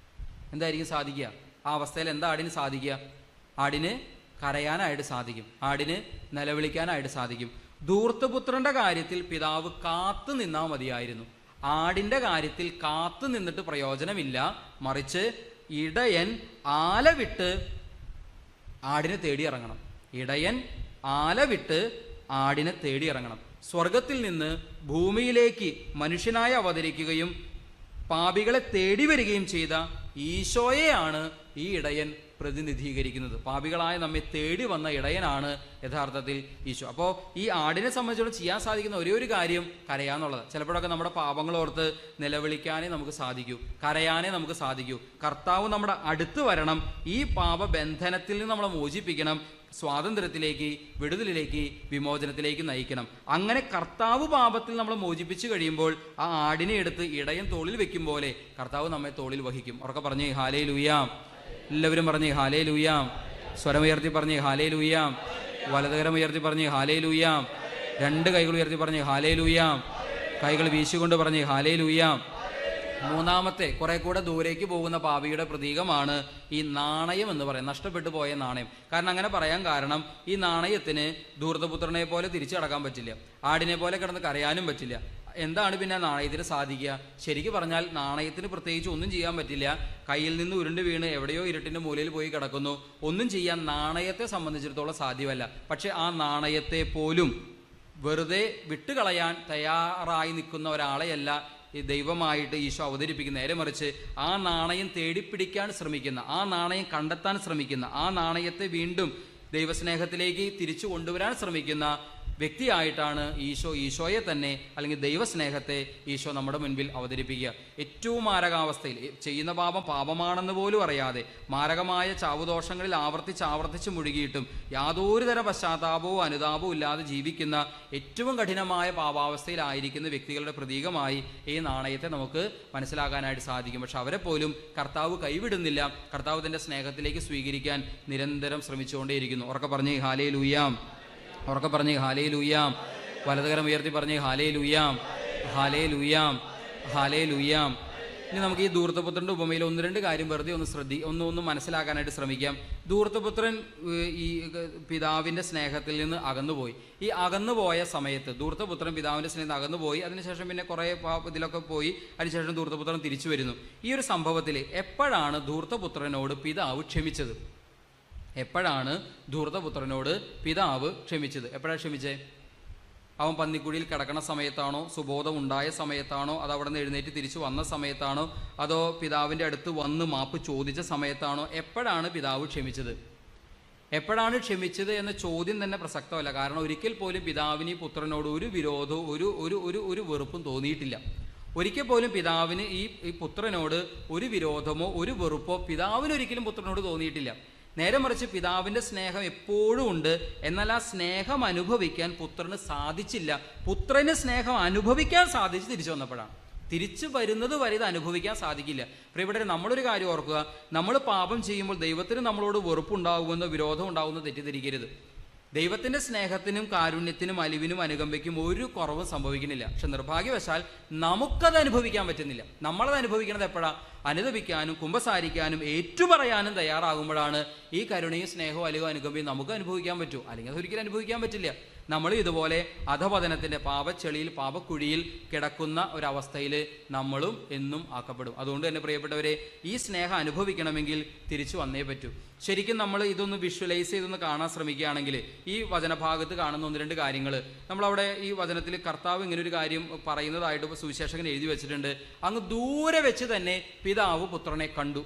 എന്തായിരിക്കും സാധിക്കുക? ആ അവസ്ഥയിൽ എന്താ ആടിന് സാധിക്കുക? ആടിന് കരയാനായിട്ട് സാധിക്കും, ആടിന് നിലവിളിക്കാനായിട്ട് സാധിക്കും. ധൂർത്തപുത്രന്റെ കാര്യത്തിൽ പിതാവ് കാത്തു നിന്നാൽ മതിയായിരുന്നു. ആടിൻ്റെ കാര്യത്തിൽ കാത്തു നിന്നിട്ട് പ്രയോജനമില്ല. മറിച്ച് ഇടയൻ ആല വിട്ട് ആടിനെ തേടി ഇറങ്ങണം. ഇടയൻ ആല വിട്ട് ആടിനെ തേടി ഇറങ്ങണം. സ്വർഗത്തിൽ നിന്ന് ഭൂമിയിലേക്ക് മനുഷ്യനായി അവതരിക്കുകയും പാപികളെ തേടി വരികയും ചെയ്ത ഈശോയെയാണ് ഈ ഇടയൻ പ്രതിനിധീകരിക്കുന്നത്. പാപികളായ നമ്മെ തേടി വന്ന ഇടയനാണ് യഥാർത്ഥത്തിൽ ഈശോ. അപ്പോൾ ഈ ആടിനെ സംബന്ധിച്ചോളം ചെയ്യാൻ സാധിക്കുന്ന ഒരേ ഒരു കാര്യം കരയാന്നുള്ളത്. ചിലപ്പോഴൊക്കെ നമ്മുടെ പാപങ്ങളോർത്ത് നിലവിളിക്കാനേ നമുക്ക് സാധിക്കൂ, കരയാനേ നമുക്ക് സാധിക്കൂ. കർത്താവ് നമ്മുടെ അടുത്ത് വരണം, ഈ പാപബന്ധനത്തിൽ നിന്ന് നമ്മളെ മോചിപ്പിക്കണം, സ്വാതന്ത്ര്യത്തിലേക്ക്, വിടുതലിലേക്ക്, വിമോചനത്തിലേക്ക് നയിക്കണം. അങ്ങനെ കർത്താവ് പാപത്തിൽ നമ്മളെ മോചിപ്പിച്ചു കഴിയുമ്പോൾ ആ ആടിനെ എടുത്ത് ഇടയൻ തോളിൽ വെക്കും പോലെ കർത്താവ് നമ്മെ തോളിൽ വഹിക്കും. ഉറക്കെ പറഞ്ഞേ ഹല്ലേലൂയ. എല്ലാവരും പറഞ്ഞേ ഹല്ലേലൂയ. സ്വരമുയർത്തി പറഞ്ഞേ ഹല്ലേലൂയ. വലതുകരം ഉയർത്തി പറഞ്ഞേ ഹല്ലേലൂയ. 2 കൈകൾ ഉയർത്തി പറഞ്ഞേ ഹല്ലേലൂയ. കൈകൾ വീശിക്കൊണ്ട് പറഞ്ഞേ ഹല്ലേലൂയ. മൂന്നാമത്തെ കുറെ കൂടെ ദൂരേക്ക് പോകുന്ന പാപിയുടെ പ്രതീകമാണ് ഈ നാണയം എന്ന് പറയുന്നത്, നഷ്ടപ്പെട്ടു പോയ നാണയം. കാരണം അങ്ങനെ പറയാൻ കാരണം ഈ നാണയത്തിന് ധൂർത്തപുത്രനെ പോലെ തിരിച്ചു കടക്കാൻ പറ്റില്ല, ആടിനെ പോലെ കിടന്ന് കരയാനും പറ്റില്ല. എന്താണ് പിന്നെ നാണയത്തിന് സാധിക്കുക? ശരിക്കും പറഞ്ഞാൽ നാണയത്തിന് പ്രത്യേകിച്ച് ഒന്നും ചെയ്യാൻ പറ്റില്ല. കയ്യിൽ നിന്ന് ഉരുണ്ട് വീണ് എവിടെയോ ഇരുട്ടിൻ്റെ മൂലയിൽ പോയി കിടക്കുന്നു. ഒന്നും ചെയ്യാൻ നാണയത്തെ സംബന്ധിച്ചിടത്തോളം സാധ്യമല്ല. പക്ഷെ ആ നാണയത്തെ പോലും വെറുതെ വിട്ടുകളയാൻ തയ്യാറായി നിൽക്കുന്ന ഒരാളെയല്ല ഈ ദൈവമായിട്ട് ഈശോ അവതരിപ്പിക്കുന്ന. നേരെ മറിച്ച് ആ നാണയം തേടിപ്പിടിക്കാൻ ശ്രമിക്കുന്ന, ആ നാണയം കണ്ടെത്താൻ ശ്രമിക്കുന്ന, ആ നാണയത്തെ വീണ്ടും ദൈവസ്നേഹത്തിലേക്ക് തിരിച്ചു കൊണ്ടുവരാൻ ശ്രമിക്കുന്ന വ്യക്തിയായിട്ടാണ് ഈശോയെ തന്നെ അല്ലെങ്കിൽ ദൈവസ്നേഹത്തെ ഈശോ നമ്മുടെ മുൻപിൽ അവതരിപ്പിക്കുക. ഏറ്റവും മാരകാവസ്ഥയിൽ ചെയ്യുന്ന പാപം പാപമാണെന്ന് പോലും അറിയാതെ മാരകമായ ചാവുദോഷങ്ങളിൽ ആവർത്തിച്ച് മുഴുകിയിട്ടും യാതൊരു തര പശ്ചാത്താപവും അനുതാപവും ഇല്ലാതെ ജീവിക്കുന്ന ഏറ്റവും കഠിനമായ പാപാവസ്ഥയിലായിരിക്കുന്ന വ്യക്തികളുടെ പ്രതീകമായി ഈ നാണയത്തെ നമുക്ക് മനസ്സിലാക്കാനായിട്ട് സാധിക്കും. പക്ഷെ അവരെ പോലും കർത്താവ് കൈവിടുന്നില്ല. കർത്താവ് തൻ്റെ സ്നേഹത്തിലേക്ക് സ്വീകരിക്കാൻ നിരന്തരം ശ്രമിച്ചുകൊണ്ടേയിരിക്കുന്നു. ഉറക്കെ പറഞ്ഞേ ഹല്ലേലൂയാ, ഉറക്കെ പറഞ്ഞേ ഹല്ലേലൂയാം, വലതുകരം ഉയർത്തി പറഞ്ഞേ ഹല്ലേലൂയാം, ഹല്ലേലൂയാം, ഹല്ലേലൂയാം. ഇനി നമുക്ക് ഈ ധൂർത്തപുത്രൻ്റെ ഉപമയിൽ ഒന്ന് രണ്ട് കാര്യം വെറുതെ ഒന്ന് മനസ്സിലാക്കാനായിട്ട് ശ്രമിക്കാം. ധൂർത്തപുത്രൻ ഈ പിതാവിൻ്റെ സ്നേഹത്തിൽ നിന്ന് അകന്നുപോയി. ഈ അകന്നുപോയ സമയത്ത് ധൂർത്തപുത്രൻ പിതാവിൻ്റെ സ്നേഹത്തിൽ അകന്നുപോയി. അതിനുശേഷം പിന്നെ കുറേ ഇതിലൊക്കെ പോയി. അതിനുശേഷം ധൂർത്തപുത്രൻ തിരിച്ചു വരുന്നു. ഈ ഒരു സംഭവത്തിൽ എപ്പോഴാണ് ധൂർത്തപുത്രനോട് പിതാവ് ക്ഷമിച്ചത്? എപ്പോഴാണ് ധൂർത്തപുത്രനോട് പിതാവ് ക്ഷമിച്ചത്? എപ്പോഴാണ് ക്ഷമിച്ചേ? അവൻ പന്നിക്കുഴിയിൽ കിടക്കണ സമയത്താണോ, സുബോധം ഉണ്ടായ സമയത്താണോ, അത് അവിടെ നിന്ന് എഴുന്നേറ്റ് തിരിച്ചു വന്ന സമയത്താണോ, അതോ പിതാവിൻ്റെ അടുത്ത് വന്ന് മാപ്പ് ചോദിച്ച സമയത്താണോ? എപ്പോഴാണ് പിതാവ് ക്ഷമിച്ചത്? എപ്പോഴാണ് ക്ഷമിച്ചത് എന്ന ചോദ്യം തന്നെ പ്രസക്തമല്ല. കാരണം ഒരിക്കൽ പോലും പിതാവിന് ഈ പുത്രനോട് ഒരു വിരോധവും ഒരു വെറുപ്പും തോന്നിയിട്ടില്ല. ഒരിക്കൽ പോലും പിതാവിന് ഈ പുത്രനോട് ഒരു വിരോധമോ ഒരു വെറുപ്പോ പിതാവിനൊരിക്കലും പുത്രനോട് തോന്നിയിട്ടില്ല. നേരെ മറിച്ച് പിതാവിൻ്റെ സ്നേഹം എപ്പോഴും ഉണ്ട്. എന്നാൽ ആ സ്നേഹം അനുഭവിക്കാൻ പുത്രന് സാധിച്ചില്ല. പുത്രന് സ്നേഹം അനുഭവിക്കാൻ സാധിച്ച് തിരിച്ചു വന്നപ്പോഴാണ്. തിരിച്ചു വരുന്നത് വരെ ഇത് അനുഭവിക്കാൻ സാധിക്കില്ല. പ്രിയപ്പെട്ടവരെ, നമ്മളൊരു കാര്യം ഓർക്കുക, നമ്മൾ പാപം ചെയ്യുമ്പോൾ ദൈവത്തിന് നമ്മളോട് വെറുപ്പുണ്ടാകുമെന്നോ വിരോധം ഉണ്ടാകുമെന്നോ തെറ്റിദ്ധരിക്കരുത്. ദൈവത്തിൻ്റെ സ്നേഹത്തിനും കാരുണ്യത്തിനും അലിവിനും അനുകമ്പയ്ക്കും ഒരു കുറവും സംഭവിക്കുന്നില്ല. പക്ഷെ നിർഭാഗ്യവശാൽ നമുക്കത് അനുഭവിക്കാൻ പറ്റുന്നില്ല. നമ്മളത് അനുഭവിക്കുന്നത് എപ്പോഴാണ്? അനുദപിക്കാനും കുമ്പസാരിക്കാനും ഏറ്റുപറയാനും തയ്യാറാകുമ്പോഴാണ് ഈ കരുണയും സ്നേഹവും അലിവും അനുകമ്പയും നമുക്ക് അനുഭവിക്കാൻ പറ്റൂ. അല്ലെങ്കിൽ അതൊരിക്കലും അനുഭവിക്കാൻ പറ്റില്ല. നമ്മൾ ഇതുപോലെ അധപതനത്തിൻ്റെ പാപച്ചെളിയിൽ പാപക്കുഴിയിൽ കിടക്കുന്ന ഒരവസ്ഥയിൽ നമ്മളും എന്നും ആക്കപ്പെടും. അതുകൊണ്ട് തന്നെ പ്രിയപ്പെട്ടവരെ, ഈ സ്നേഹം അനുഭവിക്കണമെങ്കിൽ തിരിച്ചു വന്നേ പറ്റൂ. ശരിക്കും നമ്മൾ ഇതൊന്ന് വിഷ്വലൈസ് ചെയ്തൊന്ന് കാണാൻ ശ്രമിക്കുകയാണെങ്കിൽ ഈ വചനഭാഗത്ത് കാണുന്ന ഒന്ന് രണ്ട് കാര്യങ്ങൾ നമ്മളവിടെ ഈ വചനത്തിൽ കർത്താവ് ഇങ്ങനൊരു കാര്യം പറയുന്നതായിട്ട് സുവിശേഷകൻ എഴുതി വെച്ചിട്ടുണ്ട്. അങ്ങ് ദൂരെ വെച്ച് തന്നെ പിതാവ് പുത്രനെ കണ്ടു.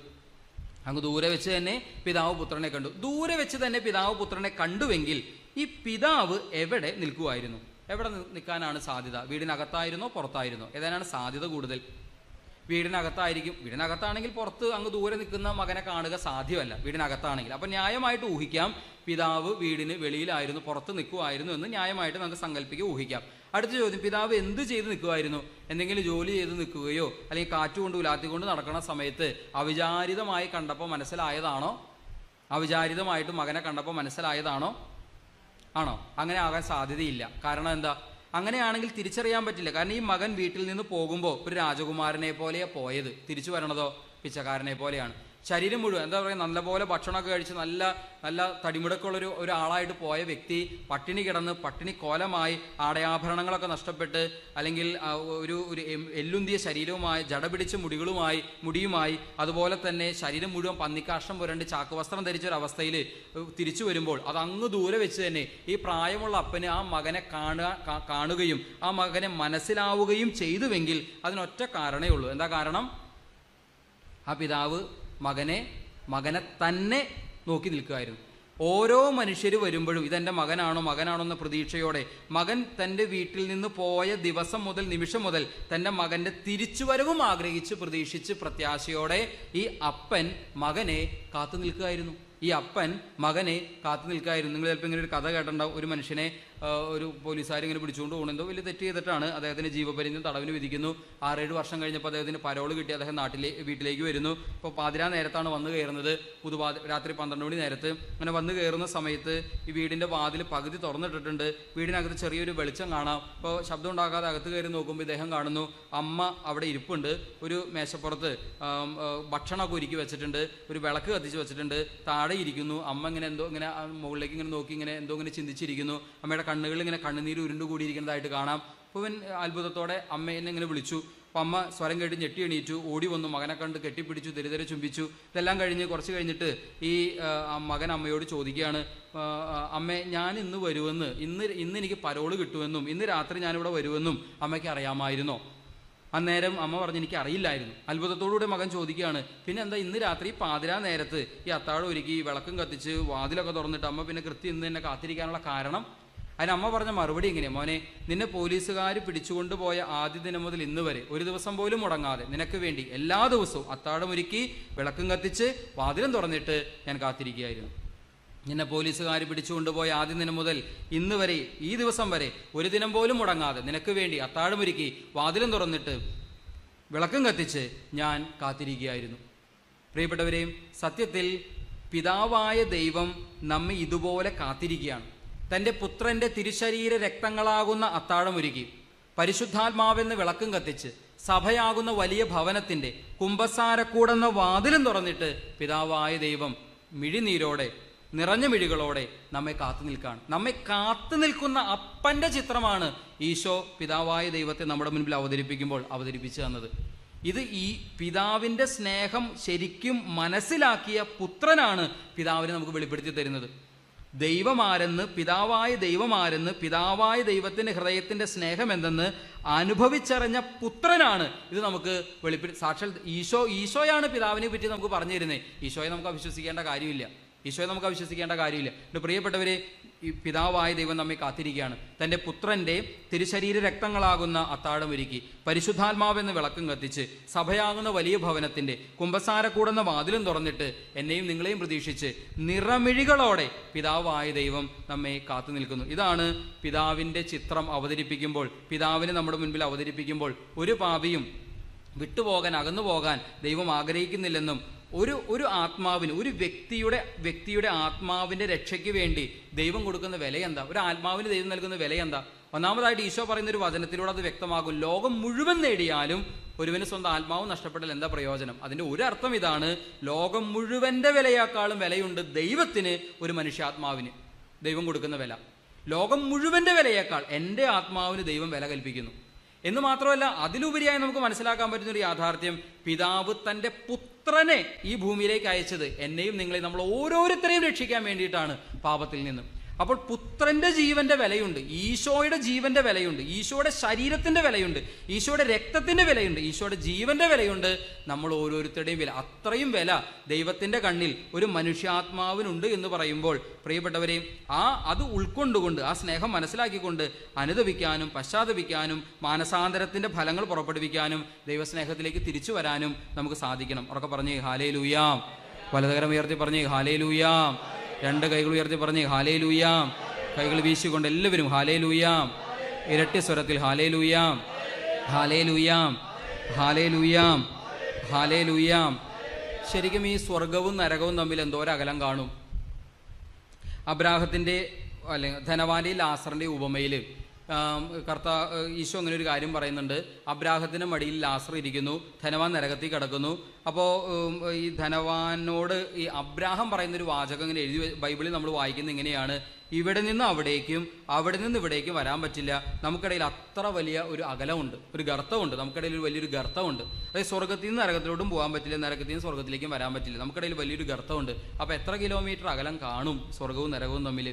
അങ്ങ് ദൂരെ വെച്ച് തന്നെ പിതാവ് പുത്രനെ കണ്ടു. ദൂരെ വെച്ച് തന്നെ പിതാവ് പുത്രനെ കണ്ടുവെങ്കിൽ ഈ പിതാവ് എവിടെ നിൽക്കുമായിരുന്നു? എവിടെ നിൽക്കാനാണ് സാധ്യത? വീടിനകത്തായിരുന്നോ പുറത്തായിരുന്നോ? ഏതാനാണ് സാധ്യത കൂടുതൽ? വീടിനകത്തായിരിക്കും. വീടിനകത്താണെങ്കിൽ പുറത്ത് അങ്ങ് ദൂരെ നിൽക്കുന്ന മകനെ കാണുക സാധ്യമല്ല. വീടിനകത്താണെങ്കിൽ അപ്പം ന്യായമായിട്ട് ഊഹിക്കാം പിതാവ് വീടിന് വെളിയിലായിരുന്നു, പുറത്ത് നിൽക്കുമായിരുന്നു എന്ന് ന്യായമായിട്ട് നമുക്ക് സങ്കല്പിക്കുക, ഊഹിക്കാം. അടുത്ത ചോദ്യം, പിതാവ് എന്ത് ചെയ്ത് നിൽക്കുമായിരുന്നു? എന്തെങ്കിലും ജോലി ചെയ്ത് നിൽക്കുകയോ അല്ലെങ്കിൽ കാറ്റുകൊണ്ട് ഉലാത്തിക്കൊണ്ട് നടക്കുന്ന സമയത്ത് അവിചാരിതമായി കണ്ടപ്പോൾ മനസ്സിലായതാണോ? അവിചാരിതമായിട്ട് മകനെ കണ്ടപ്പോൾ മനസ്സിലായതാണോ? ആണോ? അങ്ങനെ ആകാൻ സാധ്യതയില്ല. കാരണം എന്താ? അങ്ങനെയാണെങ്കിൽ തിരിച്ചറിയാൻ പറ്റില്ല. കാരണം ഈ മകൻ വീട്ടിൽ നിന്ന് പോകുമ്പോൾ ഒരു രാജകുമാരനെ പോലെയാണ് പോയത്. തിരിച്ചു വരണതോ പിച്ചക്കാരനെ പോലെയാണ്. ശരീരം മുഴുവൻ എന്താ പറയുക, നല്ലപോലെ ഭക്ഷണമൊക്കെ കഴിച്ച് നല്ല നല്ല തടിമുടക്കുള്ളൊരു ഒരാളായിട്ട് പോയ വ്യക്തി പട്ടിണി കിടന്ന് പട്ടിണി കോലമായി ആടയാഭരണങ്ങളൊക്കെ നഷ്ടപ്പെട്ട് അല്ലെങ്കിൽ ഒരു എല്ലുന്തിയ ശരീരവുമായി ജടപിടിച്ച മുടിയുമായി അതുപോലെ തന്നെ ശരീരം മുഴുവൻ പന്നിക്കാഷ്ടം പുരണ്ട് ചാക്കുവസ്ത്രം ധരിച്ചൊരവസ്ഥയിൽ തിരിച്ചു വരുമ്പോൾ അത് അങ്ങ് ദൂരെ വെച്ച് തന്നെ ഈ പ്രായമുള്ള അപ്പന് ആ മകനെ കാണുകയും ആ മകനെ മനസ്സിലാവുകയും ചെയ്തുവെങ്കിൽ അതിനൊറ്റ കാരണമേ ഉള്ളൂ. എന്താ കാരണം? ആ പിതാവ് മകനെ തന്നെ നോക്കി നിൽക്കുകയായിരുന്നു. ഓരോ മനുഷ്യർ വരുമ്പോഴും ഇതെൻ്റെ മകനാണോ എന്ന പ്രതീക്ഷയോടെ മകൻ തൻ്റെ വീട്ടിൽ നിന്ന് പോയ ദിവസം മുതൽ നിമിഷം മുതൽ തൻ്റെ മകൻ്റെ തിരിച്ചുവരവും ആഗ്രഹിച്ച് പ്രതീക്ഷിച്ച് പ്രത്യാശയോടെ ഈ അപ്പൻ മകനെ കാത്തു നിൽക്കുകയായിരുന്നു. നിങ്ങൾ ചിലപ്പോൾ ഇങ്ങനെ ഒരു കഥ കേട്ടിട്ടുണ്ടാവും. ഒരു മനുഷ്യനെ ഒരു പോലീസുകാർ ഇങ്ങനെ പിടിച്ചുകൊണ്ട് പോകുന്നതോ വലിയ തെറ്റ് ചെയ്തിട്ടാണ്. അദ്ദേഹത്തിന് ജീവപര്യന്തം തടവിന് വിധിക്കുന്നു. 6-7 വർഷം കഴിഞ്ഞപ്പോൾ അദ്ദേഹത്തിന് പരോള് കിട്ടി. അദ്ദേഹം വീട്ടിലേക്ക് വരുന്നു. ഇപ്പോൾ പാതിരാ നേരത്താണ് വന്ന് കയറുന്നത്. രാത്രി 12 മണി നേരത്ത് അങ്ങനെ വന്ന് കയറുന്ന സമയത്ത് ഈ വീടിൻ്റെ വാതിൽ പകുതി തുറന്നിട്ടിട്ടുണ്ട്. വീടിനകത്ത് ചെറിയൊരു വെളിച്ചം കാണാം. അപ്പോൾ ശബ്ദം ഉണ്ടാക്കാതെ അകത്ത് കയറി നോക്കുമ്പോൾ ഇദ്ദേഹം കാണുന്നു അമ്മ അവിടെ ഇരിപ്പുണ്ട്. ഒരു മേശപ്പുറത്ത് ഭക്ഷണമൊക്കെ ഒരുക്കി വെച്ചിട്ടുണ്ട്. ഒരു വിളക്ക് കത്തിച്ച് വെച്ചിട്ടുണ്ട്. താഴെ ഇരിക്കുന്നു. അമ്മ ഇങ്ങനെ എന്തോ ഇങ്ങനെ മുകളിലേക്ക് ഇങ്ങനെ നോക്കി ഇങ്ങനെ എന്തോ ഇങ്ങനെ ചിന്തിച്ചിരിക്കുന്നു. അമ്മയുടെ കണ്ണുകളിൽ ഇങ്ങനെ കണ്ണുനീര് ഉരുണ്ടുകൂടിയിരിക്കുന്നതായിട്ട് കാണാം. അപ്പോൾ ഇവൻ അത്ഭുതത്തോടെ അമ്മേനെ ഇങ്ങനെ വിളിച്ചു. അപ്പോൾ അമ്മ സ്വരം കേട്ട് ഞെട്ടി എണീറ്റു. ഓടി വന്നു. മകനെ കണ്ട് കെട്ടിപ്പിടിച്ചു, ദരിദ്ര ചുംബിച്ചു. ഇതെല്ലാം കഴിഞ്ഞ് കുറച്ച് കഴിഞ്ഞിട്ട് ഈ മകൻ അമ്മയോട് ചോദിക്കുകയാണ്, അമ്മേ ഞാൻ ഇന്ന് വരുമെന്ന്, ഇന്ന് എനിക്ക് പരോള് കിട്ടുമെന്നും ഇന്ന് രാത്രി ഞാനിവിടെ വരുമെന്നും അമ്മയ്ക്ക് അറിയാമായിരുന്നോ? അന്നേരം അമ്മ പറഞ്ഞു എനിക്ക് അറിയില്ലായിരുന്നു. അത്ഭുതത്തോടുകൂടി മകൻ ചോദിക്കുകയാണ്, പിന്നെ എന്താ ഇന്ന് രാത്രി പാതിരാ നേരത്ത് ഈ അത്താഴം ഒരുക്കി വിളക്കും കത്തിച്ച് വാതിലൊക്കെ തുറന്നിട്ട് അമ്മ പിന്നെ കൃത്യം ഇന്ന് തന്നെ കാത്തിരിക്കാനുള്ള കാരണം? അതിന് അമ്മ പറഞ്ഞ മറുപടി എങ്ങനെയാണ്? മോനെ, നിന്നെ പോലീസുകാർ പിടിച്ചുകൊണ്ടുപോയ ആദ്യ ദിനം മുതൽ ഇന്ന് വരെ ഒരു ദിവസം പോലും മുടങ്ങാതെ നിനക്ക് വേണ്ടി എല്ലാ ദിവസവും അത്താഴമൊരുക്കി വിളക്കും കത്തിച്ച് വാതിലും തുറന്നിട്ട് ഞാൻ കാത്തിരിക്കുകയായിരുന്നു. നിന്നെ പോലീസുകാർ പിടിച്ചുകൊണ്ടുപോയ ആദ്യ ദിനം മുതൽ ഇന്ന് വരെ, ഈ ദിവസം വരെ ഒരു ദിനം പോലും മുടങ്ങാതെ നിനക്ക് വേണ്ടി അത്താഴമൊരുക്കി വാതിലും തുറന്നിട്ട് വിളക്കും കത്തിച്ച് ഞാൻ കാത്തിരിക്കുകയായിരുന്നു. പ്രിയപ്പെട്ടവരെയും, സത്യത്തിൽ പിതാവായ ദൈവം നമ്മെ ഇതുപോലെ കാത്തിരിക്കുകയാണ്. തൻ്റെ പുത്രൻ്റെ തിരുശരീര രക്തങ്ങളാകുന്ന അത്താഴമൊരുക്കി പരിശുദ്ധാത്മാവെന്ന് വിളക്കും കത്തിച്ച് സഭയാകുന്ന വലിയ ഭവനത്തിൻ്റെ കുമ്പസാരക്കൂടെന്ന വാതിലും തുറന്നിട്ട് പിതാവായ ദൈവം മിഴിനീരോടെ, നിറഞ്ഞ മിഴികളോടെ നമ്മെ കാത്തു നിൽക്കുകയാണ്. നമ്മെ കാത്തു നിൽക്കുന്ന അപ്പൻ്റെ ചിത്രമാണ് ഈശോ പിതാവായ ദൈവത്തെ നമ്മുടെ മുൻപിൽ അവതരിപ്പിച്ചു തന്നത്. ഇത് ഈ പിതാവിൻ്റെ സ്നേഹം ശരിക്കും മനസ്സിലാക്കിയ പുത്രനാണ് പിതാവിനെ നമുക്ക് വെളിപ്പെടുത്തി തരുന്നത്. ദൈവമാരെന്ന്, പിതാവായ ദൈവമാരെന്ന്, പിതാവായ ദൈവത്തിൻ്റെ ഹൃദയത്തിൻ്റെ സ്നേഹം എന്തെന്ന് അനുഭവിച്ചറിഞ്ഞ പുത്രനാണ് ഇത് നമുക്ക് സാക്ഷാൽ ഈശോയാണ് പിതാവിനെ പറ്റി നമുക്ക് പറഞ്ഞു തരുന്നത്. ഈശോയെ നമുക്ക് അവിശ്വസിക്കേണ്ട കാര്യമില്ല. പ്രിയപ്പെട്ടവരെ, ഈ പിതാവായ ദൈവം നമ്മെ കാത്തിരിക്കുകയാണ്. തൻ്റെ പുത്രൻ്റെ തിരുശരീര രക്തങ്ങളാകുന്ന അത്താഴമൊരുക്കി പരിശുദ്ധാത്മാവെന്ന് വിളക്കും കത്തിച്ച് സഭയാകുന്ന വലിയ ഭവനത്തിൻ്റെ കുമ്പസാരക്കൂടെന്ന വാതിലും തുറന്നിട്ട് എന്നെയും നിങ്ങളെയും പ്രതീക്ഷിച്ച് നിറമിഴികളോടെ പിതാവായ ദൈവം നമ്മെ കാത്തു നിൽക്കുന്നു. ഇതാണ് പിതാവിൻ്റെ ചിത്രം അവതരിപ്പിക്കുമ്പോൾ, പിതാവിനെ നമ്മുടെ മുൻപിൽ അവതരിപ്പിക്കുമ്പോൾ ഒരു പാപിയും വിട്ടുപോകാൻ, അകന്നു പോകാൻ ദൈവം ആഗ്രഹിക്കുന്നില്ലെന്നും ഒരു ആത്മാവിന്, ഒരു വ്യക്തിയുടെ ആത്മാവിൻ്റെ രക്ഷയ്ക്ക് വേണ്ടി ദൈവം കൊടുക്കുന്ന വില എന്താ, ഒരു ആത്മാവിന് ദൈവം നൽകുന്ന വില എന്താ? ഒന്നാമതായിട്ട് ഈശോ പറയുന്നൊരു വചനത്തിലൂടെ അത് വ്യക്തമാകും. ലോകം മുഴുവൻ നേടിയാലും ഒരുവന് സ്വന്തം ആത്മാവ് നഷ്ടപ്പെട്ടാൽ എന്താ പ്രയോജനം? അതിൻ്റെ ഒരു അർത്ഥം ഇതാണ്: ലോകം മുഴുവൻ്റെ വിലയേക്കാളും വിലയുണ്ട് ദൈവത്തിന് ഒരു മനുഷ്യാത്മാവിന് ദൈവം കൊടുക്കുന്ന വില. ലോകം മുഴുവൻ്റെ വിലയേക്കാൾ എൻ്റെ ആത്മാവിന് ദൈവം വില കൽപ്പിക്കുന്നു. എന്ന് മാത്രമല്ല, അതിലുപരിയായി നമുക്ക് മനസ്സിലാക്കാൻ പറ്റുന്നൊരു യാഥാർത്ഥ്യം, പിതാവ് തൻ്റെ പുത്രനെ ഈ ഭൂമിയിലേക്ക് അയച്ചത് എന്നെയും നിങ്ങളെയും, നമ്മൾ ഓരോരുത്തരെയും രക്ഷിക്കാൻ വേണ്ടിയിട്ടാണ് പാപത്തിൽ നിന്നും. അപ്പോൾ പുത്രൻ്റെ ജീവൻ്റെ വിലയുണ്ട്, ഈശോയുടെ ജീവൻ്റെ വിലയുണ്ട്, ഈശോയുടെ ശരീരത്തിൻ്റെ വിലയുണ്ട്, ഈശോയുടെ രക്തത്തിൻ്റെ വിലയുണ്ട്, ഈശോയുടെ ജീവൻ്റെ വിലയുണ്ട്, നമ്മൾ ഓരോരുത്തരുടെയും വില. അത്രയും വില ദൈവത്തിൻ്റെ കണ്ണിൽ ഒരു മനുഷ്യാത്മാവിനുണ്ട് എന്ന് പറയുമ്പോൾ, പ്രിയപ്പെട്ടവരെയും, അത് ഉൾക്കൊണ്ടുകൊണ്ട്, ആ സ്നേഹം മനസ്സിലാക്കിക്കൊണ്ട് അനുതപിക്കാനും പശ്ചാത്തപിക്കാനും മാനസാന്തരത്തിൻ്റെ ഫലങ്ങൾ പുറപ്പെടുവിക്കാനും ദൈവസ്നേഹത്തിലേക്ക് തിരിച്ചു വരാനും നമുക്ക് സാധിക്കണം. ഉറക്കെ പറഞ്ഞേ ഹല്ലേലൂയാ. വലതുകരം ഉയർത്തി പറഞ്ഞേ ഹല്ലേലൂയാ. രണ്ട് കൈകൾ ഉയർത്തി പറഞ്ഞേ ഹല്ലേലൂയാ. കൈകൾ വീശിക്കൊണ്ട് എല്ലാവരും ഹല്ലേലൂയാ. ഇരട്ടി സ്വരത്തിൽ ഹല്ലേലൂയാ, ഹല്ലേലൂയാ, ഹല്ലേലൂയാ, ഹല്ലേലൂയാ. ശരിക്കും ഈ സ്വർഗവും നരകവും തമ്മിൽ എന്തോരം അകലം കാണും. അബ്രാഹത്തിൻ്റെ അല്ലെങ്കിൽ ധനവാന്റെ ലാസറിൻ്റെ ഉപമയിൽ ഈശോ അങ്ങനെ ഒരു കാര്യം പറയുന്നുണ്ട്. അബ്രാഹത്തിൻ്റെ മടിയിൽ ലാസർ ഇരിക്കുന്നു, ധനവാൻ നരകത്തിൽ കിടക്കുന്നു. അപ്പോൾ ഈ ധനവാനോട് ഈ അബ്രാഹം പറയുന്നൊരു വാചകം ഇങ്ങനെ എഴുതി ബൈബിളിൽ നമ്മൾ വായിക്കുന്നത് ഇങ്ങനെയാണ്: ഇവിടെ നിന്ന് അവിടേക്കും അവിടെ നിന്ന് ഇവിടേക്കും വരാൻ പറ്റില്ല. നമുക്കിടയിൽ അത്ര വലിയ ഒരു അകലമുണ്ട്, ഒരു ഗർത്തമുണ്ട്. നമുക്കിടയിൽ ഒരു വലിയൊരു ഗർത്തമുണ്ട്. അതായത് സ്വർഗത്തിൽ നിന്ന് നരകത്തിലോട്ടും പോകാൻ പറ്റില്ല, നരകത്തിൽ നിന്ന് സ്വർഗത്തിലേക്കും വരാൻ പറ്റില്ല. നമുക്കിടയിൽ വലിയൊരു ഗർത്തമുണ്ട്. അപ്പോൾ എത്ര കിലോമീറ്റർ അകലം കാണും സ്വർഗവും നരകവും തമ്മിൽ?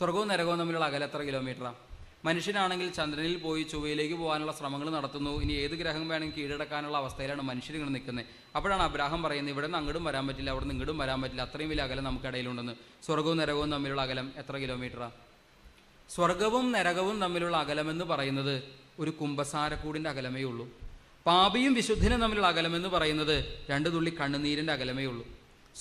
സ്വർഗവും നരകവും തമ്മിലുള്ള അകലം എത്ര കിലോമീറ്ററാണ്? മനുഷ്യനാണെങ്കിൽ ചന്ദ്രനിൽ പോയി ചൊവ്വയിലേക്ക് പോകാനുള്ള ശ്രമങ്ങൾ നടത്തുന്നു. ഇനി ഏത് ഗ്രഹം വേണമെങ്കിൽ കീഴടക്കാനുള്ള അവസ്ഥയിലാണ് മനുഷ്യർ ഇങ്ങനെ നിൽക്കുന്നത്. അപ്പോഴാണ് അബ്രാഹം പറയുന്നത്, ഇവിടെ നിന്ന് അങ്ങോട്ടും വരാൻ പറ്റില്ല, അവിടെ നിന്ന് ഇങ്ങോട്ടും വരാൻ പറ്റില്ല, അത്രയും വലിയ അകലം നമുക്കിടയിലുണ്ടെന്ന്. സ്വർഗവും നരകവും തമ്മിലുള്ള അകലം എത്ര കിലോമീറ്ററാണ്? സ്വർഗവും നരകവും തമ്മിലുള്ള അകലമെന്ന് പറയുന്നത് ഒരു കുമ്പസാരക്കൂടിൻ്റെ അകലമേ ഉള്ളൂ. പാപിയും വിശുദ്ധനും തമ്മിലുള്ള അകലമെന്ന് പറയുന്നത് 2 തുള്ളി കണ്ണുനീരിൻ്റെ അകലമേ ഉള്ളൂ.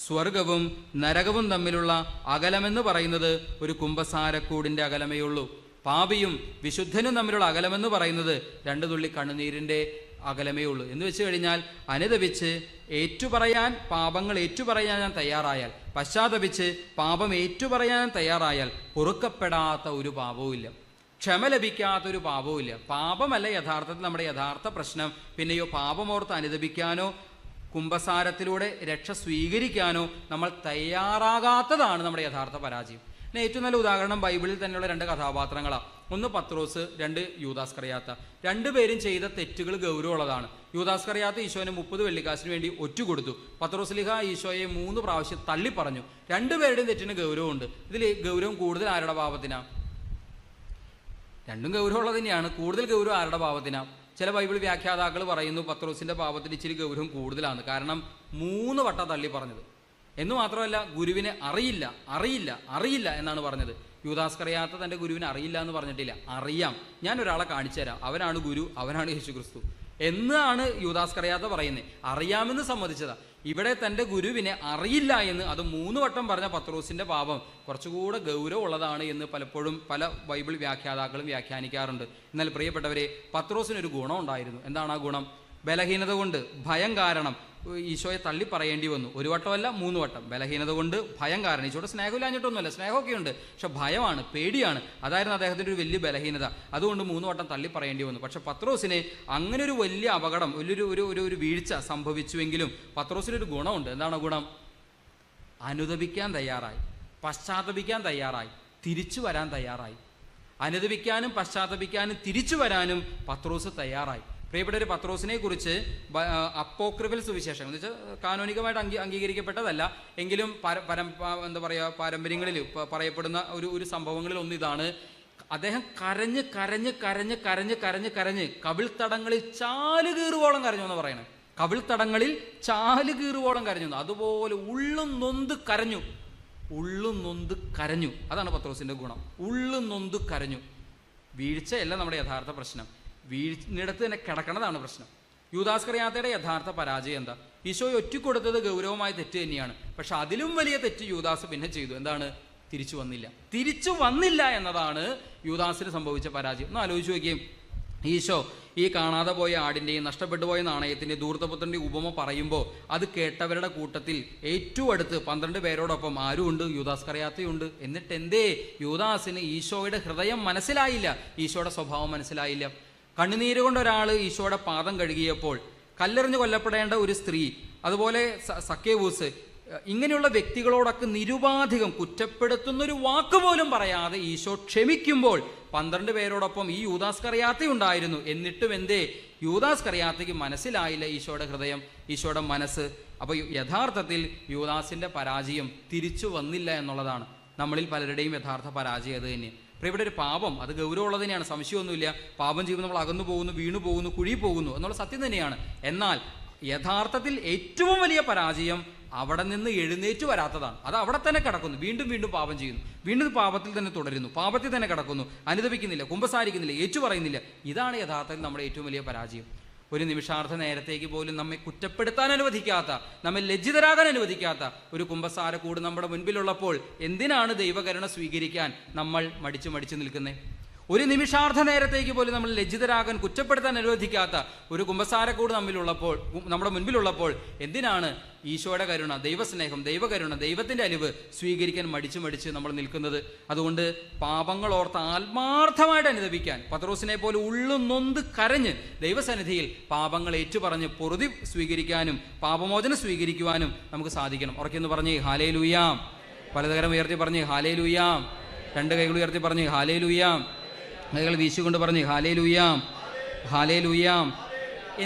സ്വർഗവും നരകവും തമ്മിലുള്ള അകലമെന്ന് പറയുന്നത് ഒരു കുമ്പസാരക്കൂടിൻ്റെ അകലമേ ഉള്ളൂ. പാപിയും വിശുദ്ധനും തമ്മിലുള്ള അകലമെന്ന് പറയുന്നത് 2 തുള്ളി കണ്ണുനീരിൻ്റെ അകലമേ ഉള്ളൂ. എന്ന് വെച്ച് കഴിഞ്ഞാൽ, അനുതപിച്ച് പാപങ്ങൾ ഏറ്റുപറയാൻ ഞാൻ തയ്യാറായാൽ, പശ്ചാത്തപിച്ച് പാപം ഏറ്റുപറയാൻ തയ്യാറായാൽ പൊറുക്കപ്പെടാത്ത ഒരു പാപവുമില്ല, ക്ഷമ ലഭിക്കാത്തൊരു പാപവുമില്ല. പാപമല്ല യഥാർത്ഥത്തിൽ നമ്മുടെ യഥാർത്ഥ പ്രശ്നം. പിന്നെയോ പാപമോർത്ത് അനുതപിക്കാനോ കുമ്പസാരത്തിലൂടെ രക്ഷ സ്വീകരിക്കാനോ നമ്മൾ തയ്യാറാകാത്തതാണ് നമ്മുടെ യഥാർത്ഥ പരാജയം. പിന്നെ ഏറ്റവും നല്ല ഉദാഹരണം ബൈബിളിൽ തന്നെയുള്ള 2 കഥാപാത്രങ്ങളാണ്. ഒന്ന് പത്രോസ്, 2 യൂദാസ്കറിയാത്ത. 2 പേരും ചെയ്ത തെറ്റുകൾ ഗൗരവമുള്ളതാണ്. യൂദാസ്കറിയാത്ത ഈശോനെ 30 വെള്ളിക്കാശിന് വേണ്ടി ഒറ്റ കൊടുത്തു. പത്രോസ്ലിഹ ഈശോയെ 3 പ്രാവശ്യം തള്ളിപ്പറഞ്ഞു. 2 പേരുടെയും തെറ്റിന് ഗൗരവമുണ്ട്. ഇതിൽ ഗൗരവം കൂടുതൽ ആരുടെ പാപത്തിനാണ്? രണ്ടും ഗൗരവമുള്ളത് തന്നെയാണ്. കൂടുതൽ ഗൗരവം ആരുടെ പാപത്തിനാണ്? ചില ബൈബിൾ വ്യാഖ്യാതാക്കൾ പറയുന്നു പത്രോസിൻ്റെ പാപത്തിന് ഇച്ചിരി ഗൗരവം കൂടുതലാണ്. കാരണം 3 വട്ടം തള്ളി പറഞ്ഞത്. എന്ന് മാത്രമല്ല ഗുരുവിനെ അറിയില്ല അറിയില്ല അറിയില്ല എന്നാണ് പറഞ്ഞത്. യൂദാസ്കറിയാത്ത തൻ്റെ ഗുരുവിനെ അറിയില്ല എന്ന് പറഞ്ഞിട്ടില്ല, അറിയാം, ഞാൻ ഒരാളെ കാണിച്ചു തരാം, അവനാണ് ഗുരു, അവനാണ് യേശുക്രിസ്തു എന്നാണ് യൂദാസ്കറിയാത്ത പറയുന്നത്. അറിയാമെന്ന് സമ്മതിച്ചതാ. ഇവിടെ തൻ്റെ ഗുരുവിനെ അറിയില്ല എന്ന് അത് 3 വട്ടം പറഞ്ഞ പത്രോസിൻ്റെ പാപം കുറച്ചുകൂടെ ഗൗരവമുള്ളതാണ് എന്ന് പലപ്പോഴും പല ബൈബിൾ വ്യാഖ്യാതാക്കളും വ്യാഖ്യാനിക്കാറുണ്ട്. എന്നാൽ പ്രിയപ്പെട്ടവരെ, പത്രോസിനൊരു ഗുണം ഉണ്ടായിരുന്നു. എന്താണ് ആ ഗുണം? ബലഹീനത കൊണ്ട്, ഭയം കാരണം ഈശോയെ തള്ളി പറയേണ്ടി വന്നു. 1 വട്ടമല്ല 3 വട്ടം. ബലഹീനത കൊണ്ട്, ഭയം കാരണം. ഈശോയുടെ സ്നേഹമില്ലാഞ്ഞിട്ടൊന്നുമല്ല, സ്നേഹമൊക്കെ ഉണ്ട്, പക്ഷെ ഭയമാണ്, പേടിയാണ്. അതായിരുന്നു അദ്ദേഹത്തിൻ്റെ ഒരു വലിയ ബലഹീനത. അതുകൊണ്ട് 3 വട്ടം തള്ളി പറയേണ്ടി വന്നു. പക്ഷെ പത്രോസിന് അങ്ങനെ ഒരു വലിയ അപകടം, ഒരു വീഴ്ച സംഭവിച്ചുവെങ്കിലും പത്രോസിനൊരു ഗുണമുണ്ട്. എന്താണ് ഗുണം? അനുതപിക്കാൻ തയ്യാറായി, പശ്ചാത്തപിക്കാൻ തയ്യാറായി, തിരിച്ചു വരാൻ തയ്യാറായി. അനുതപിക്കാനും പശ്ചാത്തപിക്കാനും തിരിച്ചു വരാനും പത്രോസ് തയ്യാറായി. പ്രിയപ്പെട്ട പത്രോസിനെ കുറിച്ച് അപ്പോക്രിഫൽ സുവിശേഷം എന്ന് വെച്ചാൽ കാനോനികമായിട്ട് അംഗീകരിക്കപ്പെട്ടതല്ല എങ്കിലും എന്താ പറയുക, പാരമ്പര്യങ്ങളിൽ പറയപ്പെടുന്ന ഒരു സംഭവങ്ങളിൽ ഒന്ന് ഇതാണ്. അദ്ദേഹം കരഞ്ഞ് കരഞ്ഞ് കരഞ്ഞ് കരഞ്ഞ് കരഞ്ഞ് കരഞ്ഞ് കവിൾത്തടങ്ങളിൽ ചാല് കീറുവോളം കരഞ്ഞു എന്ന് പറയണേ. കവിൾത്തടങ്ങളിൽ ചാല് കീറുവോളം കരഞ്ഞു. അതുപോലെ ഉള്ളും നൊന്ത് കരഞ്ഞു, ഉള്ളും നൊന്ത് കരഞ്ഞു. അതാണ് പത്രോസിന്റെ ഗുണം. ഉള്ളും നൊന്ത് കരഞ്ഞു. വീഴ്ചയല്ല നമ്മുടെ യഥാർത്ഥ പ്രശ്നം, വീഴ്ചയിടത്ത് തന്നെ കിടക്കണതാണ് പ്രശ്നം. യൂദാസ്കറിയാത്തയുടെ യഥാർത്ഥ പരാജയം എന്താ? ഈശോയെ ഒറ്റിക്കൊടുത്തത് ഗൗരവമായ തെറ്റ് തന്നെയാണ്. പക്ഷെ അതിലും വലിയ തെറ്റ് യൂദാസ് പിന്നെ ചെയ്തു. എന്താണ്? തിരിച്ചു വന്നില്ല. തിരിച്ചു വന്നില്ല എന്നതാണ് യൂദാസിന് സംഭവിച്ച പരാജയം. ഒന്ന് ആലോചിച്ച് നോക്കിയും, ഈശോ ഈ കാണാതെ പോയ ആടിൻ്റെയും നഷ്ടപ്പെട്ടു പോയ നാണയത്തിൻ്റെ ധൂർത്തപുത്രൻ്റെ ഉപമ പറയുമ്പോൾ അത് കേട്ടവരുടെ കൂട്ടത്തിൽ ഏറ്റവും അടുത്ത് 12 പേരോടൊപ്പം ആരുമുണ്ട്? യൂദാസ്കറിയാത്തയുണ്ട്. എന്നിട്ട് എന്തേ യൂദാസിന് ഈശോയുടെ ഹൃദയം മനസ്സിലായില്ല, ഈശോയുടെ സ്വഭാവം മനസ്സിലായില്ല. കണ്ണുനീര് കൊണ്ട് ഒരാൾ ഈശോയുടെ പാദം കഴുകിയപ്പോൾ, കല്ലെറിഞ്ഞ് കൊല്ലപ്പെടേണ്ട ഒരു സ്ത്രീ, അതുപോലെ സക്കേവൂസ്, ഇങ്ങനെയുള്ള വ്യക്തികളോടൊക്കെ നിരുപാധികം കുറ്റപ്പെടുത്തുന്നൊരു വാക്കുപോലും പറയാതെ ഈശോ ക്ഷമിക്കുമ്പോൾ 12 പേരോടൊപ്പം ഈ യൂദാസ്കറിയാത്തയുണ്ടായിരുന്നു. എന്നിട്ടും എന്തേ യൂദാസ്കറിയാത്തയ്ക്ക് മനസ്സിലായില്ല ഈശോയുടെ ഹൃദയം, ഈശോയുടെ മനസ്സ്? അപ്പോൾ യഥാർത്ഥത്തിൽ യൂദാസിൻ്റെ പരാജയം തിരിച്ചു വന്നില്ല എന്നുള്ളതാണ് നമ്മളിൽ പലരുടെയും യഥാർത്ഥ പരാജയം. അത് തന്നെ പ്രിയപ്പെട്ട ഒരു പാപം, അത് ഗൗരവമുള്ളത് തന്നെയാണ്, സംശയമൊന്നുമില്ല. പാപം ചെയ്യുമ്പോൾ നമ്മൾ അകന്നു പോകുന്നു, വീണു പോകുന്നു, കുഴി പോകുന്നു എന്നുള്ള സത്യം തന്നെയാണ്. എന്നാൽ യഥാർത്ഥത്തിൽ ഏറ്റവും വലിയ പരാജയം അവിടെ നിന്ന് എഴുന്നേറ്റ് വരാത്തതാണ്. അത് അവിടെ തന്നെ കിടക്കുന്നു, വീണ്ടും വീണ്ടും പാപം ചെയ്യുന്നു, വീണ്ടും പാപത്തിൽ തന്നെ തുടരുന്നു, പാപത്തിൽ തന്നെ കിടക്കുന്നു, അനുദപിക്കുന്നില്ല, കുമ്പസാരിക്കുന്നില്ല, ഏറ്റുപറയുന്നില്ല. ഇതാണ് യഥാർത്ഥത്തിൽ നമ്മുടെ ഏറ്റവും വലിയ പരാജയം. ഒരു നിമിഷാർത്ഥ നേരത്തേക്ക് പോലും നമ്മെ കുറ്റപ്പെടുത്താൻ അനുവദിക്കാത്ത, നമ്മെ ലജ്ജിതരാകാൻ അനുവദിക്കാത്ത ഒരു കുമ്പസാരക്കൂട് നമ്മുടെ മുൻപിലുള്ളപ്പോൾ എന്തിനാണ് ദൈവകരുണ സ്വീകരിക്കാൻ നമ്മൾ മടിച്ചു നിൽക്കുന്നത്? ഒരു നിമിഷാർത്ഥ നേരത്തേക്ക് പോലും നമ്മൾ ലജ്ജിതരാകാൻ, കുറ്റപ്പെടുത്താൻ അനുവദിക്കാത്ത ഒരു കുമ്പസാരക്കൂട് നമ്മുടെ മുൻപിലുള്ളപ്പോൾ എന്തിനാണ് ഈശോയുടെ കരുണ, ദൈവസ്നേഹം, ദൈവകരുണ, ദൈവത്തിൻ്റെ അലിവ് സ്വീകരിക്കാൻ മടിച്ച് നമ്മൾ നിൽക്കുന്നത്? അതുകൊണ്ട് പാപങ്ങളോർത്ത് ആത്മാർത്ഥമായിട്ട് അനുദപിക്കാൻ, പത്രോസിനെ പോലെ ഉള്ളും നൊന്ത് കരഞ്ഞ് ദൈവസന്നിധിയിൽ പാപങ്ങൾ ഏറ്റുപറഞ്ഞ് പൊറുതി സ്വീകരിക്കാനും പാപമോചനം സ്വീകരിക്കുവാനും നമുക്ക് സാധിക്കണം. ഉറക്കെന്ന് പറഞ്ഞ് ഹാലേലൂയാം. പലതരം ഉയർത്തി പറഞ്ഞ് ഹാലേലൂയാം. 2 കൈകൾ ഉയർത്തി പറഞ്ഞ് ഹാലേലൂയാം. കൈകൾ വീശിക്കൊണ്ട് പറഞ്ഞ് ഹാലേലൂയാം, ഹാലേലൂയാം.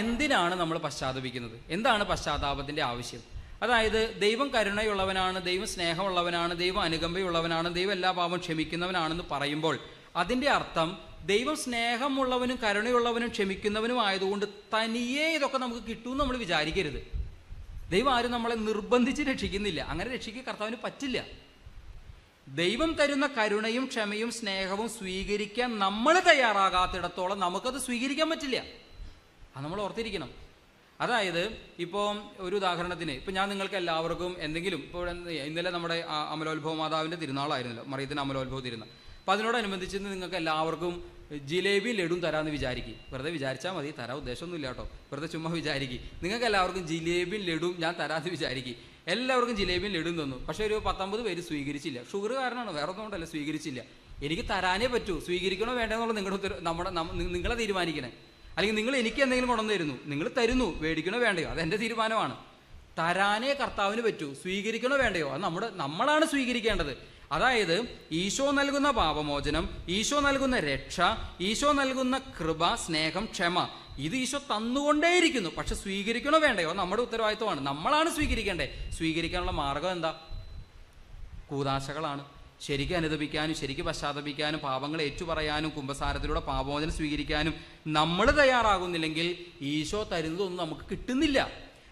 എന്തിനാണ് നമ്മൾ പശ്ചാത്തപിക്കുന്നത്? എന്താണ് പശ്ചാത്താപത്തിൻ്റെ ആവശ്യം? അതായത് ദൈവം കരുണയുള്ളവനാണ്, ദൈവം സ്നേഹമുള്ളവനാണ്, ദൈവം അനുകമ്പയുള്ളവനാണ്, ദൈവം എല്ലാ പാപം ക്ഷമിക്കുന്നവനാണെന്ന് പറയുമ്പോൾ അതിൻ്റെ അർത്ഥം ദൈവം സ്നേഹമുള്ളവനും കരുണയുള്ളവനും ക്ഷമിക്കുന്നവനും ആയതുകൊണ്ട് തനിയെ ഇതൊക്കെ നമുക്ക് കിട്ടുമെന്ന് നമ്മൾ വിചാരിക്കരുത്. ദൈവം ആരും നമ്മളെ നിർബന്ധിച്ച് രക്ഷിക്കുന്നില്ല. അങ്ങനെ രക്ഷിക്കാൻ കർത്താവിന് പറ്റില്ല. ദൈവം തരുന്ന കരുണയും ക്ഷമയും സ്നേഹവും സ്വീകരിക്കാൻ നമ്മൾ തയ്യാറാകാത്തിടത്തോളം നമുക്കത് സ്വീകരിക്കാൻ പറ്റില്ല. അത് നമ്മൾ ഓർത്തിരിക്കണം. അതായത് ഇപ്പോൾ ഒരു ഉദാഹരണത്തിന്, ഇപ്പം ഞാൻ നിങ്ങൾക്ക് എല്ലാവർക്കും എന്തെങ്കിലും, ഇപ്പോൾ ഇന്നലെ നമ്മുടെ അമലോത്ഭവ മാതാവിൻ്റെ തിരുനാളായിരുന്നല്ലോ, മറിയത്തിന് അമലോത്ഭവ തിരുനാൾ. അപ്പം അതിനോടനുബന്ധിച്ച് നിങ്ങൾക്ക് എല്ലാവർക്കും ജിലേബി ലഡും തരാമെന്ന് വിചാരിക്കും. വെറുതെ വിചാരിച്ചാൽ മതി, തരാൻ ഉദ്ദേശമൊന്നുമില്ല കേട്ടോ, വെറുതെ ചുമ്മാ വിചാരിക്കും. നിങ്ങൾക്ക് എല്ലാവർക്കും ജിലേബിയും ലഡും ഞാൻ തരാമെന്ന് വിചാരിക്കും. എല്ലാവർക്കും ജിലേബിയും ലഡും തന്നു. പക്ഷേ ഒരു 19 പേര് സ്വീകരിച്ചില്ല. ഷുഗർ കാരണമാണ്, വേറെ ഒന്നും കൊണ്ടല്ല, സ്വീകരിച്ചില്ല. എനിക്ക് തരാനേ പറ്റൂ, സ്വീകരിക്കണോ വേണ്ടെന്നുള്ള നിങ്ങളെ തീരുമാനിക്കണേ. അല്ലെങ്കിൽ നിങ്ങൾ എനിക്ക് എന്തെങ്കിലും കൊണ്ടുവന്ന് തരുന്നു, നിങ്ങൾ തരുന്നു, മേടിക്കണോ വേണ്ടയോ അതെൻ്റെ തീരുമാനമാണ്. തരാനേ കർത്താവിന് പറ്റൂ, സ്വീകരിക്കണോ വേണ്ടയോ അത് നമ്മളാണ് സ്വീകരിക്കേണ്ടത്. അതായത് ഈശോ നൽകുന്ന പാപമോചനം, ഈശോ നൽകുന്ന രക്ഷ, ഈശോ നൽകുന്ന കൃപ, സ്നേഹം, ക്ഷമ, ഇത് ഈശോ തന്നുകൊണ്ടേയിരിക്കുന്നു. പക്ഷെ സ്വീകരിക്കണോ വേണ്ടയോ നമ്മുടെ ഉത്തരവാദിത്വമാണ്, നമ്മളാണ് സ്വീകരിക്കേണ്ടത്. സ്വീകരിക്കാനുള്ള മാർഗം എന്താ? കൂദാശകളാണ്. ശരിക്കും അനുദപിക്കാനും ശരിക്കും പശ്ചാത്തപിക്കാനും പാപങ്ങൾ ഏറ്റുപറയാനും കുമ്പസാരത്തിലൂടെ പാപമോചനം സ്വീകരിക്കാനും നമ്മൾ തയ്യാറാകുന്നില്ലെങ്കിൽ ഈശോ തരുന്നതൊന്നും നമുക്ക് കിട്ടുന്നില്ല.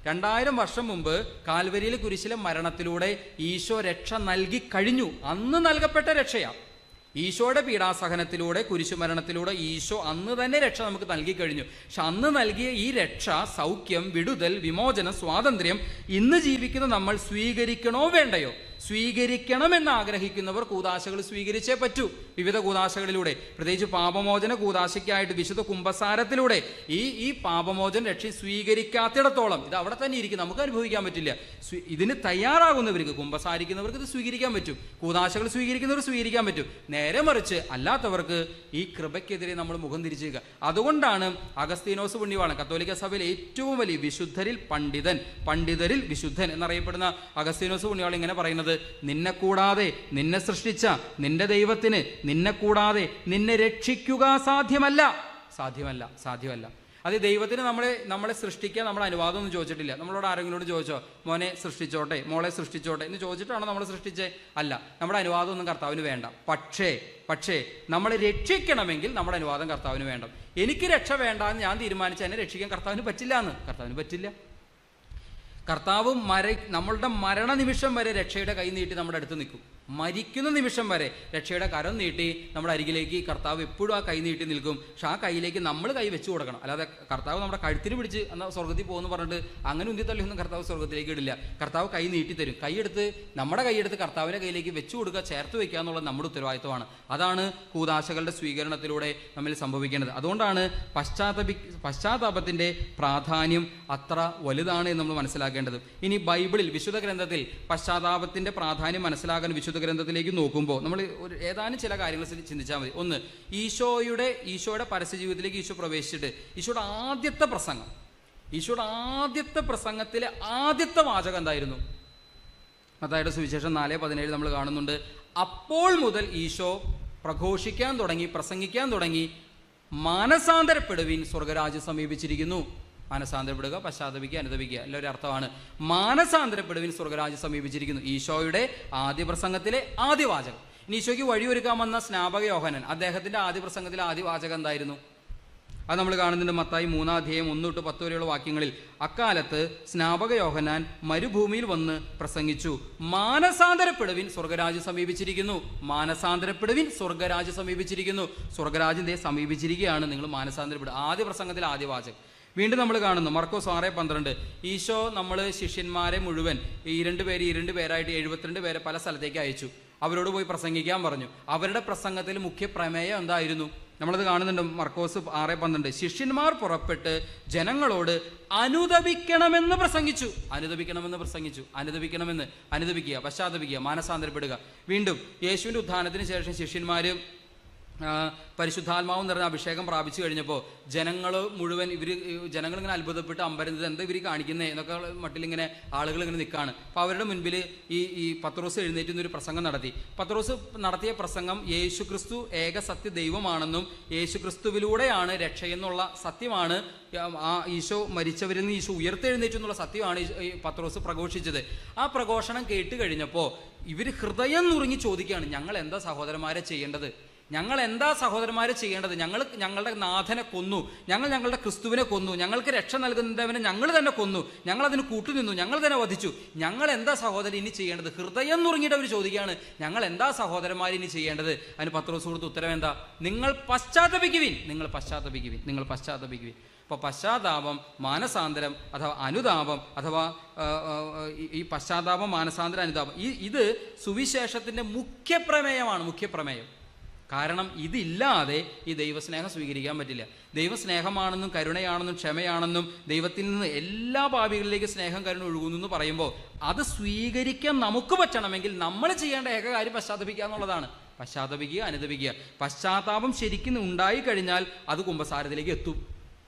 2000 വർഷം മുമ്പ് കാൽവരിയിലെ കുരിശിലെ മരണത്തിലൂടെ ഈശോ രക്ഷ നൽകി കഴിഞ്ഞു. അന്ന് നൽകപ്പെട്ട രക്ഷയാണ്. ഈശോയുടെ പീഡാസഹനത്തിലൂടെ കുരിശുമരണത്തിലൂടെ ഈശോ അന്ന് തന്നെ രക്ഷ നമുക്ക് നൽകി കഴിഞ്ഞു. പക്ഷെ അന്ന് നൽകിയ ഈ രക്ഷ, സൗഖ്യം, വിടുതൽ, വിമോചനം, സ്വാതന്ത്ര്യം ഇന്ന് ജീവിക്കുന്ന നമ്മൾ സ്വീകരിക്കണോ വേണ്ടയോ? സ്വീകരിക്കണമെന്ന് ആഗ്രഹിക്കുന്നവർ കൂദാശകൾ സ്വീകരിച്ചേ പറ്റൂ. വിവിധ കൂദാശകളിലൂടെ, പ്രത്യേകിച്ച് പാപമോചന കൂദാശയ്ക്കായിട്ട് വിശുദ്ധ കുംഭസാരത്തിലൂടെ ഈ പാപമോചന രക്ഷ സ്വീകരിക്കാത്തിടത്തോളം ഇത് അവിടെ തന്നെ ഇരിക്കും, നമുക്ക് അനുഭവിക്കാൻ പറ്റില്ല. ഇതിന് തയ്യാറാകുന്നവർക്ക്, കുംഭസാരിക്കുന്നവർക്ക് ഇത് സ്വീകരിക്കാൻ പറ്റും. കൂദാശകൾ സ്വീകരിക്കുന്നവർ സ്വീകരിക്കാൻ പറ്റും. നേരെ മറിച്ച് അല്ലാത്തവർക്ക് ഈ കൃപയ്ക്കെതിരെ നമ്മൾ മുഖം തിരിച്ചുക. അതുകൊണ്ടാണ് അഗസ്തീനോസ് പുണ്യവാളൻ, കത്തോലിക്ക സഭയിലെ ഏറ്റവും വലിയ വിശുദ്ധരിൽ പണ്ഡിതൻ, പണ്ഡിതരിൽ വിശുദ്ധൻ എന്നറിയപ്പെടുന്ന അഗസ്തീനോസ് പുണ്യവാളൻ ഇങ്ങനെ പറയുന്നത്: നിന്നെ കൂടാതെ, നിന്നെ സൃഷ്ടിച്ച നിന്റെ ദൈവത്തിന് നിന്നെ കൂടാതെ നിന്നെ രക്ഷിക്കുക സാധ്യമല്ല. അത് ദൈവത്തിന് നമ്മളെ സൃഷ്ടിക്കാൻ നമ്മൾ അനുവാദം ഒന്നും ചോദിച്ചിട്ടില്ല. നമ്മളോട് ആരെങ്കിലോട് ചോദിച്ചോ, മോനെ സൃഷ്ടിച്ചോട്ടെ, മോളെ സൃഷ്ടിച്ചോട്ടെ എന്ന് ചോദിച്ചിട്ടാണോ നമ്മൾ സൃഷ്ടിച്ചേ? അല്ല, നമ്മുടെ അനുവാദം ഒന്നും കർത്താവിന് വേണ്ട. പക്ഷേ നമ്മളെ രക്ഷിക്കണമെങ്കിൽ നമ്മുടെ അനുവാദം കർത്താവിന് വേണ്ട. എനിക്ക് രക്ഷ വേണ്ട എന്ന് ഞാൻ തീരുമാനിച്ച് എന്നെ രക്ഷിക്കാൻ കർത്താവിന് പറ്റില്ല. കർത്താവ് നമ്മളുടെ മരണനിമിഷം വരെ രക്ഷയുടെ കൈ നീട്ടി നമ്മുടെ അടുത്ത് നിൽക്കും. മരിക്കുന്ന നിമിഷം വരെ രക്ഷയുടെ കരം നീട്ടി നമ്മുടെ അരികിലേക്ക് കർത്താവ് എപ്പോഴും ആ കൈ നീട്ടി നിൽക്കും. പക്ഷെ ആ കൈയിലേക്ക് നമ്മൾ കൈ വെച്ച് കൊടുക്കണം. അല്ലാതെ കർത്താവ് നമ്മുടെ കഴുത്തിന് പിടിച്ച് എന്നാൽ സ്വർഗത്തിൽ പോകുമെന്ന് പറഞ്ഞിട്ട് അങ്ങനെ ഉന്തിത്തള്ളിയൊന്നും കർത്താവ് സ്വർഗത്തിലേക്ക് ഇടില്ല. കർത്താവ് കൈ നീട്ടി തരും. നമ്മുടെ കൈയെടുത്ത് കർത്താവിൻ്റെ കയ്യിലേക്ക് വെച്ചു കൊടുക്കുക, ചേർത്ത് വയ്ക്കുക എന്നുള്ളത് നമ്മുടെ ഉത്തരവാദിത്വമാണ്. അതാണ് കൂദാശകളുടെ സ്വീകരണത്തിലൂടെ നമ്മിൽ സംഭവിക്കേണ്ടത്. അതുകൊണ്ടാണ് പശ്ചാത്താപത്തിൻ്റെ പ്രാധാന്യം അത്ര വലുതാണ് എന്ന് നമ്മൾ മനസ്സിലാക്കേണ്ടത്. ഇനി ബൈബിളിൽ, വിശുദ്ധ ഗ്രന്ഥത്തിൽ പശ്ചാത്താപത്തിൻ്റെ പ്രാധാന്യം മനസ്സിലാക്കാൻ വിശുദ്ധ ഗ്രന്ഥത്തിലേക്ക് നോക്കുമ്പോൾ നമ്മൾ ഏതാനും ചില കാര്യങ്ങൾ ചിന്തിച്ചാൽ മതി. ഒന്ന്, ഈശോയുടെ പരസ്യ ജീവിതത്തിലേക്ക് ഈശോ പ്രവേശിച്ചിട്ട് ഈശോയുടെ ആദ്യത്തെ പ്രസംഗത്തിലെ ആദ്യത്തെ വാചകം എന്തായിരുന്നു? മത്തായിയുടെ സുവിശേഷം 4:17 നമ്മൾ കാണുന്നുണ്ട്. അപ്പോൾ മുതൽ ഈശോ പ്രസംഗിക്കാൻ തുടങ്ങി, മാനസാന്തരപ്പെടുവിൻ, സ്വർഗരാജ്യം സമീപിച്ചിരിക്കുന്നു. മാനസാന്തരപ്പെടുക, പശ്ചാത്തപിക്കുക, അനുതപിക്കുക, എല്ലാവരും അർത്ഥമാണ്. മാനസാന്തരപ്പെടുവിൻ, സ്വർഗരാജ്യം സമീപിച്ചിരിക്കുന്നു. ഈശോയുടെ ആദ്യ പ്രസംഗത്തിലെ ആദ്യ വാചകം. ഇനി ഈശോയ്ക്ക് വഴിയൊരുക്കാൻ വന്ന സ്നാപക യോഹന്നാൻ, അദ്ദേഹത്തിന്റെ ആദ്യ പ്രസംഗത്തിലെ ആദ്യ വാചകം എന്തായിരുന്നു? അത് നമ്മൾ കാണുന്നുണ്ട് മത്തായി 3:1-10 വരെയുള്ള വാക്യങ്ങളിൽ. അക്കാലത്ത് സ്നാപക യോഹന്നാൻ മരുഭൂമിയിൽ വന്ന് പ്രസംഗിച്ചു, മാനസാന്തരപ്പെടുവിൻ, സ്വർഗരാജ്യം സമീപിച്ചിരിക്കുന്നു. മാനസാന്തരപ്പെടുവിൻ, സ്വർഗരാജ്യം സമീപിച്ചിരിക്കുന്നു. സ്വർഗരാജ്യം സമീപിച്ചിരിക്കുകയാണ്, നിങ്ങൾ മാനസാന്തരപ്പെടുക. ആദ്യ പ്രസംഗത്തിലെ ആദ്യ വാചകം. വീണ്ടും നമ്മൾ കാണുന്നു മർക്കോസ് 6:12. ഈശോ ശിഷ്യന്മാരെ മുഴുവൻ 2 പേരായിട്ട് 72 പേരെ പല സ്ഥലത്തേക്ക് അയച്ചു. അവരോട് പോയി പ്രസംഗിക്കാൻ പറഞ്ഞു. അവരുടെ പ്രസംഗത്തിൽ മുഖ്യ പ്രമേയം എന്തായിരുന്നു? നമ്മളത് കാണുന്നുണ്ട് മർക്കോസ് 6:12. ശിഷ്യന്മാർ പുറപ്പെട്ട് ജനങ്ങളോട് അനുതപിക്കണമെന്ന് പ്രസംഗിച്ചു. അനുതപിക്കുക, പശ്ചാത്തപിക്കുക, മാനസാന്തരപ്പെടുക. വീണ്ടും യേശുവിൻ്റെ ഉത്ഥാനത്തിന് ശേഷം ശിഷ്യന്മാർ പരിശുദ്ധാത്മാവും നിറഞ്ഞ അഭിഷേകം പ്രാപിച്ചു കഴിഞ്ഞപ്പോൾ ജനങ്ങളിങ്ങനെ അത്ഭുതപ്പെട്ട് അമ്പരന്നത്, എന്താ ഇവർ കാണിക്കുന്നത് എന്നൊക്കെ മട്ടിലിങ്ങനെ ആളുകൾ ഇങ്ങനെ നിൽക്കുകയാണ്. അപ്പോൾ അവരുടെ മുൻപിൽ ഈ പത്രോസ് എഴുന്നേറ്റുന്നൊരു പ്രസംഗം നടത്തി. പത്രോസ് നടത്തിയ പ്രസംഗം യേശുക്രിസ്തു ഏക സത്യ ദൈവമാണെന്നും യേശുക്രിസ്തുവിലൂടെയാണ് രക്ഷയെന്നുള്ള സത്യമാണ്, ആ ഈശോ മരിച്ചവരിൽ നിന്ന് ഈശോ ഉയർത്തെഴുന്നേറ്റു എന്നുള്ള സത്യമാണ് ഈ പത്രോസ് പ്രഘോഷിച്ചത്. ആ പ്രഘോഷണം കേട്ട് കഴിഞ്ഞപ്പോൾ ഇവർ ഹൃദയം നുറുങ്ങി ചോദിക്കുകയാണ്, ഞങ്ങൾ എന്താ സഹോദരന്മാരെ ചെയ്യേണ്ടത്? ഞങ്ങളുടെ നാഥനെ കൊന്നു, ഞങ്ങളുടെ ക്രിസ്തുവിനെ കൊന്നു, ഞങ്ങൾക്ക് രക്ഷ നൽകുന്നവനെ ഞങ്ങൾ തന്നെ കൊന്നു, ഞങ്ങൾ അതിന് കൂട്ടുനിന്നു, ഞങ്ങൾ തന്നെ വധിച്ചു, ഞങ്ങൾ എന്താ സഹോദരൻ ഇനി ചെയ്യേണ്ടത്? ഹൃദയം നുറുങ്ങിയിട്ട് അവർ ചോദിക്കുകയാണ്, ഞങ്ങൾ എന്താ സഹോദരന്മാർ ഇനി ചെയ്യേണ്ടത്? അതിന് പത്രോസ് കൊടുത്ത ഉത്തരം എന്താ? നിങ്ങൾ പശ്ചാത്തപിക്കുവിൻ. അപ്പോൾ പശ്ചാത്താപം, മാനസാന്തരം അഥവാ അനുതാപം, അഥവാ ഈ പശ്ചാത്താപം, മാനസാന്തരം, അനുതാപം, ഇത് സുവിശേഷത്തിൻ്റെ മുഖ്യപ്രമേയം. കാരണം ഇതില്ലാതെ ഈ ദൈവസ്നേഹം സ്വീകരിക്കാൻ പറ്റില്ല. ദൈവസ്നേഹമാണെന്നും കരുണയാണെന്നും ക്ഷമയാണെന്നും ദൈവത്തിൽ നിന്ന് എല്ലാ പാപികളിലേക്ക് സ്നേഹം കരുണ ഒഴുകുന്നു എന്ന് പറയുമ്പോൾ അത് സ്വീകരിക്കാൻ നമുക്ക് പറ്റണമെങ്കിൽ നമ്മൾ ചെയ്യേണ്ട ഏക കാര്യം പശ്ചാത്തപിക്കുക എന്നുള്ളതാണ്. പശ്ചാത്തപിക്കുക, അനുതപിക്കുക. പശ്ചാത്താപം ശരിക്കും ഉണ്ടായിക്കഴിഞ്ഞാൽ അത് കുമ്പസാരത്തിലേക്ക് എത്തും.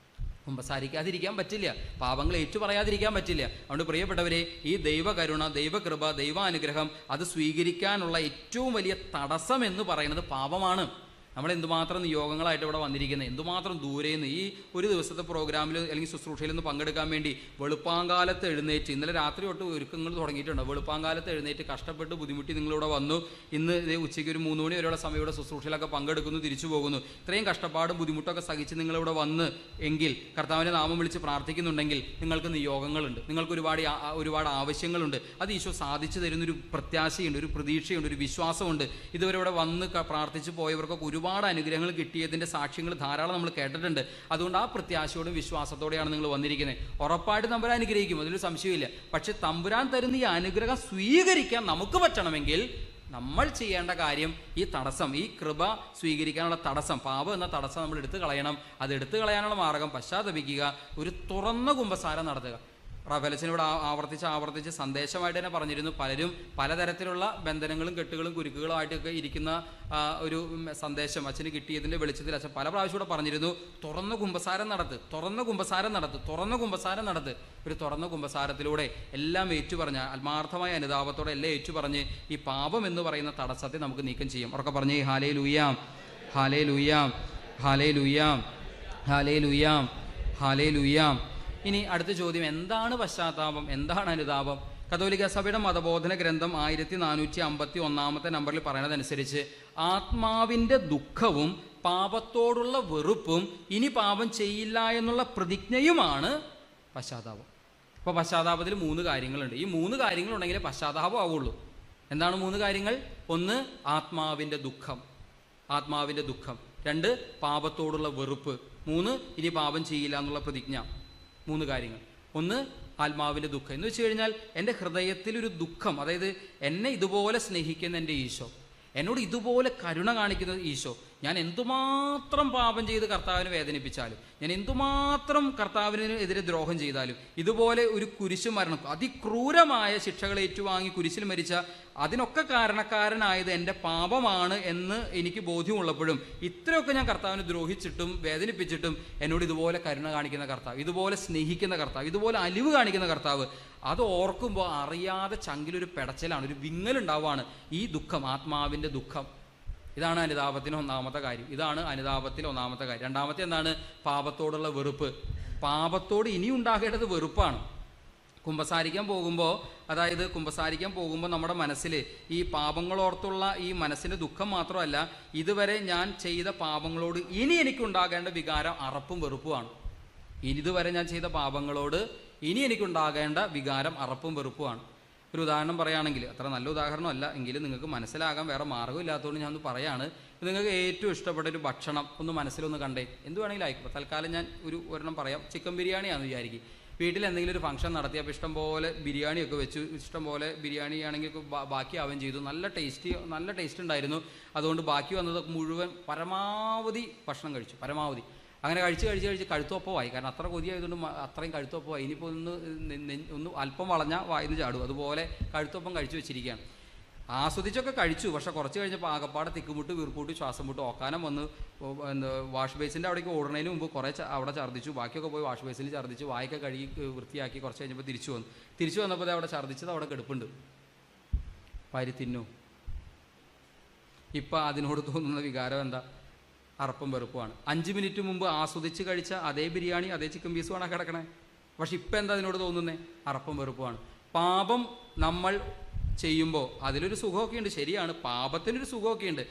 കുമ്പസാരിക്കാതിരിക്കാൻ പറ്റില്ല, പാപങ്ങൾ ഏറ്റുപറയാതിരിക്കാൻ പറ്റില്ല. അതുകൊണ്ട് പ്രിയപ്പെട്ടവരെ, ഈ ദൈവകരുണ, ദൈവകൃപ, ദൈവാനുഗ്രഹം അത് സ്വീകരിക്കാനുള്ള ഏറ്റവും വലിയ തടസ്സം എന്ന് പറയുന്നത് പാപമാണ്. നമ്മൾ എന്തുമാത്രം നിയോഗങ്ങളായിട്ട് ഇവിടെ വന്നിരിക്കുന്നത്, എന്തുമാത്രം ദൂരെ നിന്ന് ഈ ഒരു ദിവസത്തെ പ്രോഗ്രാമിൽ അല്ലെങ്കിൽ ശുശ്രൂഷയിൽ നിന്ന് പങ്കെടുക്കാൻ വേണ്ടി വെളുപ്പാങ്കാലത്ത് എഴുന്നേറ്റ്, ഇന്നലെ രാത്രി തൊട്ട് ഒരുക്കങ്ങൾ തുടങ്ങിയിട്ടുണ്ട്, വെളുപ്പാങ്കാലത്ത് എഴുന്നേറ്റ് കഷ്ടപ്പെട്ട് ബുദ്ധിമുട്ടി നിങ്ങളിവിടെ വന്നു. ഇന്ന് ഇതേ ഉച്ചയ്ക്ക് ഒരു 3 മണി വരെയുള്ള സമയം ഇവിടെ ശുശ്രൂഷയിലൊക്കെ പങ്കെടുക്കുന്നു, തിരിച്ചു പോകുന്നു. ഇത്രയും കഷ്ടപ്പാടും ബുദ്ധിമുട്ടൊക്കെ സഹിച്ച് നിങ്ങളിവിടെ വന്ന് എങ്കിൽ, കർത്താവിൻ്റെ നാമം വിളിച്ച് പ്രാർത്ഥിക്കുന്നുണ്ടെങ്കിൽ നിങ്ങൾക്ക് നിയോഗങ്ങളുണ്ട്, നിങ്ങൾക്ക് ഒരുപാട് ആവശ്യങ്ങളുണ്ട്. അത് ഈശോ സാധിച്ചു തരുന്നൊരു പ്രത്യാശയുണ്ട്, ഒരു പ്രതീക്ഷയുണ്ട്, ഒരു വിശ്വാസമുണ്ട്. ഇതുവരെ ഇവിടെ വന്ന് പ്രാർത്ഥിച്ചു പോയവർക്കൊക്കെ ഒരുപാട് അനുഗ്രഹങ്ങൾ കിട്ടിയതിൻ്റെ സാക്ഷ്യങ്ങൾ ധാരാളം നമ്മൾ കേട്ടിട്ടുണ്ട്. അതുകൊണ്ട് ആ പ്രത്യാശയോടും വിശ്വാസത്തോടെയാണ് നിങ്ങൾ വന്നിരിക്കുന്നത്. ഉറപ്പായിട്ട് തമ്പുരാൻ അനുഗ്രഹിക്കും, അതിലൊരു സംശയമില്ല. പക്ഷെ തമ്പുരാൻ തരുന്ന ഈ അനുഗ്രഹം സ്വീകരിക്കാൻ നമുക്ക് പറ്റണമെങ്കിൽ നമ്മൾ ചെയ്യേണ്ട കാര്യം, ഈ തടസ്സം, ഈ കൃപ സ്വീകരിക്കാനുള്ള തടസ്സം, പാപം എന്ന തടസ്സം നമ്മൾ എടുത്തു കളയണം. അത് എടുത്തു കളയാനുള്ള മാർഗം പശ്ചാത്തപിക്കുക, ഒരു തുറന്ന കുമ്പസാരം നടത്തുക. റഫേലച്ചനോട് ആവർത്തിച്ച് സന്ദേശമായിട്ട് തന്നെ പറഞ്ഞിരുന്നു. പലരും പലതരത്തിലുള്ള ബന്ധനങ്ങളും കെട്ടുകളും കുരുക്കുകളുമായിട്ടൊക്കെ ഇരിക്കുന്ന ഒരു സന്ദേശം അച്ഛന് കിട്ടിയതിൻ്റെ വെളിച്ചത്തിൽ അച്ഛൻ പല പ്രാവശ്യം കൂടെ പറഞ്ഞിരുന്നു, തുറന്ന കുമ്പസാരം നടത്ത്. ഒരു തുറന്ന കുമ്പസാരത്തിലൂടെ എല്ലാം ഏറ്റുപറഞ്ഞ്, ആത്മാർത്ഥമായ അനുതാപത്തോടെ എല്ലാം ഏറ്റുപറഞ്ഞ് ഈ പാപം എന്ന് പറയുന്ന തടസ്സത്തെ നമുക്ക് നീക്കം ചെയ്യാം. ഉറക്കെ പറഞ്ഞേ hallelujah, hallelujah, hallelujah, hallelujah, hallelujah. ഇനി അടുത്ത ചോദ്യം, എന്താണ് പശ്ചാത്താപം, എന്താണ് അനുതാപം? കത്തോലിക്ക സഭയുടെ മതബോധന ഗ്രന്ഥം 1451 നമ്പറിൽ പറയുന്നതനുസരിച്ച് ആത്മാവിൻ്റെ ദുഃഖവും പാപത്തോടുള്ള വെറുപ്പും ഇനി പാപം ചെയ്യില്ല എന്നുള്ള പ്രതിജ്ഞയുമാണ് പശ്ചാത്താപം. അപ്പോൾ പശ്ചാത്താപത്തിൽ 3 കാര്യങ്ങളുണ്ട്. ഈ 3 കാര്യങ്ങളുണ്ടെങ്കിലേ പശ്ചാത്താപം ആവുള്ളൂ. എന്താണ് 3 കാര്യങ്ങൾ? 1 ആത്മാവിൻ്റെ ദുഃഖം, 2 പാപത്തോടുള്ള വെറുപ്പ്, 3 ഇനി പാപം ചെയ്യില്ല എന്നുള്ള പ്രതിജ്ഞ. 3 കാര്യങ്ങൾ. 1 ആത്മാവിൻ്റെ ദുഃഖം എന്ന് വെച്ച് കഴിഞ്ഞാൽ എൻ്റെ ഹൃദയത്തിലൊരു ദുഃഖം, അതായത് എന്നെ ഇതുപോലെ സ്നേഹിക്കുന്ന എൻ്റെ ഈശോ, എന്നോട് ഇതുപോലെ കരുണ കാണിക്കുന്ന ഈശോ, ഞാൻ എന്തുമാത്രം പാപം ചെയ്ത് കർത്താവിനെ വേദനിപ്പിച്ചാലും, ഞാൻ എന്തുമാത്രം കർത്താവിനെതിരെ ദ്രോഹം ചെയ്താലും, ഇതുപോലെ ഒരു കുരിശ് മരണം, അതിക്രൂരമായ ശിക്ഷകൾ ഏറ്റുവാങ്ങി കുരിശിൽ മരിച്ച അതിനൊക്കെ കാരണക്കാരനായത് എൻ്റെ പാപമാണ് എന്ന് എനിക്ക് ബോധ്യമുള്ളപ്പോഴും, ഇത്രയൊക്കെ ഞാൻ കർത്താവിനെ ദ്രോഹിച്ചിട്ടും വേദനിപ്പിച്ചിട്ടും എന്നോട് ഇതുപോലെ കരുണ കാണിക്കുന്ന കർത്താവ്, ഇതുപോലെ സ്നേഹിക്കുന്ന കർത്താവ്, ഇതുപോലെ അലിവ് കാണിക്കുന്ന കർത്താവ്, അത് ഓർക്കുമ്പോൾ അറിയാതെ ചങ്കിലൊരു പെടച്ചിലാണ്, ഒരു വിങ്ങലുണ്ടാവുകയാണ്. ഈ ദുഃഖം, ആത്മാവിൻ്റെ ദുഃഖം. ഇതാണ് അനുതാപത്തിന് 1-ാമത്തെ കാര്യം. ഇതാണ് അനുതാപത്തിൽ 1-ാമത്തെ കാര്യം. 2-ാമത്തെ എന്താണ്? പാപത്തോടുള്ള വെറുപ്പ്. പാപത്തോട് ഇനി ഉണ്ടാകേണ്ടത് വെറുപ്പാണ്. കുമ്പസാരിക്കാൻ പോകുമ്പോൾ നമ്മുടെ മനസ്സിൽ ഈ പാപങ്ങളോർത്തുള്ള ഈ മനസ്സിൻ്റെ ദുഃഖം മാത്രമല്ല, ഇതുവരെ ഞാൻ ചെയ്ത പാപങ്ങളോട് ഇനി എനിക്കുണ്ടാകേണ്ട വികാരം അറപ്പും വെറുപ്പുമാണ്. ഇതുവരെ ഞാൻ ചെയ്ത പാപങ്ങളോട് ഇനി എനിക്കുണ്ടാകേണ്ട വികാരം അറപ്പും വെറുപ്പുമാണ്. ഒരു ഉദാഹരണം പറയുകയാണെങ്കിൽ, അത്ര നല്ല ഉദാഹരണമല്ല എങ്കിലും നിങ്ങൾക്ക് മനസ്സിലാകാൻ വേറെ മാർഗ്ഗമില്ലാത്തതുകൊണ്ട് ഞാൻ ഒന്ന് പറയാണ്. നിങ്ങൾക്ക് ഏറ്റവും ഇഷ്ടപ്പെട്ട ഒരു ഭക്ഷണം ഒന്ന് മനസ്സിലൊന്ന് കണ്ടേ, എന്ത് വേണമെങ്കിലും ആയിക്കോട്ടെ. തൽക്കാലം ഞാൻ ഒരെണ്ണം പറയാം. ചിക്കൻ ബിരിയാണിയാണെന്ന് വിചാരിക്കും. വീട്ടിൽ എന്തെങ്കിലും ഒരു ഫംഗ്ഷൻ നടത്തിയപ്പോൾ ഇഷ്ടംപോലെ ബിരിയാണിയൊക്കെ വെച്ചു, ഇഷ്ടംപോലെ ബിരിയാണി ആണെങ്കിൽ ബാക്കിയാവുകയും ചെയ്തു. നല്ല ടേസ്റ്റ് ഉണ്ടായിരുന്നു. അതുകൊണ്ട് ബാക്കി വന്നതൊക്കെ മുഴുവൻ പരമാവധി ഭക്ഷണം കഴിച്ചു, പരമാവധി. അങ്ങനെ കഴിച്ച് കഴുത്തൊപ്പമായി. കാരണം അത്ര കൊതിയായതുകൊണ്ട് അത്രയും കഴുത്തൊപ്പമായി. ഇനിയിപ്പോൾ ഒന്ന് അല്പം വളഞ്ഞാൽ വായിന്ന് ചാടും. അതുപോലെ കഴുത്തൊപ്പം കഴിച്ചു വെച്ചിരിക്കുകയാണ്. ആസ്വദിച്ചൊക്കെ കഴിച്ചു. പക്ഷെ കുറച്ച് കഴിഞ്ഞപ്പോൾ ആകപ്പാടെ തിക്കുമുട്ട്, വീർപ്പൂട്ട്, ശ്വാസം മുട്ട്, ഓക്കാനം വന്ന് വാഷ് ബേസിൻ്റെ അവിടേക്ക് ഓടുന്നതിന് മുമ്പ് കുറേ അവിടെ ഛർദ്ദിച്ചു. ബാക്കിയൊക്കെ പോയി വാഷ് ബേസിൽ ഛർദ്ദിച്ചു. വായൊക്കെ കഴുകി വൃത്തിയാക്കി കുറച്ച് കഴിഞ്ഞപ്പോൾ തിരിച്ചു വന്നപ്പോൾ അവിടെ ഛർദ്ദിച്ചത് അവിടെ കിടപ്പുണ്ട്. പരി തിന്നു. ഇപ്പം അതിനോട് തോന്നുന്ന വികാരം എന്താ? അറപ്പും വെറുപ്പുമാണ്. 5 മിനിറ്റ് മുമ്പ് ആസ്വദിച്ച് കഴിച്ച അതേ ബിരിയാണി, അതേ ചിക്കൻ പീസുമാണ് കിടക്കണേ. പക്ഷെ ഇപ്പം എന്താ അതിനോട് തോന്നുന്നേ? അറപ്പും വെറുപ്പുമാണ്. പാപം നമ്മൾ ചെയ്യുമ്പോൾ അതിലൊരു സുഖമൊക്കെ ഉണ്ട്, ശരിയാണ്, പാപത്തിനൊരു സുഖമൊക്കെ ഉണ്ട്.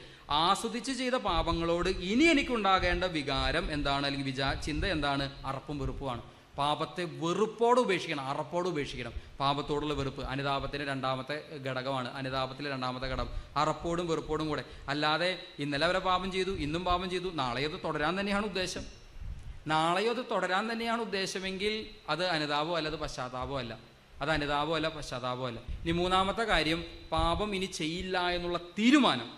ആസ്വദിച്ച് ചെയ്ത പാപങ്ങളോട് ഇനി എനിക്കുണ്ടാകേണ്ട വികാരം എന്താണ്, അല്ലെങ്കിൽ ചിന്ത എന്താണ്? അറപ്പും വെറുപ്പുമാണ്. പാപത്തെ വെറുപ്പോട് ഉപേക്ഷിക്കണം, അറപ്പോട് ഉപേക്ഷിക്കണം. പാപത്തോടുള്ള വെറുപ്പ് അനുതാപത്തിൻ്റെ 2-ാമത്തെ ഘടകമാണ്. അനുതാപത്തിലെ 2-ാമത്തെ ഘടകം അറപ്പോടും വെറുപ്പോടും കൂടെ. അല്ലാതെ ഇന്നലെ വരെ പാപം ചെയ്തു, ഇന്നും പാപം ചെയ്തു, നാളെയത് തുടരാൻ തന്നെയാണ് ഉദ്ദേശമെങ്കിൽ അത് അനുതാപമല്ല, അത് പശ്ചാത്താപമല്ല. അത് അനുതാപമല്ല, പശ്ചാത്താപമല്ല. ഇനി 3-ാമത്തെ കാര്യം, പാപം ഇനി ചെയ്യില്ല എന്നുള്ള തീരുമാനം,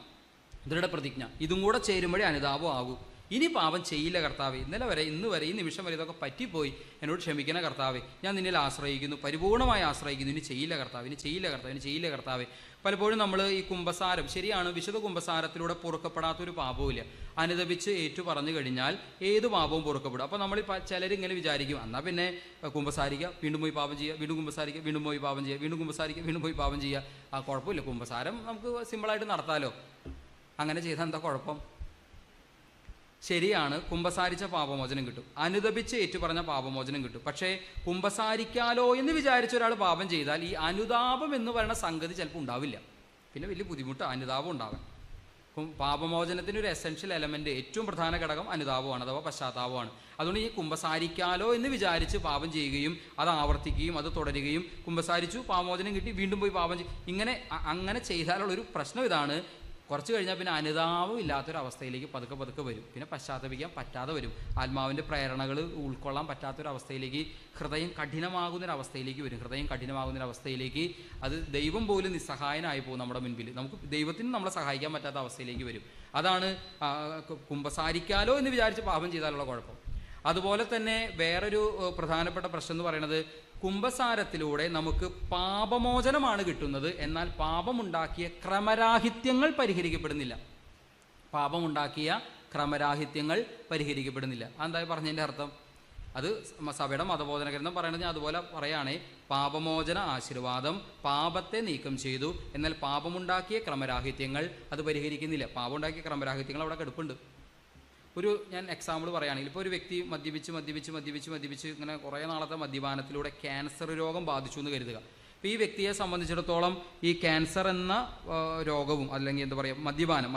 ദൃഢ പ്രതിജ്ഞ. ഇതും കൂടെ ചേരുമ്പോഴേ അനുതാപം ആകൂ. ഇനി പാപം ചെയ്യില്ല കർത്താവേ, ഇന്ന് വരെ ഈ നിമിഷം വരെ ഇതൊക്കെ പറ്റിപ്പോയി, എന്നോട് ക്ഷമിക്കണ കർത്താവേ, ഞാൻ നിന്നിൽ ആശ്രയിക്കുന്നു, പരിപൂർണമായി ആശ്രയിക്കുന്നു, ഇനി ചെയ്യില്ല കർത്താവേ. പലപ്പോഴും നമ്മൾ ഈ കുമ്പസാരം, ശരിയാണ്, വിശുദ്ധ കുമ്പസാരത്തിലൂടെ പൊറുക്കപ്പെടാത്തൊരു പാപവുമില്ല. അനുദപിച്ച് ഏറ്റു പറഞ്ഞു കഴിഞ്ഞാൽ ഏത് പാപവും പൊറുക്കപ്പെടും. അപ്പോൾ നമ്മൾ ചിലരിങ്ങനെ വിചാരിക്കും, എന്നാൽ പിന്നെ കുമ്പസാരിക്കുക, വീണ്ടും പോയി പാപം ചെയ്യുക, വീണ്ടും കുമ്പസാരിക്കുക, വീണ്ടും പോയി പാപം ചെയ്യുക, വീണ്ടും കുമ്പസാരിക്കുക, വീണ്ടും പോയി പാപം ചെയ്യുക. കുഴപ്പമില്ല, കുമ്പസാരം നമുക്ക് സിമ്പിളായിട്ട് നടത്താമല്ലോ. അങ്ങനെ ചെയ്താൽ എന്താ കുഴപ്പം? ശരിയാണ്, കുമ്പസാരിച്ച പാപമോചനം കിട്ടും, അനുതപിച്ച് ഏറ്റുപറഞ്ഞ പാപമോചനം കിട്ടും. പക്ഷേ കുമ്പസാരിക്കാലോ എന്ന് വിചാരിച്ച ഒരാൾ പാപം ചെയ്താൽ ഈ അനുതാപം എന്ന് പറയുന്ന സംഗതി ചിലപ്പോൾ ഉണ്ടാവില്ല. പിന്നെ വലിയ ബുദ്ധിമുട്ട് അനുതാപം ഉണ്ടാവാൻ. പാപമോചനത്തിന് ഒരു എസെൻഷ്യൽ എലമെന്റ്, ഏറ്റവും പ്രധാന ഘടകം അനുതാപമാണ്, അഥവാ പശ്ചാത്താപമാണ്. അതുകൊണ്ട് ഈ കുമ്പസാരിക്കാലോ എന്ന് വിചാരിച്ച് പാപം ചെയ്യുകയും അത് ആവർത്തിക്കുകയും അത് തുടരുകയും, കുമ്പസാരിച്ചു പാപമോചനം കിട്ടി വീണ്ടും പോയി പാപം അങ്ങനെ ചെയ്താലുള്ളൊരു പ്രശ്നം ഇതാണ്, കുറച്ച് കഴിഞ്ഞാൽ പിന്നെ അനുതാപം ഇല്ലാത്തൊരവസ്ഥയിലേക്ക് പതുക്കെ പതുക്കെ വരും. പിന്നെ പശ്ചാത്തപിക്കാൻ പറ്റാതെ വരും. ആത്മാവിൻ്റെ പ്രേരണകൾ ഉൾക്കൊള്ളാൻ പറ്റാത്തൊരവസ്ഥയിലേക്ക്, ഹൃദയം കഠിനമാകുന്നൊരവസ്ഥയിലേക്ക് വരും. ഹൃദയം കഠിനമാകുന്നൊരവസ്ഥയിലേക്ക് അത് ദൈവം പോലും നിസ്സഹായനായി പോകും നമ്മുടെ മുൻപിൽ. നമുക്ക് ദൈവത്തിന് നമ്മളെ സഹായിക്കാൻ പറ്റാത്ത അവസ്ഥയിലേക്ക് വരും. അതാണ് കുമ്പസാരിക്കാലോ എന്ന് വിചാരിച്ച് പാപം ചെയ്താലുള്ള കുഴപ്പം. അതുപോലെ തന്നെ വേറൊരു പ്രധാനപ്പെട്ട പ്രശ്നം എന്ന് പറയുന്നത്, കുമ്പസാരത്തിലൂടെ നമുക്ക് പാപമോചനമാണ് കിട്ടുന്നത്, എന്നാൽ പാപമുണ്ടാക്കിയ ക്രമരാഹിത്യങ്ങൾ പരിഹരിക്കപ്പെടുന്നില്ല. പാപമുണ്ടാക്കിയ ക്രമരാഹിത്യങ്ങൾ പരിഹരിക്കപ്പെടുന്നില്ല. അതെന്താ പറഞ്ഞതിൻ്റെ അർത്ഥം? അത് സഭയുടെ മതബോധന ഗ്രന്ഥം പറയണത് ഞാൻ അതുപോലെ പറയുകയാണെ, പാപമോചന ആശീർവാദം പാപത്തെ നീക്കം ചെയ്തു, എന്നാൽ പാപമുണ്ടാക്കിയ ക്രമരാഹിത്യങ്ങൾ അത് പരിഹരിക്കുന്നില്ല. പാപമുണ്ടാക്കിയ ക്രമരാഹിത്യങ്ങൾ അവിടെ കിടപ്പുണ്ട്. ഞാൻ എക്സാമ്പിൾ പറയുകയാണെങ്കിൽ, ഇപ്പോൾ ഒരു വ്യക്തി മദ്യപിച്ച് ഇങ്ങനെ കുറേ നാളത്തെ മദ്യപാനത്തിലൂടെ ക്യാൻസർ രോഗം ബാധിച്ചു എന്ന് കരുതുക. അപ്പോൾ ഈ വ്യക്തിയെ സംബന്ധിച്ചിടത്തോളം ഈ ക്യാൻസർ എന്ന രോഗവും, അല്ലെങ്കിൽ എന്താ പറയുക,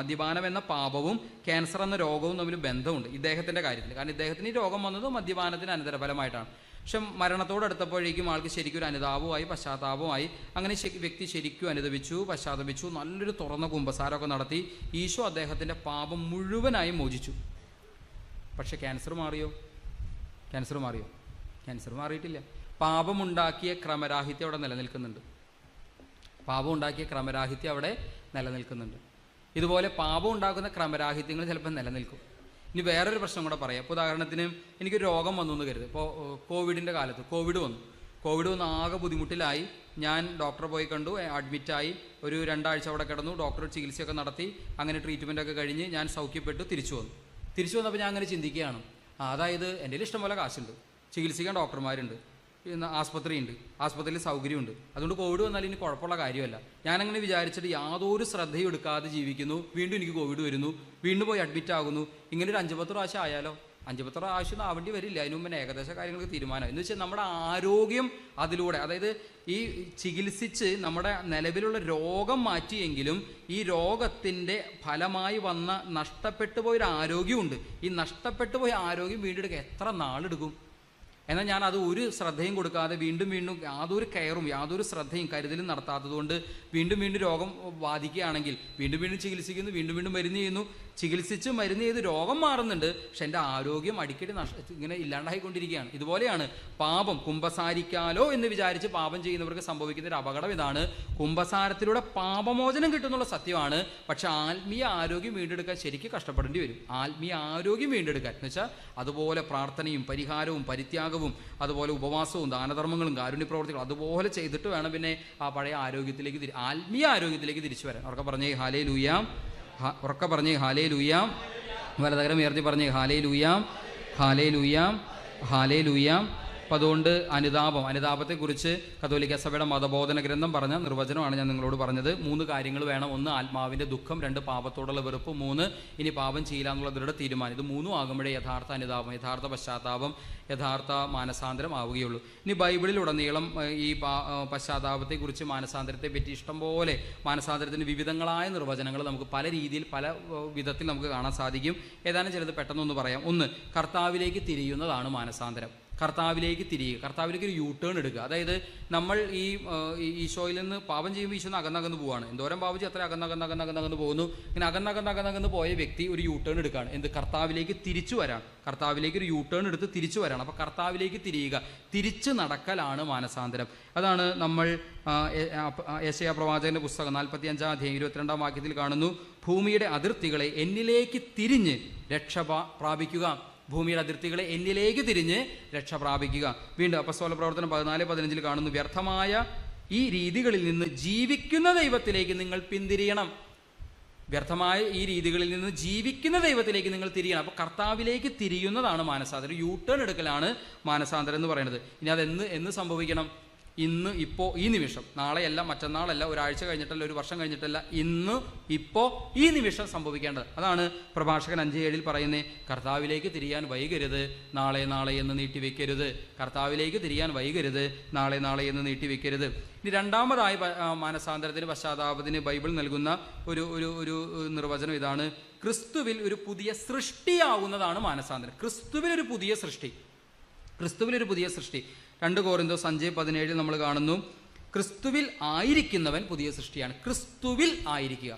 മദ്യപാനം എന്ന പാപവും ക്യാൻസർ എന്ന രോഗവും തമ്മിൽ ബന്ധമുണ്ട് ഇദ്ദേഹത്തിൻ്റെ കാര്യത്തിൽ. കാരണം ഇദ്ദേഹത്തിന് ഈ രോഗം വന്നത് മദ്യപാനത്തിന് അനന്തരഫലമായിട്ടാണ്. പക്ഷെ മരണത്തോടടുത്തപ്പോഴേക്കും ആൾക്ക് ശരിക്കും ഒരു അനുതാപമായി, പശ്ചാത്താപമായി. അങ്ങനെ വ്യക്തി ശരിക്കും അനുദപിച്ചു, പശ്ചാത്തപിച്ചു, നല്ലൊരു തുറന്ന കുമ്പസാരമൊക്കെ നടത്തി. ഈശോ അദ്ദേഹത്തിൻ്റെ പാപം മുഴുവനായി മോചിച്ചു. പക്ഷെ ക്യാൻസർ മാറിയോ? ക്യാൻസർ മാറിയിട്ടില്ല. പാപമുണ്ടാക്കിയ ക്രമരാഹിത്യം അവിടെ നിലനിൽക്കുന്നുണ്ട്. ഇതുപോലെ പാപം ഉണ്ടാക്കുന്ന ക്രമരാഹിത്യങ്ങൾ ചിലപ്പോൾ നിലനിൽക്കും. ഇനി വേറൊരു പ്രശ്നം കൂടെ പറയാം. ഇപ്പോൾ ഉദാഹരണത്തിന് എനിക്കൊരു രോഗം വന്നു എന്ന് കരുത്. ഇപ്പോൾ കോവിഡിൻ്റെ കാലത്ത് കോവിഡ് വന്ന് ആകെ ബുദ്ധിമുട്ടിലായി. ഞാൻ ഡോക്ടറെ പോയി കണ്ടു, അഡ്മിറ്റായി, ഒരു 2 ആഴ്ച അവിടെ കിടന്നു. ഡോക്ടർ ചികിത്സയൊക്കെ നടത്തി, അങ്ങനെ ട്രീറ്റ്മെൻറ്റൊക്കെ കഴിഞ്ഞ് ഞാൻ സൗഖ്യപ്പെട്ടു, തിരിച്ചു വന്നപ്പോൾ ഞാൻ അങ്ങനെ ചിന്തിക്കുകയാണ്, അതായത് എൻ്റെ ഇഷ്ടംപോലെ കാശുണ്ട്, ചികിത്സിക്കാൻ ഡോക്ടർമാരുണ്ട്, പിന്നെ ആസ്പത്രിയിൽ സൗകര്യമുണ്ട്, അതുകൊണ്ട് കോവിഡ് വന്നാൽ ഇനി കുഴപ്പമുള്ള കാര്യമല്ല. ഞാനങ്ങനെ വിചാരിച്ചിട്ട് യാതൊരു ശ്രദ്ധയും എടുക്കാതെ ജീവിക്കുന്നു. വീണ്ടും എനിക്ക് കോവിഡ് വരുന്നു, വീണ്ടും പോയി അഡ്മിറ്റ് ആകുന്നു. ഇങ്ങനെ ഒരു 5-10 പ്രാവശ്യം ആയാലോ? 5-10 പ്രാവശ്യം ആവേണ്ടി വരില്ല. അതിന് മുമ്പ് ഏകദേശ കാര്യങ്ങൾക്ക് തീരുമാനം എന്ന് വെച്ചാൽ നമ്മുടെ ആരോഗ്യം അതിലൂടെ, അതായത് ഈ ചികിത്സിച്ച് നമ്മുടെ നിലവിലുള്ള രോഗം മാറ്റിയെങ്കിലും ഈ രോഗത്തിൻ്റെ ഫലമായി വന്ന നഷ്ടപ്പെട്ടു പോയൊരു ആരോഗ്യമുണ്ട്. ഈ നഷ്ടപ്പെട്ടു പോയ ആരോഗ്യം വീണ്ടെടുക്കാൻ എത്ര നാളെടുക്കും? എന്നാൽ ഞാൻ അത് ഒരു ശ്രദ്ധയും കൊടുക്കാതെ വീണ്ടും യാതൊരു കെയറും യാതൊരു ശ്രദ്ധയും കരുതലും നടത്താത്തതുകൊണ്ട് വീണ്ടും രോഗം ബാധിക്കുകയാണെങ്കിൽ വീണ്ടും ചികിത്സിക്കുന്നു, വീണ്ടും മരുന്ന് ചെയ്യുന്നു, ചികിത്സിച്ച് മരുന്ന് ചെയ്ത് രോഗം മാറുന്നുണ്ട്, പക്ഷെ എൻ്റെ ആരോഗ്യം അടിക്കടി ഇങ്ങനെ ഇല്ലാണ്ടായിക്കൊണ്ടിരിക്കുകയാണ്. ഇതുപോലെയാണ് പാപം. കുമ്പസാരിക്കാലോ എന്ന് വിചാരിച്ച് പാപം ചെയ്യുന്നവർക്ക് സംഭവിക്കുന്ന ഒരു അപകടം ഇതാണ്. കുമ്പസാരത്തിലൂടെ പാപമോചനം കിട്ടുന്നുള്ള സത്യമാണ്, പക്ഷെ ആത്മീയ ആരോഗ്യം വീണ്ടെടുക്കാൻ ശരിക്കും കഷ്ടപ്പെടേണ്ടി വരും. ആത്മീയ ആരോഗ്യം വീണ്ടെടുക്കാൻ എന്ന് വെച്ചാൽ അതുപോലെ പ്രാർത്ഥനയും പരിഹാരവും പരിത്യാഗവും അതുപോലെ ഉപവാസവും ദാനധർമ്മങ്ങളും കാരുണ്യപ്രവർത്തികളും അതുപോലെ ചെയ്തിട്ട് വേണം പിന്നെ ആ പഴയ ആരോഗ്യത്തിലേക്ക് ആത്മീയ ആരോഗ്യത്തിലേക്ക് തിരിച്ചു വരാൻ. ഉറക്കെ പറഞ്ഞേ ഹല്ലേലൂയ, ഉറക്കെ പറഞ്ഞേ ഹല്ലേലൂയ, വലതകരം ഉയർത്തി പറഞ്ഞേ ഹല്ലേലൂയ, ഹല്ലേലൂയ, ഹല്ലേലൂയ. അപ്പം അതുകൊണ്ട് അനുതാപത്തെക്കുറിച്ച് കത്തോലിക്ക സഭയുടെ മതബോധന ഗ്രന്ഥം പറഞ്ഞ നിർവചനമാണ് ഞാൻ നിങ്ങളോട് പറഞ്ഞത്. 3 കാര്യങ്ങൾ വേണം. 1 ആത്മാവിൻ്റെ ദുഃഖം, 2 പാപത്തോടുള്ള വെറുപ്പ്, 3 ഇനി പാപം ചെയ്യില്ല എന്നുള്ള ദൃഢ തീരുമാനം. ഇത് 3 ആകുമ്പോഴേ യഥാർത്ഥ അനുതാപം, യഥാർത്ഥ പശ്ചാത്താപം, യഥാർത്ഥ മാനസാന്തരം ആവുകയുള്ളൂ. ഇനി ബൈബിളിലുടനീളം ഈ പശ്ചാത്താപത്തെക്കുറിച്ച്, മാനസാന്തരത്തെ പറ്റി ഇഷ്ടംപോലെ മാനസാന്തരത്തിന് വിവിധങ്ങളായ നിർവചനങ്ങൾ നമുക്ക് പല രീതിയിൽ പല വിധത്തിൽ നമുക്ക് കാണാൻ സാധിക്കും. ഏതാനും ചിലത് പെട്ടെന്നൊന്ന് പറയാം. 1, കർത്താവിലേക്ക് തിരിയുന്നതാണ് മാനസാന്തരം. കർത്താവിലേക്ക് ഒരു യൂ-ടേൺ എടുക്കുക. അതായത് നമ്മൾ ഈ ഈശോയിൽ നിന്ന് പാപം ചെയ്യുമ്പോൾ ഈശോ അകന്നകന്ന് പോവാണ്. എന്തോരം പാപിച്ച് അത്ര അകന്നകന്ന് പോകുന്നു. ഇങ്ങനെ അകന്നകന്ന് പോയ വ്യക്തി ഒരു യൂ-ടേൺ എടുക്കുകയാണ്. കർത്താവിലേക്ക് തിരിച്ചു വരാൻ, കർത്താവിലേക്ക് ഒരു യൂ-ടേൺ എടുത്ത് തിരിച്ചു വരാണ്. അപ്പോൾ കർത്താവിലേക്ക് തിരിച്ചു നടക്കലാണ് മാനസാന്തരം. അതാണ് നമ്മൾ യെശയ്യാ പ്രവാചകന്റെ പുസ്തകം 45-ാം അധ്യായം 22-ാം വാക്യത്തിൽ കാണുന്നു, ഭൂമിയുടെ അതിർത്തികളെ എന്നിലേക്ക് തിരിഞ്ഞ് രക്ഷ പ്രാപിക്കുക. ഭൂമിയുടെ അതിർത്തികളെ എന്നിലേക്ക് തിരിഞ്ഞ് രക്ഷ പ്രാപിക്കുക. വീണ്ടും അപ്പസ്തോല പ്രവർത്തനം 14-15 കാണുന്നു, വ്യർത്ഥമായ ഈ രീതികളിൽ നിന്ന് ജീവിക്കുന്ന ദൈവത്തിലേക്ക് നിങ്ങൾ പിന്തിരിയണം. വ്യർത്ഥമായ ഈ രീതികളിൽ നിന്ന് ജീവിക്കുന്ന ദൈവത്തിലേക്ക് നിങ്ങൾ തിരിയണം. അപ്പോൾ കർത്താവിലേക്ക് തിരിയുന്നതാണ് മാനസാന്തരം. യൂ-ടേൺ എടുക്കലാണ് മാനസാന്തരം എന്ന് പറയുന്നത്. ഇനി അത് എന്ന് സംഭവിക്കണം? ഇന്ന്, ഇപ്പോൾ, ഈ നിമിഷം. നാളെയല്ല, മറ്റന്നാളല്ല, ഒരാഴ്ച കഴിഞ്ഞിട്ടല്ല, ഒരു വർഷം കഴിഞ്ഞിട്ടല്ല, ഇന്ന്, ഇപ്പോൾ, ഈ നിമിഷം സംഭവിക്കേണ്ടത്. അതാണ് പ്രഭാഷകൻ 5:7 പറയുന്നത്. കർത്താവിലേക്ക് തിരിയാൻ വൈകരുത്, നാളെ നാളെ എന്ന് നീട്ടിവെക്കരുത്. കർത്താവിലേക്ക് തിരിയാൻ വൈകരുത്, നാളെ നാളെ എന്ന് നീട്ടിവെക്കരുത്. ഇനി രണ്ടാമതായി മാനസാന്തരത്തിന്, പശ്ചാത്താപത്തിന് ബൈബിൾ നൽകുന്ന ഒരു നിർവചനം ഇതാണ്. ക്രിസ്തുവിൽ ഒരു പുതിയ സൃഷ്ടിയാവുന്നതാണ് മാനസാന്തരം. ക്രിസ്തുവിലൊരു പുതിയ സൃഷ്ടി. 2 കൊരിന്തോസ് 5:17 നമ്മൾ കാണുന്നു, ക്രിസ്തുവിൽ ആയിരിക്കുന്നവൻ പുതിയ സൃഷ്ടിയാണ്. ക്രിസ്തുവിൽ ആയിരിക്കുക,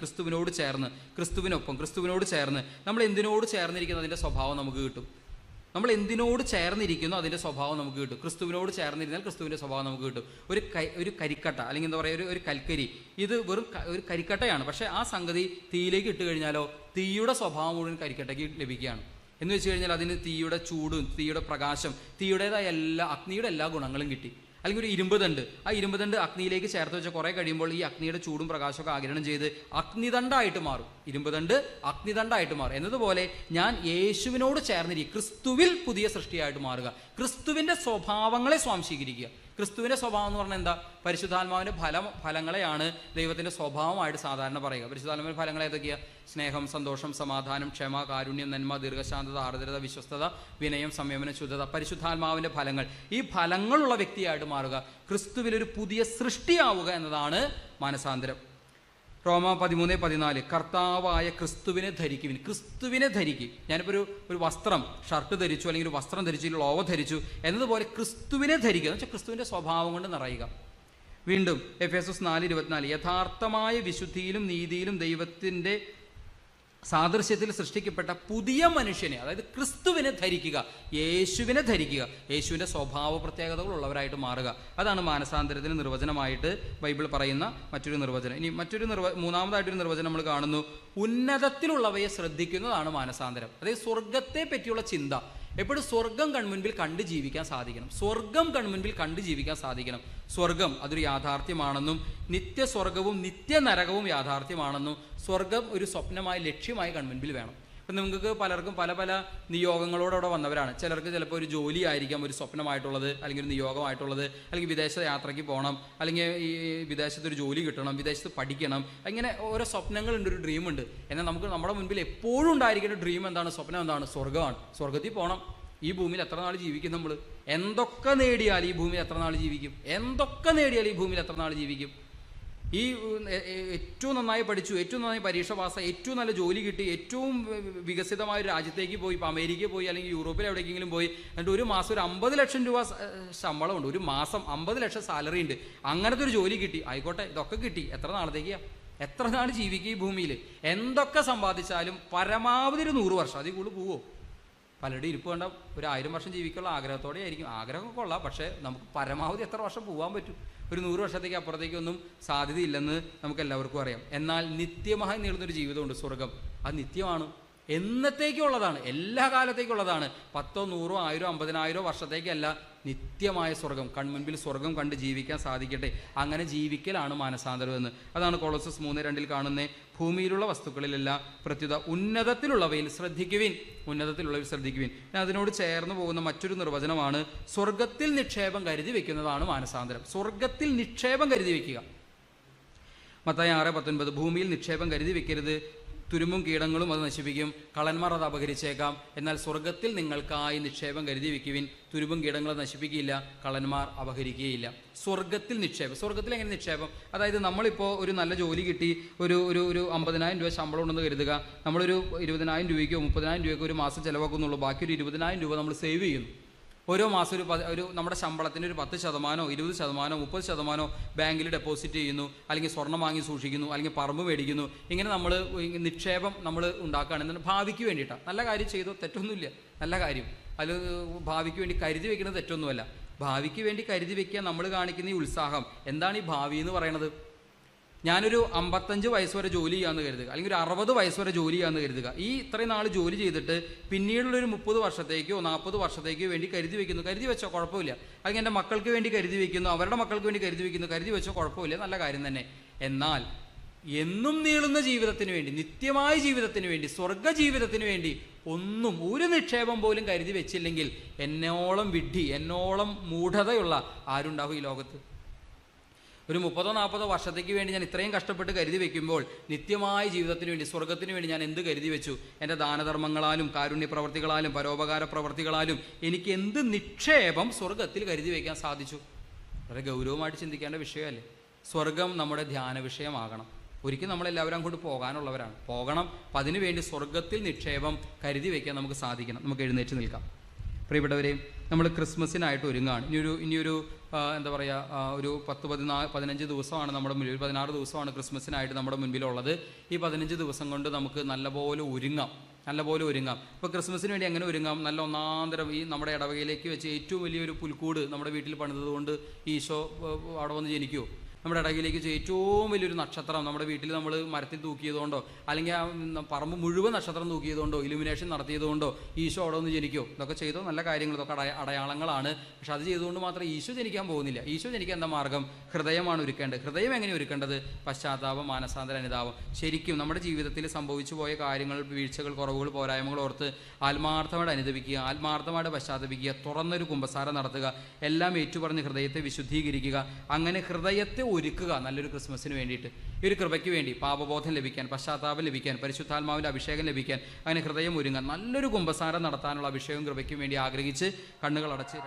ക്രിസ്തുവിനോട് ചേർന്ന്, ക്രിസ്തുവിനൊപ്പം, ക്രിസ്തുവിനോട് ചേർന്ന്. നമ്മൾ എന്തിനോട് ചേർന്നിരിക്കുന്ന അതിൻ്റെ സ്വഭാവം നമുക്ക് കിട്ടും. നമ്മൾ എന്തിനോട് ചേർന്നിരിക്കുന്നു അതിൻ്റെ സ്വഭാവം നമുക്ക് കിട്ടും. ക്രിസ്തുവിനോട് ചേർന്നിരുന്നാൽ ക്രിസ്തുവിൻ്റെ സ്വഭാവം നമുക്ക് കിട്ടും. ഒരു കരിക്കട്ട, അല്ലെങ്കിൽ എന്താ പറയുക, ഒരു കൽക്കരി, ഇത് വെറും ഒരു കരിക്കട്ടയാണ്. പക്ഷേ ആ സംഗതി തീയിലേക്ക് ഇട്ട് കഴിഞ്ഞാലോ തീയുടെ സ്വഭാവം മുഴുവൻ കരിക്കട്ടയ്ക്ക് ലഭിക്കുകയാണ്. എന്ന് വെച്ച് കഴിഞ്ഞാൽ അതിന് തീയുടെ ചൂടും, തീയുടെ പ്രകാശം, തീയുടേതായ അഗ്നിയുടെ എല്ലാ ഗുണങ്ങളും കിട്ടി. അല്ലെങ്കിൽ ഒരു ഇരുമ്പ് തണ്ട് അഗ്നിയിലേക്ക് ചേർത്ത് വെച്ച കുറേ കഴിയുമ്പോൾ ഈ അഗ്നിയുടെ ചൂടും പ്രകാശമൊക്കെ ആഗിരണം ചെയ്ത് അഗ്നിദണ്ഡായിട്ട് മാറും. ഇരുമ്പ് തണ്ട് അഗ്നിദണ്ഡായിട്ട് മാറും. എന്നതുപോലെ ഞാൻ യേശുവിനോട് ചേർന്നിരിക്കുക, ക്രിസ്തുവിൽ പുതിയ സൃഷ്ടിയായിട്ട് മാറുക, ക്രിസ്തുവിൻ്റെ സ്വഭാവങ്ങളെ സ്വാംശീകരിക്കുക. ക്രിസ്തുവിൻ്റെ സ്വഭാവം എന്ന് പറഞ്ഞാൽ എന്താ? പരിശുദ്ധാത്മാവിൻ്റെ ഫലങ്ങളെയാണ് ദൈവത്തിൻ്റെ സ്വഭാവമായിട്ട് സാധാരണ പറയുക. പരിശുദ്ധാത്മാവിൻ്റെ ഫലങ്ങൾ ഏതൊക്കെയാണ്? സ്നേഹം, സന്തോഷം, സമാധാനം, ക്ഷമ, കാരുണ്യം, നന്മ, ദീർഘശാന്തത, ആർദ്രത, വിശ്വസ്തത, വിനയം, സംയമനം, ശുദ്ധത. പരിശുദ്ധാത്മാവിൻ്റെ ഫലങ്ങൾ. ഈ ഫലങ്ങളുള്ള വ്യക്തിയായിട്ട് മാറുക, ക്രിസ്തുവിലൊരു പുതിയ സൃഷ്ടിയാവുക എന്നതാണ് മാനസാന്തരം. റോമ 13:14 കർത്താവായ ക്രിസ്തുവിനെ ധരിക്കുവിൻ. ക്രിസ്തുവിനെ ധരിക്കും. ഞാനിപ്പോൾ ഒരു വസ്ത്രം, ഷർട്ട് ധരിച്ചു, അല്ലെങ്കിൽ ഒരു വസ്ത്രം ധരിച്ചു, ലോവ ധരിച്ചു എന്നതുപോലെ ക്രിസ്തുവിനെ ധരിക്കുക എന്ന് വെച്ചാൽ ക്രിസ്തുവിൻ്റെ സ്വഭാവം കൊണ്ട് നിറയുക. വീണ്ടും എഫേസസ് 4:24 യഥാർത്ഥമായ വിശുദ്ധിയിലും നീതിയിലും ദൈവത്തിൻ്റെ സാദൃശ്യത്തിൽ സൃഷ്ടിക്കപ്പെട്ട പുതിയ മനുഷ്യനെ, അതായത് ക്രിസ്തുവിനെ ധരിക്കുക, യേശുവിനെ ധരിക്കുക, യേശുവിൻ്റെ സ്വഭാവ പ്രത്യേകതകളുള്ളവരായിട്ട് മാറുക. അതാണ് മാനസാന്തരത്തിന് നിർവചനമായിട്ട് ബൈബിൾ പറയുന്ന മറ്റൊരു നിർവചനം. ഇനി മൂന്നാമതായിട്ടൊരു നിർവചനം നമ്മൾ കാണുന്നു. ഉന്നതത്തിലുള്ളവയെ ശ്രദ്ധിക്കുന്നതാണ് മാനസാന്തരം. അതായത് സ്വർഗത്തെ പറ്റിയുള്ള ചിന്ത. എപ്പോഴും സ്വർഗം കൺമുൻപിൽ കണ്ട് ജീവിക്കാൻ സാധിക്കണം. സ്വർഗം അതൊരു യാഥാർത്ഥ്യമാണെന്നും നിത്യസ്വർഗവും നിത്യനരകവും യാഥാർത്ഥ്യമാണെന്നും സ്വർഗം ഒരു സ്വപ്നമായി, ലക്ഷ്യമായി കൺമുൻപിൽ വേണം. ഇപ്പം നിങ്ങൾക്ക് പലർക്കും പല നിയോഗങ്ങളോടെ വന്നവരാണ്. ചിലർക്ക് ചിലപ്പോൾ ഒരു ജോലി ആയിരിക്കാം ഒരു സ്വപ്നമായിട്ടുള്ളത്, അല്ലെങ്കിൽ ഒരു നിയോഗമായിട്ടുള്ളത്, അല്ലെങ്കിൽ വിദേശ യാത്രയ്ക്ക് പോകണം, അല്ലെങ്കിൽ ഈ വിദേശത്തൊരു ജോലി കിട്ടണം, വിദേശത്ത് പഠിക്കണം, അങ്ങനെ ഓരോ സ്വപ്നങ്ങളുണ്ട്, ഒരു ഡ്രീമുണ്ട്. എന്നാൽ നമ്മുടെ മുൻപിൽ എപ്പോഴും ഉണ്ടായിരിക്കുന്ന ഡ്രീം എന്താണ്? സ്വപ്നം എന്താണ്? സ്വർഗ്ഗമാണ്. സ്വർഗത്തിൽ പോകണം. ഈ ഭൂമിയിൽ എത്ര നാൾ ജീവിക്കും നമ്മൾ? എന്തൊക്കെ നേടിയാൽ ഈ ഭൂമിയിൽ എത്ര നാൾ ജീവിക്കും? ഈ ഏറ്റവും നന്നായി പഠിച്ചു, ഏറ്റവും നന്നായി പരീക്ഷ പാസ്സായി, ഏറ്റവും നല്ല ജോലി കിട്ടി, ഏറ്റവും വികസിതമായ ഒരു രാജ്യത്തേക്ക് പോയി, ഇപ്പോൾ അമേരിക്കയിൽ പോയി, അല്ലെങ്കിൽ യൂറോപ്പിൽ എവിടേക്കെങ്കിലും പോയി, എന്നിട്ട് ഒരു മാസം ഒരു 50 ലക്ഷം രൂപ ശമ്പളമുണ്ട്, ഒരു മാസം 50 ലക്ഷം സാലറി ഉണ്ട്, അങ്ങനത്തെ ഒരു ജോലി കിട്ടി. ആയിക്കോട്ടെ, ഇതൊക്കെ കിട്ടി. എത്ര നാളത്തേക്കാണ്? എത്ര നാൾ ജീവിക്കുക ഈ ഭൂമിയിൽ? എന്തൊക്കെ സമ്പാദിച്ചാലും പരമാവധി ഒരു 100 വർഷം, അതിൽ കൂടുതൽ പോവോ? പലരുടെ ഇരിപ്പ് കണ്ട ഒരു 1000 വർഷം ജീവിക്കാനുള്ള ആഗ്രഹത്തോടെ ആയിരിക്കും. ആഗ്രഹമൊക്കെ കൊള്ളാം, പക്ഷേ നമുക്ക് പരമാവധി എത്ര വർഷം പോകാൻ പറ്റും? ഒരു 100 വർഷത്തേക്ക് അപ്പുറത്തേക്കൊന്നും സാധ്യതയില്ലെന്ന് നമുക്ക് എല്ലാവർക്കും അറിയാം. എന്നാൽ നിത്യമായി നീളുന്നൊരു ജീവിതമുണ്ട് സ്വർഗം. അത് നിത്യമാണ്, എന്നത്തേക്കുള്ളതാണ്, എല്ലാ കാലത്തേക്കുള്ളതാണ്. 10, 100, 1000, 50,000 വർഷത്തേക്കല്ല. നിത്യമായ സ്വർഗം, കൺമുൻപിൽ സ്വർഗം കണ്ട് ജീവിക്കാൻ സാധിക്കട്ടെ. അങ്ങനെ ജീവിക്കലാണ് മാനസാന്തരം എന്ന്. അതാണ് കൊളോസസ് 3:2 കാണുന്നത്. ഭൂമിയിലുള്ള വസ്തുക്കളിലല്ല, പ്രത്യുത ഉന്നതത്തിലുള്ളവയിൽ ശ്രദ്ധിക്കുവിൻ. അതിനോട് ചേർന്ന് പോകുന്ന മറ്റൊരു നിർവചനമാണ് സ്വർഗത്തിൽ നിക്ഷേപം കരുതി വെക്കുന്നതാണ് മാനസാന്തരം. സ്വർഗത്തിൽ നിക്ഷേപം കരുതി വെക്കുക. മത്തായി 6:19 ഭൂമിയിൽ നിക്ഷേപം കരുതി വെക്കരുത്, തുരുമ്പും കീടങ്ങളും അത് നശിപ്പിക്കും, കള്ളന്മാർ അത് അപഹരിച്ചേക്കാം. എന്നാൽ സ്വർഗത്തിൽ നിങ്ങൾക്കായി നിക്ഷേപം കരുതി വെക്കുവിൻ, തുരുമ്പും കീടങ്ങളും നശിപ്പിക്കുകയില്ല, കള്ളന്മാർ അപഹരിക്കുകയില്ല. സ്വർഗത്തിൽ നിക്ഷേപം. സ്വർഗത്തിൽ എങ്ങനെ നിക്ഷേപം? അതായത് നമ്മളിപ്പോൾ ഒരു നല്ല ജോലി കിട്ടി, ഒരു 50,000 രൂപ ശമ്പളം ഉണ്ടെന്ന് കരുതുക. നമ്മളൊരു 20,000 രൂപയ്ക്കോ 30,000 രൂപയ്ക്കോ ഒരു മാസം ചിലവാക്കുന്നുള്ളൂ. ബാക്കി ഒരു 20,000 രൂപ നമ്മൾ സേവ് ചെയ്യുന്നു. ഓരോ മാസം ഒരു നമ്മുടെ ശമ്പളത്തിൻ്റെ ഒരു 10%, 20%, 30% ബാങ്കിൽ ഡെപ്പോസിറ്റ് ചെയ്യുന്നു, അല്ലെങ്കിൽ സ്വർണ്ണം വാങ്ങി സൂക്ഷിക്കുന്നു, അല്ലെങ്കിൽ പറമ്പ് മേടിക്കുന്നു. ഇങ്ങനെ നമ്മൾ നിക്ഷേപം നമ്മൾ ഉണ്ടാക്കുകയാണ്. എന്നാൽ ഭാവിക്ക് വേണ്ടിയിട്ടാണ്. നല്ല കാര്യം ചെയ്തോ, തെറ്റൊന്നുമില്ല, നല്ല കാര്യം. അത് ഭാവിക്ക് വേണ്ടി കരുതി വെക്കുന്നത് തെറ്റൊന്നുമല്ല. ഭാവിക്ക് വേണ്ടി കരുതി വെക്കുക നമ്മൾ കാണിക്കുന്ന ഈ ഉത്സാഹം. എന്താണ് ഈ ഭാവി എന്ന് പറയണത്? ഞാനൊരു 55 വയസ്സ് വരെ ജോലി ചെയ്യാമെന്ന് കരുതുക, അല്ലെങ്കിൽ ഒരു 60 വയസ്സ് വരെ ജോലി ചെയ്യാമെന്ന് കരുതുക. ഈ ഇത്രയും നാൾ ജോലി ചെയ്തിട്ട് പിന്നീടുള്ളൊരു 30 വർഷത്തേക്കോ 40 വർഷത്തേക്കോ വേണ്ടി കരുതി വെക്കുന്നു. കരുതി വെച്ചോ, കുഴപ്പമില്ല. അല്ലെങ്കിൽ എൻ്റെ മക്കൾക്ക് വേണ്ടി കരുതി വെക്കുന്നു, അവരുടെ മക്കൾക്ക് വേണ്ടി കരുതി വെക്കുന്നു. കരുതി വെച്ചോ, കുഴപ്പമില്ല, നല്ല കാര്യം തന്നെ. എന്നാൽ എന്നും നീളുന്ന ജീവിതത്തിന് വേണ്ടി, നിത്യമായ ജീവിതത്തിന് വേണ്ടി, സ്വർഗ ജീവിതത്തിന് വേണ്ടി ഒന്നും ഒരു നിക്ഷേപം പോലും കരുതി വെച്ചില്ലെങ്കിൽ എന്നോളം വിഡ്ഢി, എന്നോളം മൂഢതയുള്ള ആരുണ്ടാവും ഈ ലോകത്ത്? ഒരു 30-40 വർഷത്തേക്ക് വേണ്ടി ഞാൻ ഇത്രയും കഷ്ടപ്പെട്ട് കരുതി വെക്കുമ്പോൾ നിത്യമായ ജീവിതത്തിന് വേണ്ടി, സ്വർഗത്തിന് വേണ്ടി ഞാൻ എന്ത് കരുതി വെച്ചു? എൻ്റെ ദാനധർമ്മങ്ങളാലും കാരുണ്യ പ്രവർത്തികളാലും പരോപകാര പ്രവർത്തികളാലും എനിക്ക് എന്ത് നിക്ഷേപം സ്വർഗത്തിൽ കരുതി വയ്ക്കാൻ സാധിച്ചു? വളരെ ഗൗരവമായിട്ട് ചിന്തിക്കേണ്ട വിഷയമല്ലേ? സ്വർഗം നമ്മുടെ ധ്യാന വിഷയമാകണം. ഒരിക്കലും നമ്മളെല്ലാവരും അങ്ങോട്ട് പോകാനുള്ളവരാണ്, പോകണം. അപ്പം അതിനുവേണ്ടി സ്വർഗത്തിൽ നിക്ഷേപം കരുതി വയ്ക്കാൻ നമുക്ക് സാധിക്കണം. നമുക്ക് എഴുന്നേറ്റ് നിൽക്കാം. പ്രിയപ്പെട്ടവരെയും, നമ്മൾ ക്രിസ്മസിനായിട്ട് ഒരുങ്ങാണ്. ഇനിയൊരു എന്താ പറയുക, ഒരു 10-15 ദിവസമാണ് നമ്മുടെ മുന്നിൽ, 16 ദിവസമാണ് ക്രിസ്മസിനായിട്ട് നമ്മുടെ മുൻപിലുള്ളത്. ഈ 15 ദിവസം കൊണ്ട് നമുക്ക് നല്ലപോലെ ഒരുങ്ങാം. ഇപ്പോൾ ക്രിസ്മസിന് വേണ്ടി എങ്ങനെ ഒരുങ്ങാം? നല്ല ഒന്നാന്തരം ഈ നമ്മുടെ ഇടവകയിലേക്ക് വെച്ച് ഏറ്റവും വലിയൊരു പുൽക്കൂട് നമ്മുടെ വീട്ടിൽ പണിതതുകൊണ്ട് ഈശോ അവിടെ വന്ന് ജനിക്കുമോ? നമ്മുടെ ഇടവകയിലേക്ക് വെച്ച് ഏറ്റവും വലിയൊരു നക്ഷത്രം നമ്മുടെ വീട്ടിൽ നമ്മൾ മരത്തിൽ തൂക്കിയതുകൊണ്ടോ, അല്ലെങ്കിൽ ആ പറമ്പ് മുഴുവൻ നക്ഷത്രം തൂക്കിയതുകൊണ്ടോ, ഇലുമിനേഷൻ നടത്തിയതുകൊണ്ടോ ഈശോ അവിടെ ഒന്ന് ജനിക്കുമോ? ഇതൊക്കെ ചെയ്തോ നല്ല കാര്യങ്ങൾ, ഇതൊക്കെ അടയാളങ്ങളാണ്. പക്ഷെ അത് ചെയ്തുകൊണ്ട് മാത്രം ഈശോ ജനിക്കാൻ പോകുന്നില്ല. ഈശോ ജനിക്കാൻ എന്താ മാർഗം? ഹൃദയമാണ് ഒരുക്കേണ്ടത്. ഹൃദയം എങ്ങനെ ഒരുക്കേണ്ടത്? പശ്ചാത്താപം, മാനസാന്തര അനുതാപം. ശരിക്കും നമ്മുടെ ജീവിതത്തിൽ സംഭവിച്ചു പോയ കാര്യങ്ങൾ, വീഴ്ചകൾ, കുറവുകൾ, പോരായ്മകൾ ഓർത്ത് ആത്മാർത്ഥമായിട്ട് അനുദപിക്കുക, ആത്മാർത്ഥമായിട്ട് പശ്ചാത്തപിക്കുക, തുറന്നൊരു കുമ്പസാരം നടത്തുക, എല്ലാം ഏറ്റുപറഞ്ഞ് ഹൃദയത്തെ വിശുദ്ധീകരിക്കുക. അങ്ങനെ ഹൃദയത്തെ ഒരുക്കുക നല്ലൊരു ക്രിസ്മസിന് വേണ്ടിയിട്ട്. ഈ ഒരു കൃപയ്ക്ക് വേണ്ടി പാപബോധം ലഭിക്കാൻ, പശ്ചാത്താപം ലഭിക്കാൻ, പരിശുദ്ധാത്മാവിൻ്റെ അഭിഷേകം ലഭിക്കാൻ, അങ്ങനെ ഹൃദയം ഒരുങ്ങാൻ, നല്ലൊരു കുമ്പസാരം നടത്താനുള്ള അഭിഷേകം കൃപയ്ക്കും വേണ്ടി ആഗ്രഹിച്ച് കണ്ണുകൾ അടച്ച്